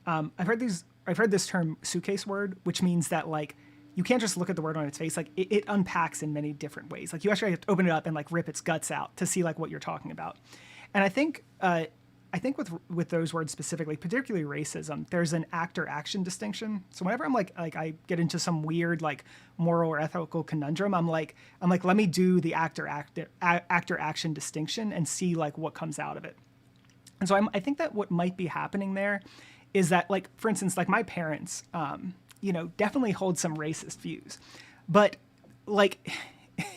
I've heard this term suitcase word, which means that like you can't just look at the word on its face. Like, it unpacks in many different ways. Like, you actually have to open it up and like rip its guts out to see like what you're talking about. And I think with those words specifically, particularly racism, there's an actor-action distinction. So whenever I'm like I get into some weird like moral or ethical conundrum, I'm like, let me do the actor-action distinction and see like what comes out of it. And so I think that what might be happening there is that, like, for instance, like my parents, definitely hold some racist views, but like.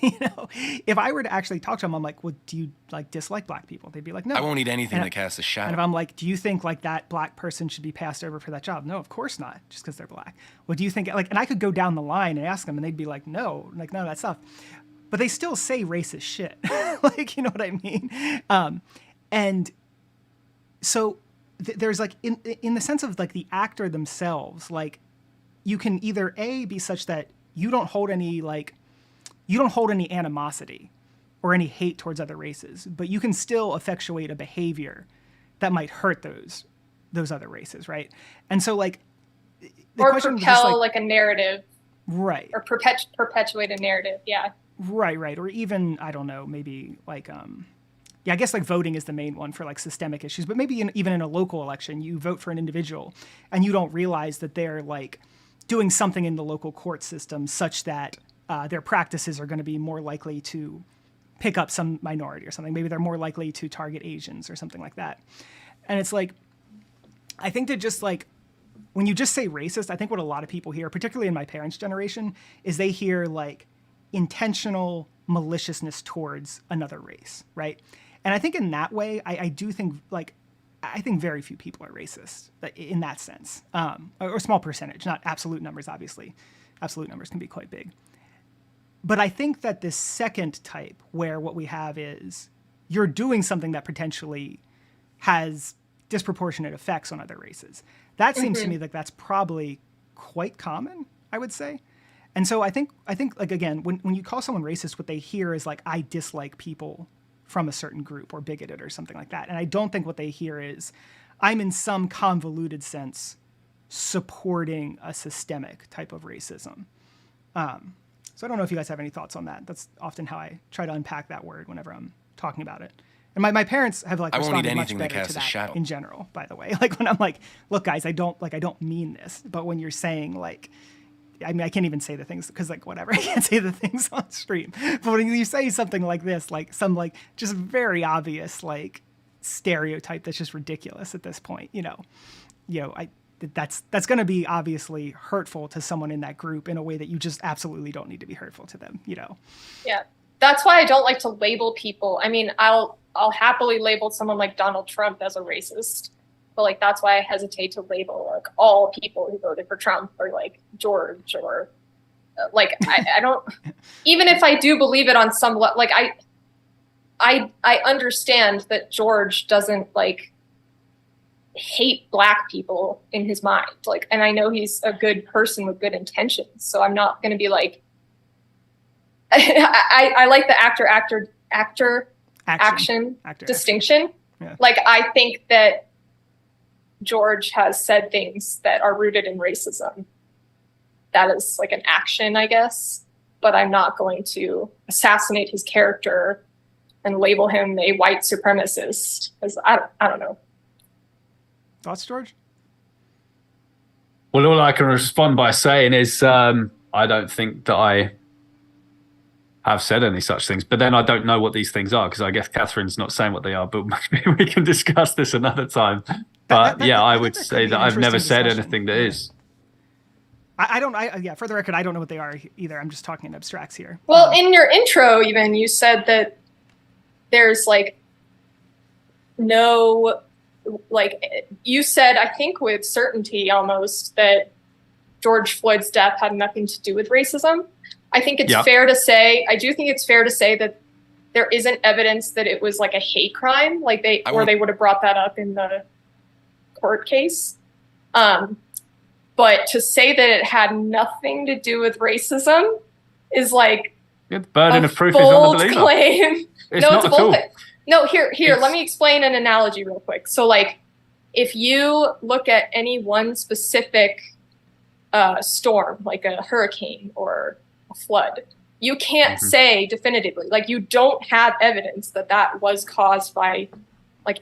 If I were to actually talk to them, I'm like, well, do you like dislike black people? They'd be like, no. I won't eat anything that casts a shadow. And if I'm like, do you think like that black person should be passed over for that job? No, of course not, just because they're black. Well, do you think like, and I could go down the line and ask them, and they'd be like, no, like none of that stuff. But they still say racist shit. Like, you know what I mean? And so there's like, in the sense of like the actor themselves, like you can either be such that you don't hold any animosity or any hate towards other races, but you can still effectuate a behavior that might hurt those other races, right? And so, like, or propel like a narrative, right? Or perpetuate a narrative, yeah. Right. Or even, I don't know, maybe like, I guess like voting is the main one for like systemic issues, but maybe even in a local election, you vote for an individual and you don't realize that they're like doing something in the local court system such that their practices are going to be more likely to pick up some minority or something. Maybe they're more likely to target Asians or something like that. And it's like, I think that just like, when you just say racist, I think what a lot of people hear, particularly in my parents' generation, is they hear like intentional maliciousness towards another race, right? And I think in that way, I do think like, I think very few people are racist in that sense, or a small percentage, not absolute numbers, obviously. absolute numbers can be quite big. But I think that this second type, where what we have is you're doing something that potentially has disproportionate effects on other races, that seems to me like that's probably quite common, I would say. And so I think like, again, when you call someone racist, what they hear is like, I dislike people from a certain group or bigoted or something like that. And I don't think what they hear is, I'm in some convoluted sense supporting a systemic type of racism. So I don't know if you guys have any thoughts on that. That's often how I try to unpack that word whenever I'm talking about it. And my parents have like responded much better to that in general, by the way. Like when I'm like, look guys, I don't mean this. But when you're saying like, I mean, I can't even say the things because like whatever, I can't say the things on stream. But when you say something like this, like some like just very obvious like stereotype that's just ridiculous at this point, that's going to be obviously hurtful to someone in that group in a way that you just absolutely don't need to be hurtful to them, Yeah, that's why I don't like to label people. I mean, I'll happily label someone like Donald Trump as a racist, but like that's why I hesitate to label like all people who voted for Trump or like George or like I don't. Even if I do believe it on some like I understand that George doesn't like hate Black people in his mind, like, and I know he's a good person with good intentions, so I'm not going to be like I like the action distinction. Yeah. Like I think that George has said things that are rooted in racism. That is like an action, I guess, but I'm not going to assassinate his character and label him a white supremacist, because I don't know. Thoughts, George? Well, all I can respond by saying is I don't think that I have said any such things, but then I don't know what these things are because I guess Catherine's not saying what they are, but maybe we can discuss this another time. But I would say that I've never said anything that is. For the record, I don't know what they are either. I'm just talking in abstracts here. Well, in your intro, even you said that there's like no, like you said, I think with certainty almost that George Floyd's death had nothing to do with racism. I think it's fair to say, I do think it's fair to say that there isn't evidence that it was like a hate crime, like they would have brought that up in the court case. But to say that it had nothing to do with racism is like the burden of proof is on the believer. Claim. It's not at all. No, here, let me explain an analogy real quick. So like, if you look at any one specific storm, like a hurricane or a flood, you can't say definitively, like you don't have evidence that that was caused by like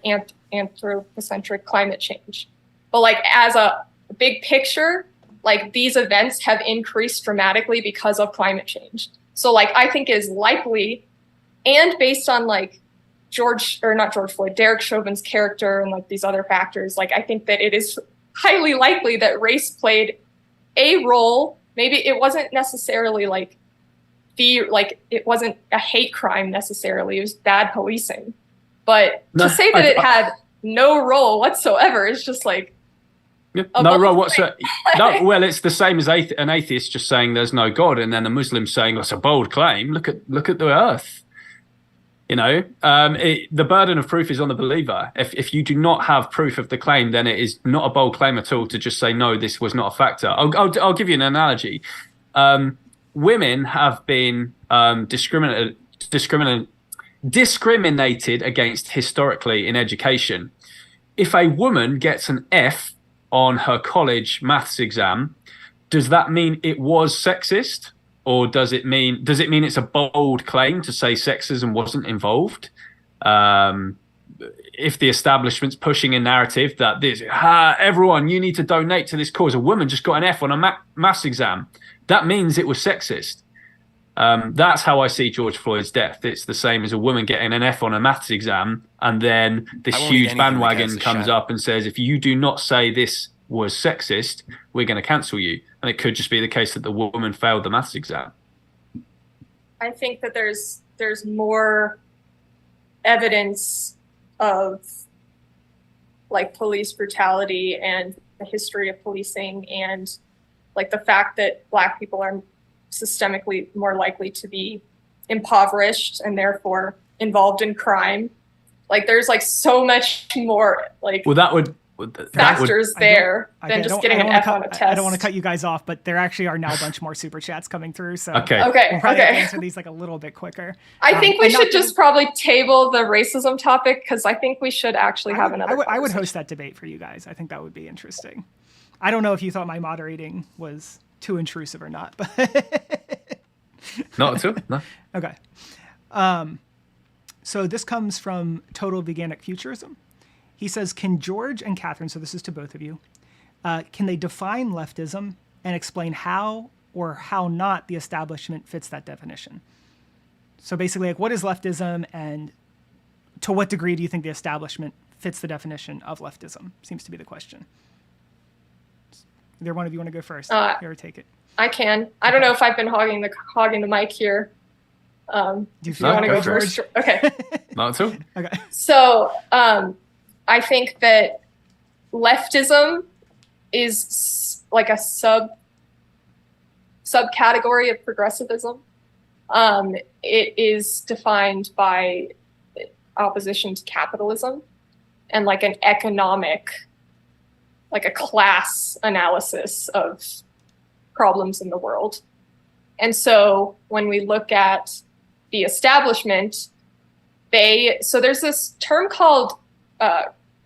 anthropocentric climate change. But like as a big picture, like these events have increased dramatically because of climate change. So like I think is likely, and based on like Derek Chauvin's character and like these other factors, like I think that it is highly likely that race played a role. Maybe it wasn't necessarily like it wasn't a hate crime necessarily, it was bad policing. But to say that it had no role whatsoever is just like no role whatsoever. No, well, it's the same as an atheist just saying there's no God, and then a Muslim saying that's a bold claim. Look at the earth. The burden of proof is on the believer. If you do not have proof of the claim, then it is not a bold claim at all to just say no, this was not a factor. I'll give you an analogy. Women have been discriminated against historically in education. If a woman gets an F on her college maths exam, does that mean it was sexist? Or does it mean it's a bold claim to say sexism wasn't involved? If the establishment's pushing a narrative that everyone, you need to donate to this cause. A woman just got an F on a maths exam. That means it was sexist. That's how I see George Floyd's death. It's the same as a woman getting an F on a maths exam, and then this huge bandwagon comes up and says, if you do not say this was sexist, we're going to cancel you. And it could just be the case that the woman failed the maths exam. I think that there's more evidence of like police brutality and the history of policing and like the fact that Black people are systemically more likely to be impoverished and therefore involved in crime. Like there's like so much more like factors there than just getting an F on a test. I don't want to cut you guys off, but there actually are now a bunch more super chats coming through. So Okay. We'll probably have to answer these like a little bit quicker. I think we should just probably table the racism topic because I think we should actually have another. I would host that debate for you guys. I think that would be interesting. I don't know if you thought my moderating was too intrusive or not, but not at all. No. Okay. So this comes from Total Veganic Futurism. He says, can George and Catherine, so this is to both of you, can they define leftism and explain how or how not the establishment fits that definition? So basically, like, what is leftism, and to what degree do you think the establishment fits the definition of leftism? Seems to be the question. Either one of you want to go first? Here, take it. I can. I don't know if I've been hogging the mic here. Do you want to go first? Okay. Not at all. Okay. So I think that leftism is like a subcategory of progressivism. It is defined by opposition to capitalism and like an economic, like a class analysis of problems in the world. And so when we look at the establishment, so there's this term called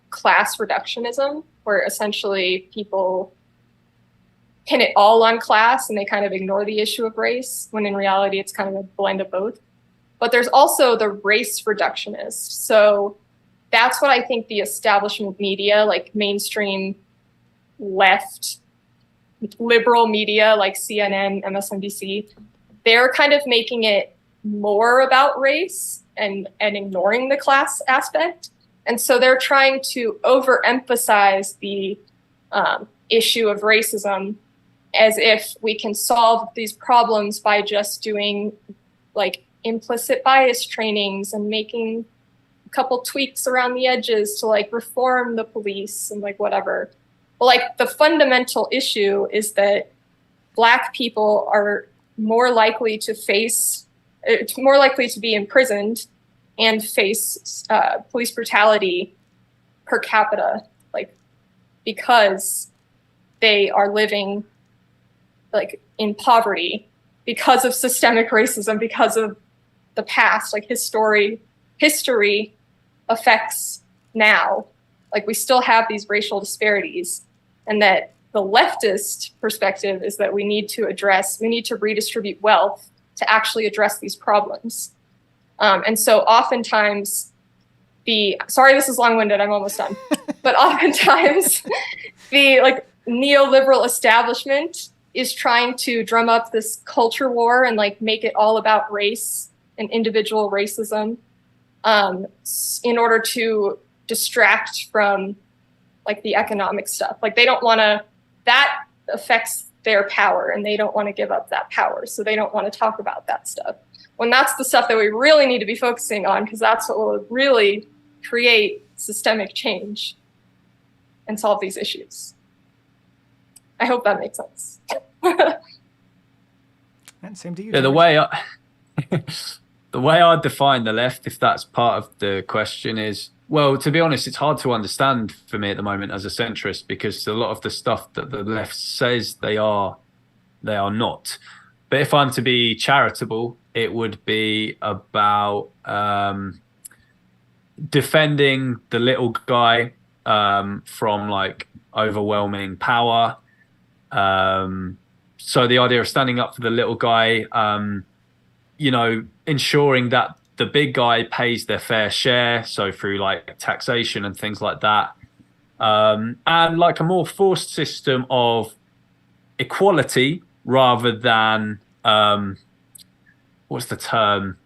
class reductionism, where essentially people pin it all on class and they kind of ignore the issue of race, when in reality it's kind of a blend of both. But there's also the race reductionist. So that's what I think the establishment media, like mainstream left liberal media like CNN, MSNBC, they're kind of making it more about race and ignoring the class aspect. And so they're trying to overemphasize the issue of racism as if we can solve these problems by just doing like implicit bias trainings and making a couple tweaks around the edges to like reform the police and like whatever. But like the fundamental issue is that Black people are more likely to be imprisoned and face police brutality per capita, like because they are living like in poverty because of systemic racism, because of the past. Like history affects now. Like we still have these racial disparities, and that the leftist perspective is that we need to redistribute wealth to actually address these problems. And so oftentimes sorry, this is long-winded, I'm almost done. But oftentimes the like neoliberal establishment is trying to drum up this culture war and like make it all about race and individual racism in order to distract from like the economic stuff. Like they don't want to, that affects their power and they don't want to give up that power. So they don't want to talk about that stuff. When that's the stuff that we really need to be focusing on, because that's what will really create systemic change and solve these issues. I hope that makes sense. And same to you. Yeah, the way I define the left, if that's part of the question, is, well, to be honest, it's hard to understand for me at the moment as a centrist, because a lot of the stuff that the left says they are not. But if I'm to be charitable, it would be about defending the little guy from like overwhelming power. So the idea of standing up for the little guy, ensuring that the big guy pays their fair share, so through like taxation and things like that, and like a more forced system of equality rather than what's the term?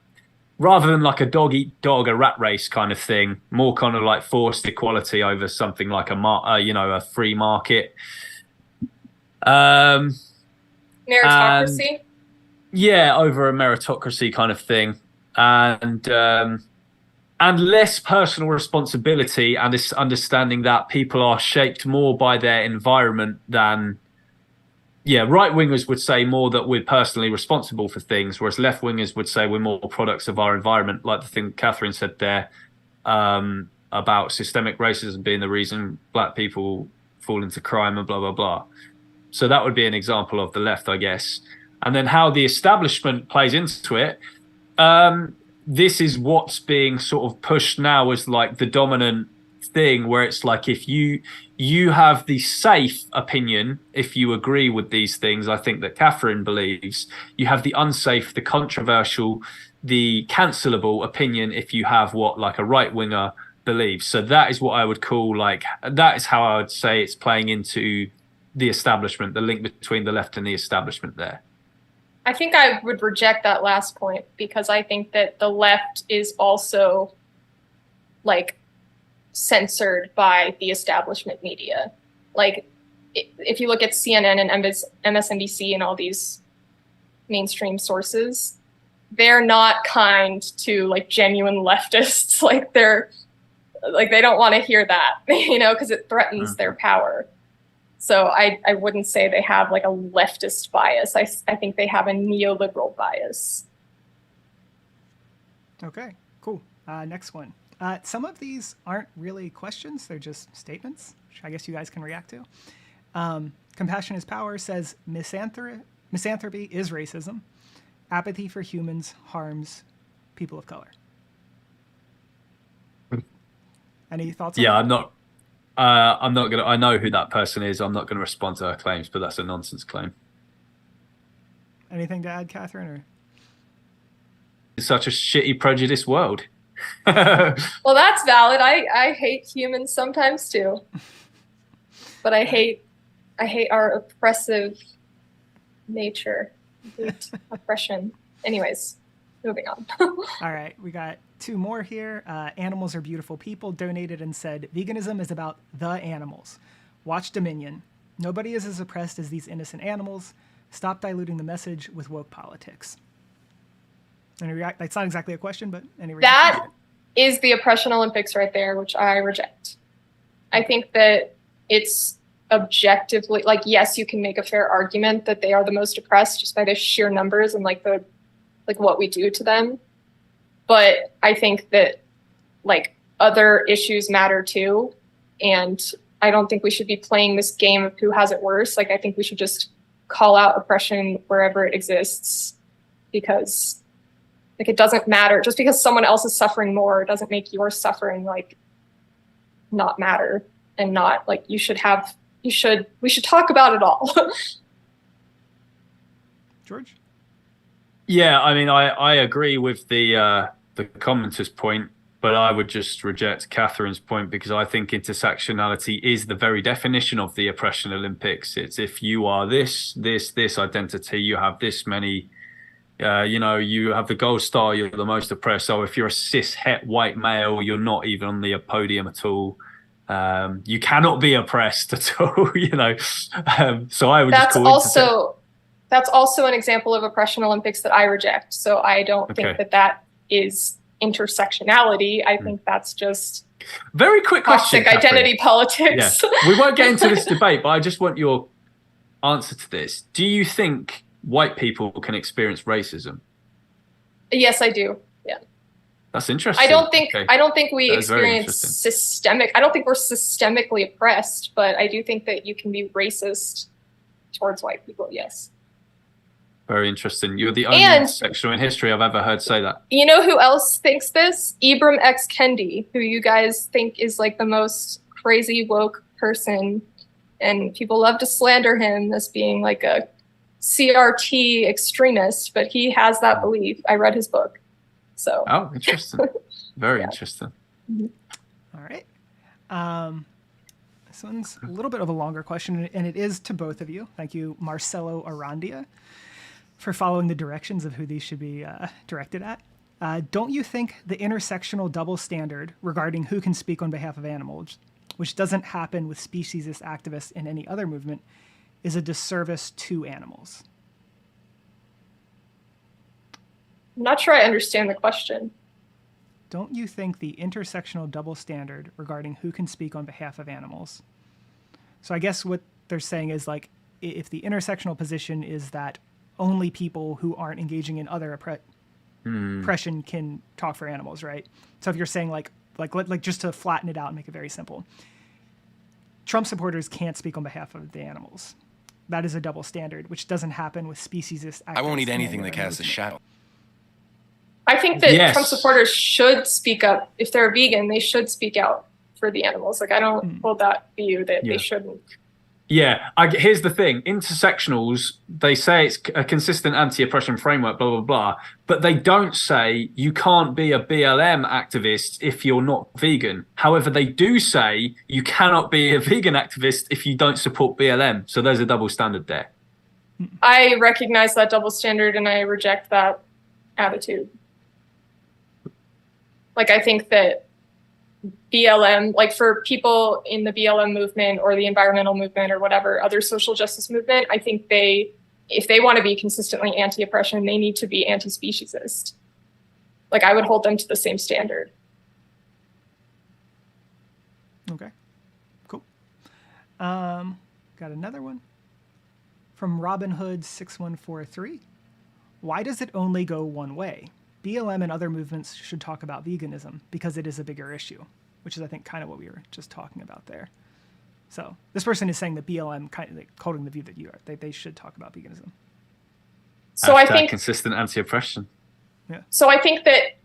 Rather than like a dog eat dog, a rat race kind of thing, more kind of like forced equality over something like a free market. Meritocracy. Over a meritocracy kind of thing, and less personal responsibility, and this understanding that people are shaped more by their environment than Yeah, right wingers would say more that we're personally responsible for things, whereas left wingers would say we're more products of our environment, like the thing Catherine said there, about systemic racism being the reason black people fall into crime and blah blah blah. So that would be an example of the left, I guess. And then how the establishment plays into it. This is what's being sort of pushed now as like the dominant thing, where it's like if you have the safe opinion, if you agree with these things, I think that Catherine believes, you have the unsafe, the controversial, the cancelable opinion if you have what like a right winger believes. So that is what I would call like, that is how I would say it's playing into the establishment, the link between the left and the establishment there. I think I would reject that last point because I think that the left is also like censored by the establishment media. Like if you look at CNN and MSNBC and all these mainstream sources, they're not kind to like genuine leftists. Like they don't want to hear that, you know, because it threatens their power. So I wouldn't say they have like a leftist bias. I think they have a neoliberal bias. Okay, cool. Next one. Some of these aren't really questions. They're just statements, which I guess you guys can react to. Compassion is Power says misanthropy is racism. Apathy for humans harms people of color. Any thoughts on that? I'm not gonna. I know who that person is. I'm not gonna respond to her claims, but that's a nonsense claim. Anything to add, Catherine? Or It's such a shitty, prejudiced world. Well, that's valid. I hate humans sometimes too, but I hate our oppressive nature, oppression. Anyways, moving on. All right, we got two more here. Animals are beautiful people donated and said, veganism is about the animals. Watch Dominion. Nobody is as oppressed as these innocent animals. Stop diluting the message with woke politics. That's not exactly a question, but any reaction? That is the oppression Olympics right there, which I reject. I think that it's objectively, like, yes, you can make a fair argument that they are the most oppressed just by the sheer numbers and like what we do to them. But I think that like other issues matter too. And I don't think we should be playing this game of who has it worse. Like, I think we should just call out oppression wherever it exists, because like it doesn't matter. Just because someone else is suffering more doesn't make your suffering like not matter, and not like we should talk about it all. George? Yeah, I mean, I agree with the commenter's point, but I would just reject Catherine's point, because I think intersectionality is the very definition of the oppression Olympics. It's if you are this identity, you have this many, you have the gold star, you're the most oppressed. So if you're a cis het white male, you're not even on the podium at all. You cannot be oppressed at all, So I would That's also an example of oppression Olympics that I reject. So I don't think that is intersectionality. I think that's just very quick question, toxic identity politics. Yeah. We won't get into this debate, but I just want your answer to this. Do you think white people can experience racism? Yes, I do. Yeah. That's interesting. I don't think we experience systemic. I don't think we're systemically oppressed, but I do think that you can be racist towards white people. Yes. Very interesting. You're the only sexual in history I've ever heard say that. You know who else thinks this? Ibram X. Kendi, who you guys think is like the most crazy woke person. And people love to slander him as being like a CRT extremist, but he has that belief. I read his book. So. Oh, interesting. Very interesting. Mm-hmm. All right. This one's a little bit of a longer question, and it is to both of you. Thank you, Marcelo Arandia, for following the directions of who these should be directed at. Don't you think the intersectional double standard regarding who can speak on behalf of animals, which doesn't happen with speciesist activists in any other movement, is a disservice to animals? I'm not sure I understand the question. Don't you think the intersectional double standard regarding who can speak on behalf of animals? So I guess what they're saying is like, if the intersectional position is that only people who aren't engaging in other oppression can talk for animals, right? So if you're saying like just to flatten it out and make it very simple, Trump supporters can't speak on behalf of the animals. That is a double standard, which doesn't happen with speciesist activists. I won't eat anything that casts a shadow. I think that Yes. Trump supporters should speak up. If they're vegan, they should speak out for the animals. Like, I don't hold that view that they shouldn't. Yeah, here's the thing. Intersectionals, they say it's a consistent anti-oppression framework, blah, blah, blah. But they don't say you can't be a BLM activist if you're not vegan. However, they do say you cannot be a vegan activist if you don't support BLM. So there's a double standard there. I recognize that double standard and I reject that attitude. Like, I think that BLM, like for people in the BLM movement or the environmental movement or whatever other social justice movement, I think if they want to be consistently anti-oppression, they need to be anti-speciesist. Like, I would hold them to the same standard. Okay, cool. Got another one from Robin Hood 6143. Why does it only go one way? BLM and other movements should talk about veganism because it is a bigger issue, which is, I think, kind of what we were just talking about there. So this person is saying that BLM kind of like holding the view that they should talk about veganism. So I think consistent anti-oppression. Yeah. So I think that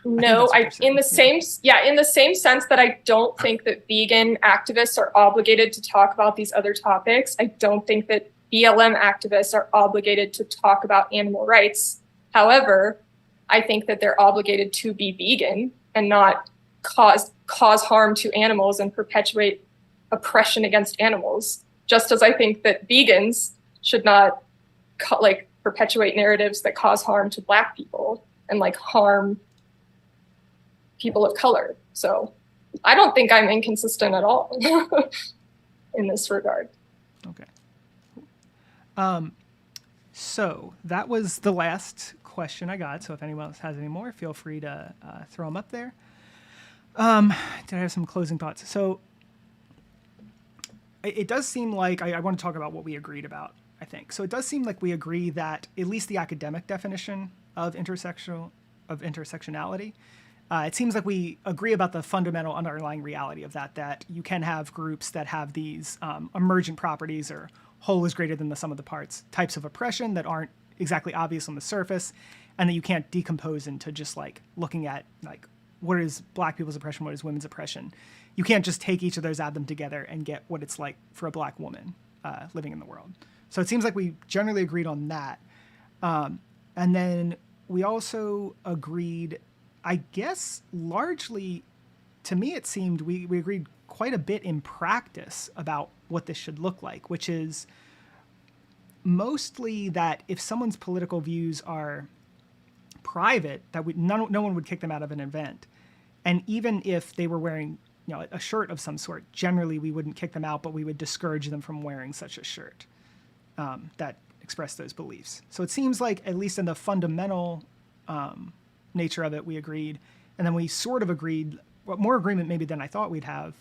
in the same sense that I don't think that vegan activists are obligated to talk about these other topics. I don't think that BLM activists are obligated to talk about animal rights. However, I think that they're obligated to be vegan and not cause harm to animals and perpetuate oppression against animals. Just as I think that vegans should not perpetuate narratives that cause harm to Black people and like harm people of color. So I don't think I'm inconsistent at all in this regard. Okay. So that was the last question I got. So if anyone else has any more, feel free to throw them up there. Did I have some closing thoughts? So it does seem like I want to talk about what we agreed about, I think. So it does seem like we agree that at least the academic definition of intersectionality, it seems like we agree about the fundamental underlying reality of that you can have groups that have these emergent properties or whole is greater than the sum of the parts types of oppression that aren't exactly obvious on the surface, and that you can't decompose into just like looking at like what is Black people's oppression, what is women's oppression. You can't just take each of those, add them together, and get what it's like for a Black woman living in the world. So it seems like we generally agreed on that. And then we also agreed, I guess, largely, to me it seemed we agreed quite a bit in practice about what this should look like, which is mostly that if someone's political views are private, that no one would kick them out of an event. And even if they were wearing a shirt of some sort, generally we wouldn't kick them out, but we would discourage them from wearing such a shirt that expressed those beliefs. So it seems like, at least in the fundamental nature of it, we agreed. And then we sort of agreed, more agreement maybe than I thought we'd have,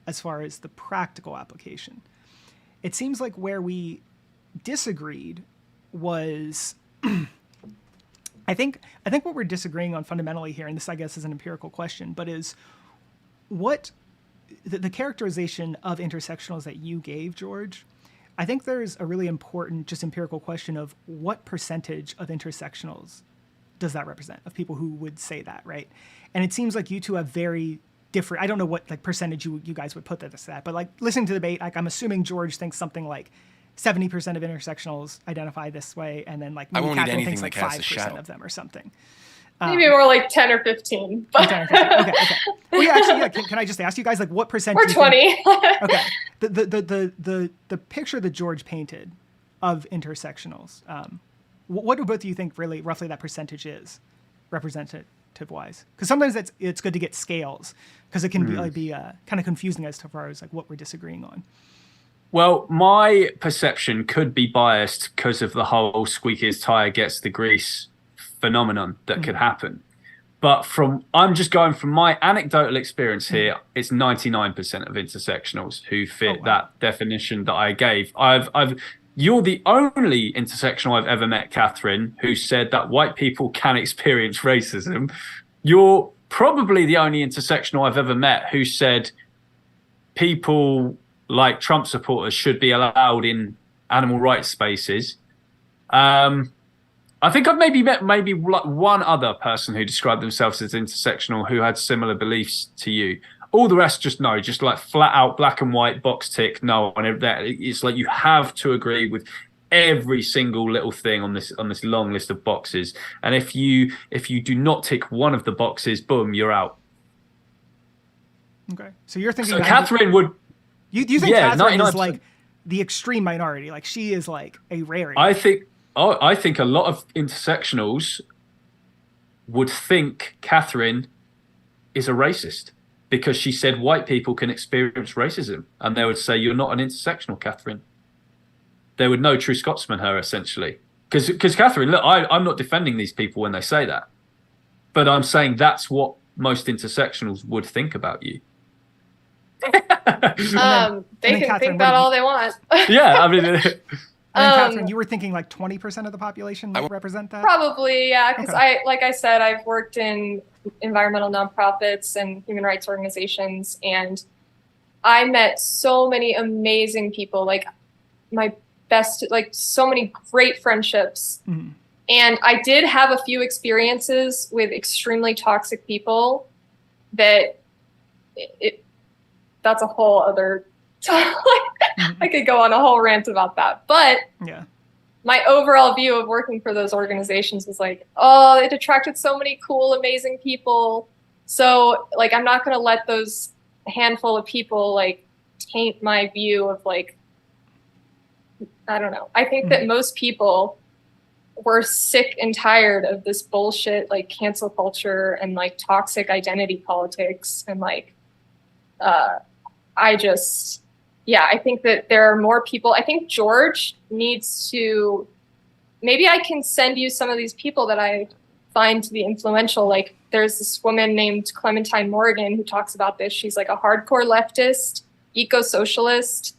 as far as the practical application. It seems like where we disagreed was I think what we're disagreeing on fundamentally here, and this I guess is an empirical question, but is what the characterization of intersectionals that you gave, George. I think there's a really important just empirical question of what percentage of intersectionals does that represent, of people who would say that, right? And it seems like you two have very different, I don't know what like percentage you guys would put that as that, but like listening to the debate, like I'm assuming George thinks something like 70% of intersectionals identify this way, and then like maybe Catherine thinks like 5% of them or something. Maybe more like 10 or 15. But 10 or 15. Okay. Well, yeah, actually, yeah. Can I just ask you guys, like, what percent? Or 20. Okay. The picture that George painted of intersectionals. What do both of you think really roughly that percentage is, representative-wise? Because sometimes it's good to get scales, because it can be kind of confusing as far as like what we're disagreeing on. Well, my perception could be biased because of the whole squeakiest tire gets the grease phenomenon that could happen. But I'm just going from my anecdotal experience here. It's 99% of intersectionals who fit that definition that I gave. You're the only intersectional I've ever met, Catherine, who said that white people can experience racism. You're probably the only intersectional I've ever met who said people like Trump supporters should be allowed in animal rights spaces. I think I've maybe met like one other person who described themselves as intersectional who had similar beliefs to you. All the rest, just no, just like flat out black and white box tick, no. And it's like you have to agree with every single little thing on this long list of boxes. And if you do not tick one of the boxes, boom, you're out. Okay, so you're thinking. So Catherine would. You think Catherine is like the extreme minority? Like she is like a rarity. I think a lot of intersectionals would think Catherine is a racist because she said white people can experience racism, and they would say you're not an intersectional, Catherine. They would know true Scotsman her essentially, because Catherine, look, I'm not defending these people when they say that, but I'm saying that's what most intersectionals would think about you. They can Catherine, think that all they want. Yeah, I mean. Catherine, you were thinking like 20% of the population would represent that? Probably, yeah, because like I said, I've worked in environmental nonprofits and human rights organizations, and I met so many amazing people, like my best, like so many great friendships. Mm-hmm. And I did have a few experiences with extremely toxic people that that's a whole other I could go on a whole rant about that. But my overall view of working for those organizations was like, oh, it attracted so many cool, amazing people. So like, I'm not going to let those handful of people like taint my view of like, I don't know. I think that most people were sick and tired of this bullshit, like cancel culture and like toxic identity politics. And like, I think that there are more people. I think George needs to, maybe I can send you some of these people that I find to be influential. Like there's this woman named Clementine Morgan who talks about this. She's like a hardcore leftist, eco-socialist,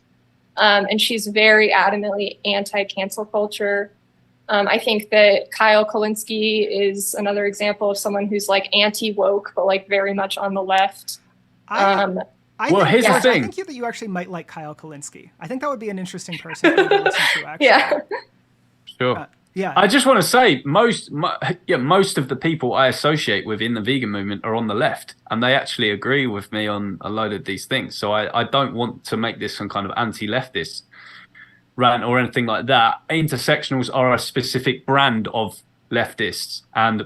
and she's very adamantly anti-cancel culture. I think that Kyle Kulinski is another example of someone who's like anti-woke, but like very much on the left. Here's the thing. I think that you actually might like Kyle Kulinski. I think that would be an interesting person to listen to, actually. Yeah. Sure. I just want to say most of the people I associate with in the vegan movement are on the left, and they actually agree with me on a load of these things. So I don't want to make this some kind of anti-leftist rant or anything like that. Intersectionals are a specific brand of leftists, and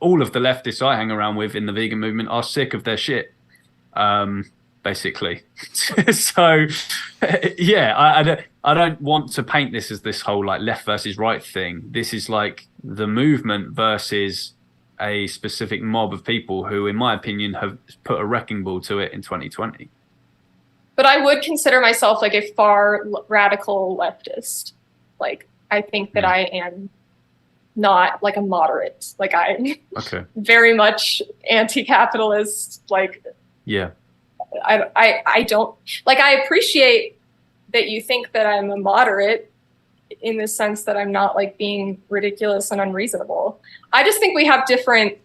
all of the leftists I hang around with in the vegan movement are sick of their shit. Basically. So I don't want to paint this as this whole like left versus right thing. This is like the movement versus a specific mob of people who, in my opinion, have put a wrecking ball to it in 2020. But I would consider myself like a far radical leftist. Like I think that I am not like a moderate. Like I'm very much anti-capitalist. Like I don't like, I appreciate that you think that I'm a moderate in the sense that I'm not like being ridiculous and unreasonable. I just think we have different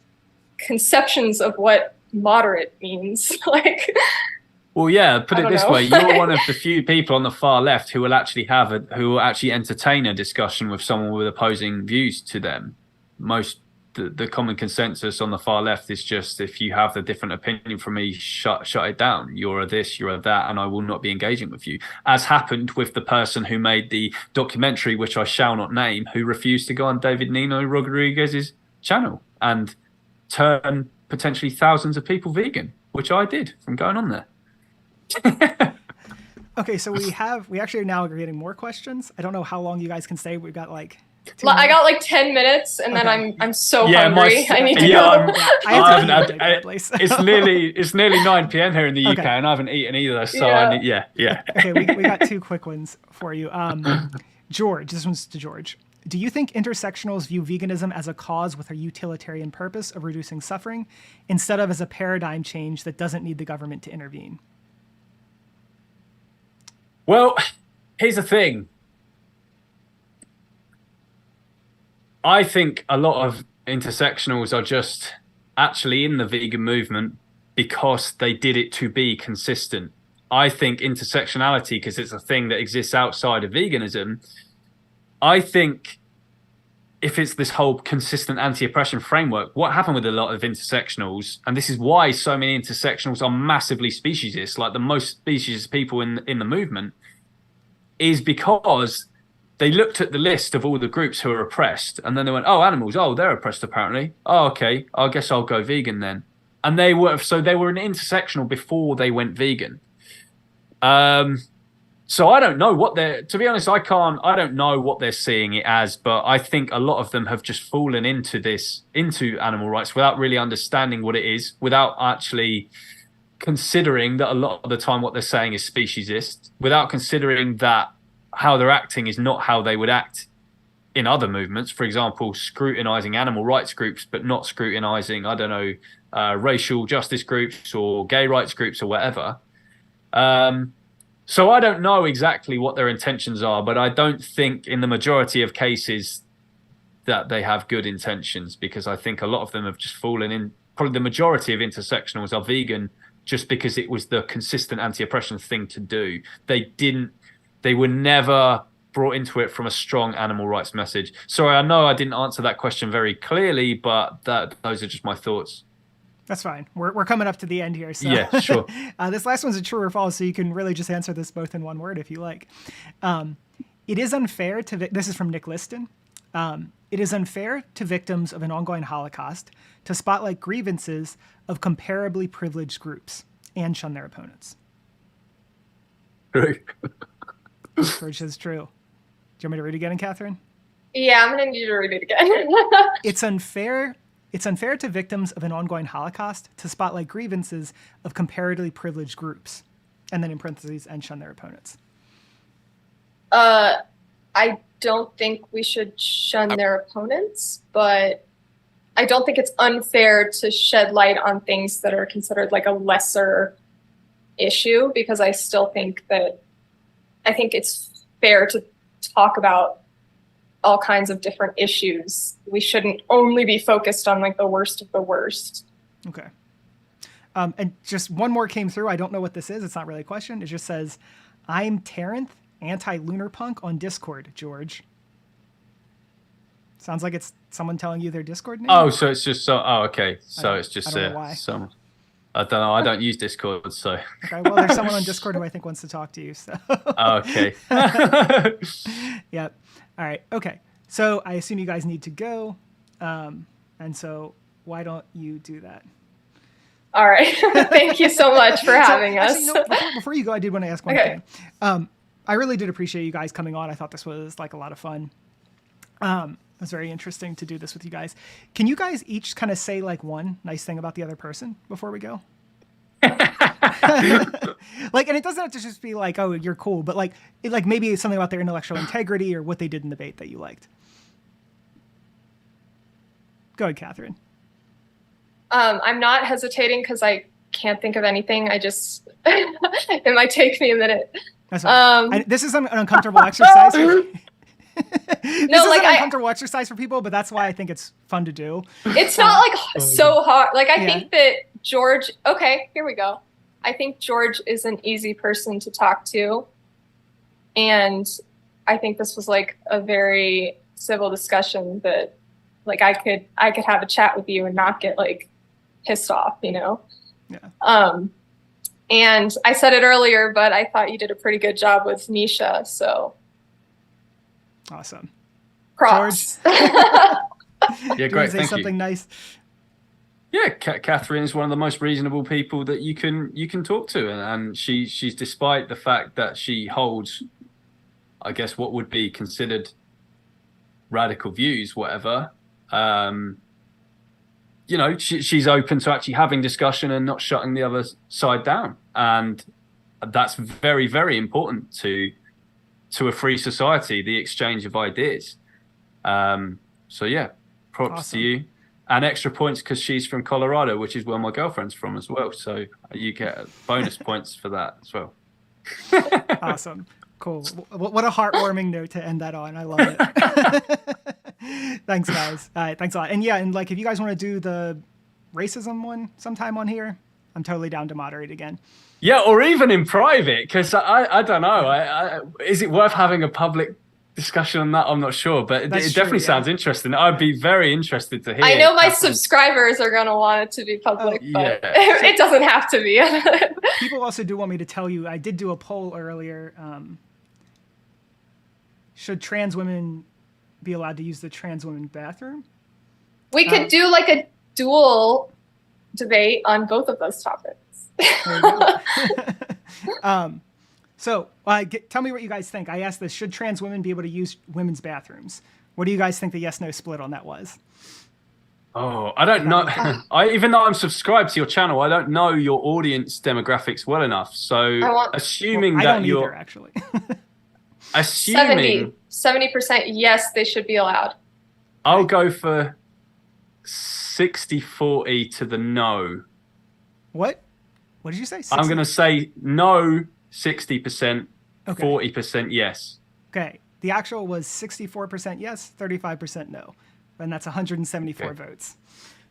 conceptions of what moderate means. Like, well, yeah, put it this way. You're one of the few people on the far left who will actually entertain a discussion with someone with opposing views to them. The common consensus on the far left is just, if you have the different opinion from me, shut it down. You're a this, you're a that, and I will not be engaging with you. As happened with the person who made the documentary, which I shall not name, who refused to go on David Nino Rodriguez's channel and turn potentially thousands of people vegan, which I did from going on there. Okay, so we actually are now getting more questions. I don't know how long you guys can stay. We've got like I got like 10 minutes, and then I'm so hungry. I need to go. It's nearly 9 p.m. here in the UK, and I haven't eaten either. So I need, Okay, we got two quick ones for you. George, this one's to George. Do you think intersectionals view veganism as a cause with a utilitarian purpose of reducing suffering instead of as a paradigm change that doesn't need the government to intervene? Well, here's the thing. I think a lot of intersectionals are just actually in the vegan movement because they did it to be consistent. I think intersectionality, because it's a thing that exists outside of veganism, I think if it's this whole consistent anti-oppression framework, what happened with a lot of intersectionals, and this is why so many intersectionals are massively speciesist, like the most speciesist people in the movement, is because they looked at the list of all the groups who are oppressed, and then they went, "Oh, animals. Oh, they're oppressed apparently. Oh, okay. I guess I'll go vegan then." And they were an intersectional before they went vegan. So I don't know what they're. To be honest, I don't know what they're seeing it as, but I think a lot of them have just fallen into animal rights without really understanding what it is, without actually considering that a lot of the time what they're saying is speciesist, without considering that how they're acting is not how they would act in other movements. For example, scrutinizing animal rights groups, but not scrutinizing, I don't know, racial justice groups or gay rights groups or whatever. So I don't know exactly what their intentions are, but I don't think in the majority of cases that they have good intentions, because I think a lot of them have just fallen in. Probably the majority of intersectionals are vegan just because it was the consistent anti-oppression thing to do. They were never brought into it from a strong animal rights message. Sorry, I know I didn't answer that question very clearly, but those are just my thoughts. That's fine. We're coming up to the end here. So. Yeah, sure. This last one's a true or false, so you can really just answer this both in one word if you like. It is unfair to, this is from Nick Liston. It is unfair to victims of an ongoing Holocaust to spotlight grievances of comparably privileged groups and shun their opponents. True. George says true. Do you want me to read it again, Catherine? Yeah, I'm going to need you to read it again. It's unfair to victims of an ongoing Holocaust to spotlight grievances of comparatively privileged groups, and then in parentheses, and shun their opponents. I don't think we should shun their opponents, but I don't think it's unfair to shed light on things that are considered like a lesser issue, because I still think it's fair to talk about all kinds of different issues. We shouldn't only be focused on like the worst of the worst. Okay. And just one more came through. I don't know what this is. It's not really a question. It just says, "I'm Terrenth, anti-lunar punk on Discord, George." Sounds like it's someone telling you their Discord name. Oh, so it's just okay. So it's just I don't know why. some. I don't know. I don't use Discord, so. Okay. Well, there's someone on Discord who I think wants to talk to you. So. Okay. Yep. All right. Okay. So I assume you guys need to go, and so why don't you do that? All right. Thank you so much for having us. Actually, before you go, I did want to ask one Okay. thing. I really did appreciate you guys coming on. I thought this was like a lot of fun. It was very interesting to do this with you guys. Can you guys each kind of say like one nice thing about the other person before we go? Like, and it doesn't have to just be like, "Oh, you're cool," but like maybe something about their intellectual integrity or what they did in debate that you liked. Go ahead, Catherine. I'm not hesitating because I can't think of anything. I just, it might take me a minute. That's fine. This is an uncomfortable exercise. This is like an uncomfortable exercise for people, but that's why I think it's fun to do. It's not like so hard. Like I Yeah. think that George, okay, here we go. I think George is an easy person to talk to. And I think this was like a very civil discussion that like I could have a chat with you and not get like pissed off, you know? Yeah. And I said it earlier, but I thought you did a pretty good job with Nisha, so Awesome. props. Yeah, Do you great. want to say Thank something you. nice? Yeah, Catherine is one of the most reasonable people that you can talk to, and she's despite the fact that she holds, I guess, what would be considered radical views, whatever. You know, she's open to actually having discussion and not shutting the other side down, and that's very, very important to a free society. The exchange of ideas. So yeah, props Awesome. to you. And extra points because she's from Colorado, which is where my girlfriend's from as well. So you get bonus points for that as well. Awesome. Cool. What a heartwarming note to end that on. I love it. Thanks, guys. All right, thanks a lot. And yeah, and like if you guys want to do the racism one sometime on here, I'm totally down to moderate again. Yeah, or even in private, because I don't know. Is it worth having a public discussion on that? I'm not sure, but it definitely sounds interesting. I'd be very interested to hear. I know my subscribers are going to want it to be public, but it doesn't have to be. People also do want me to tell you, I did do a poll earlier. Should trans women be allowed to use the trans women bathroom? We could do like a dual debate on both of those topics. So tell me what you guys think. I asked this, should trans women be able to use women's bathrooms? What do you guys think the yes-no split on that was? Oh, I don't know. Even though I'm subscribed to your channel, I don't know your audience demographics well enough. So assuming I that don't you're either, actually. assuming 70% yes, they should be allowed. I'll go for 60-40 to the no. What did you say? 60? I'm going to say no 60%, 40% yes. Okay. The actual was 64% yes, 35% no. And that's 174 votes.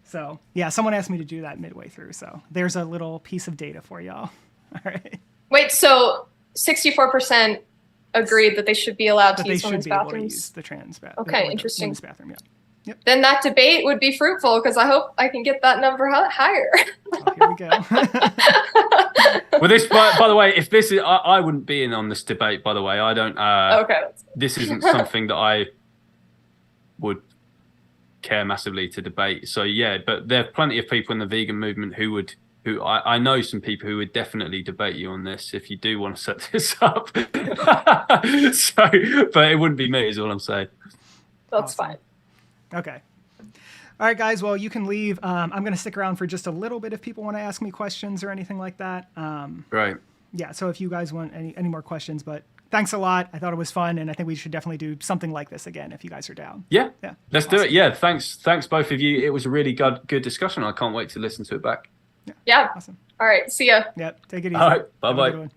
So, yeah, someone asked me to do that midway through. So there's a little piece of data for y'all. All right. Wait, so 64% agreed that they should be allowed to use women's bathrooms? They should be able to use the trans bathroom. Okay, interesting. Women's bathroom, yeah. Yep. Then that debate would be fruitful because I hope I can get that number higher. Oh, here we go. Well, this, by the way, if this is, I wouldn't be in on this debate. By the way, I don't. Okay. This isn't something that I would care massively to debate. So yeah, but there are plenty of people in the vegan movement who I know some people who would definitely debate you on this if you do want to set this up. So, but it wouldn't be me, is all I'm saying. That's fine. Okay. All right, guys. Well, you can leave. I'm going to stick around for just a little bit if people want to ask me questions or anything like that. Right. Yeah. So if you guys want any more questions, but thanks a lot. I thought it was fun, and I think we should definitely do something like this again if you guys are down. Yeah. Let's do it. Yeah. Thanks both of you. It was a really good discussion. I can't wait to listen to it back. Yeah. Awesome. All right. See ya. Yep. Take it easy. All right. Bye-bye.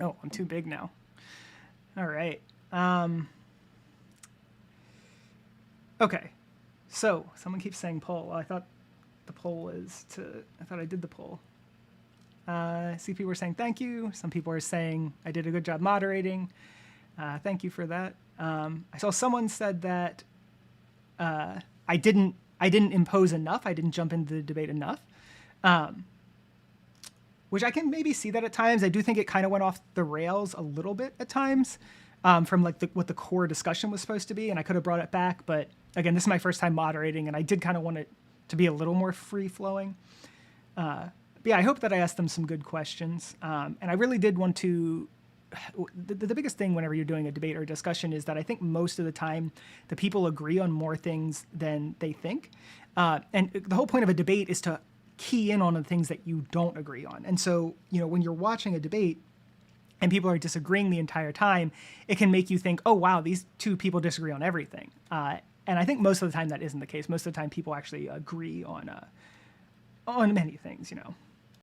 Oh, I'm too big now. All right. Okay. So someone keeps saying poll. I thought the poll was I thought I did the poll. See, people were saying thank you. Some people are saying I did a good job moderating. Thank you for that. I saw someone said that I didn't impose enough. I didn't jump into the debate enough, which I can maybe see that at times. I do think it kind of went off the rails a little bit at times from like what the core discussion was supposed to be, and I could have brought it back. But again, this is my first time moderating, and I did kind of want it to be a little more free flowing. But yeah, I hope that I asked them some good questions, and I really did want to. The biggest thing whenever you're doing a debate or a discussion is that I think most of the time the people agree on more things than they think. And the whole point of a debate is to key in on the things that you don't agree on. And so, when you're watching a debate and people are disagreeing the entire time, it can make you think, oh, wow, these two people disagree on everything. And I think most of the time that isn't the case. Most of the time people actually agree on many things,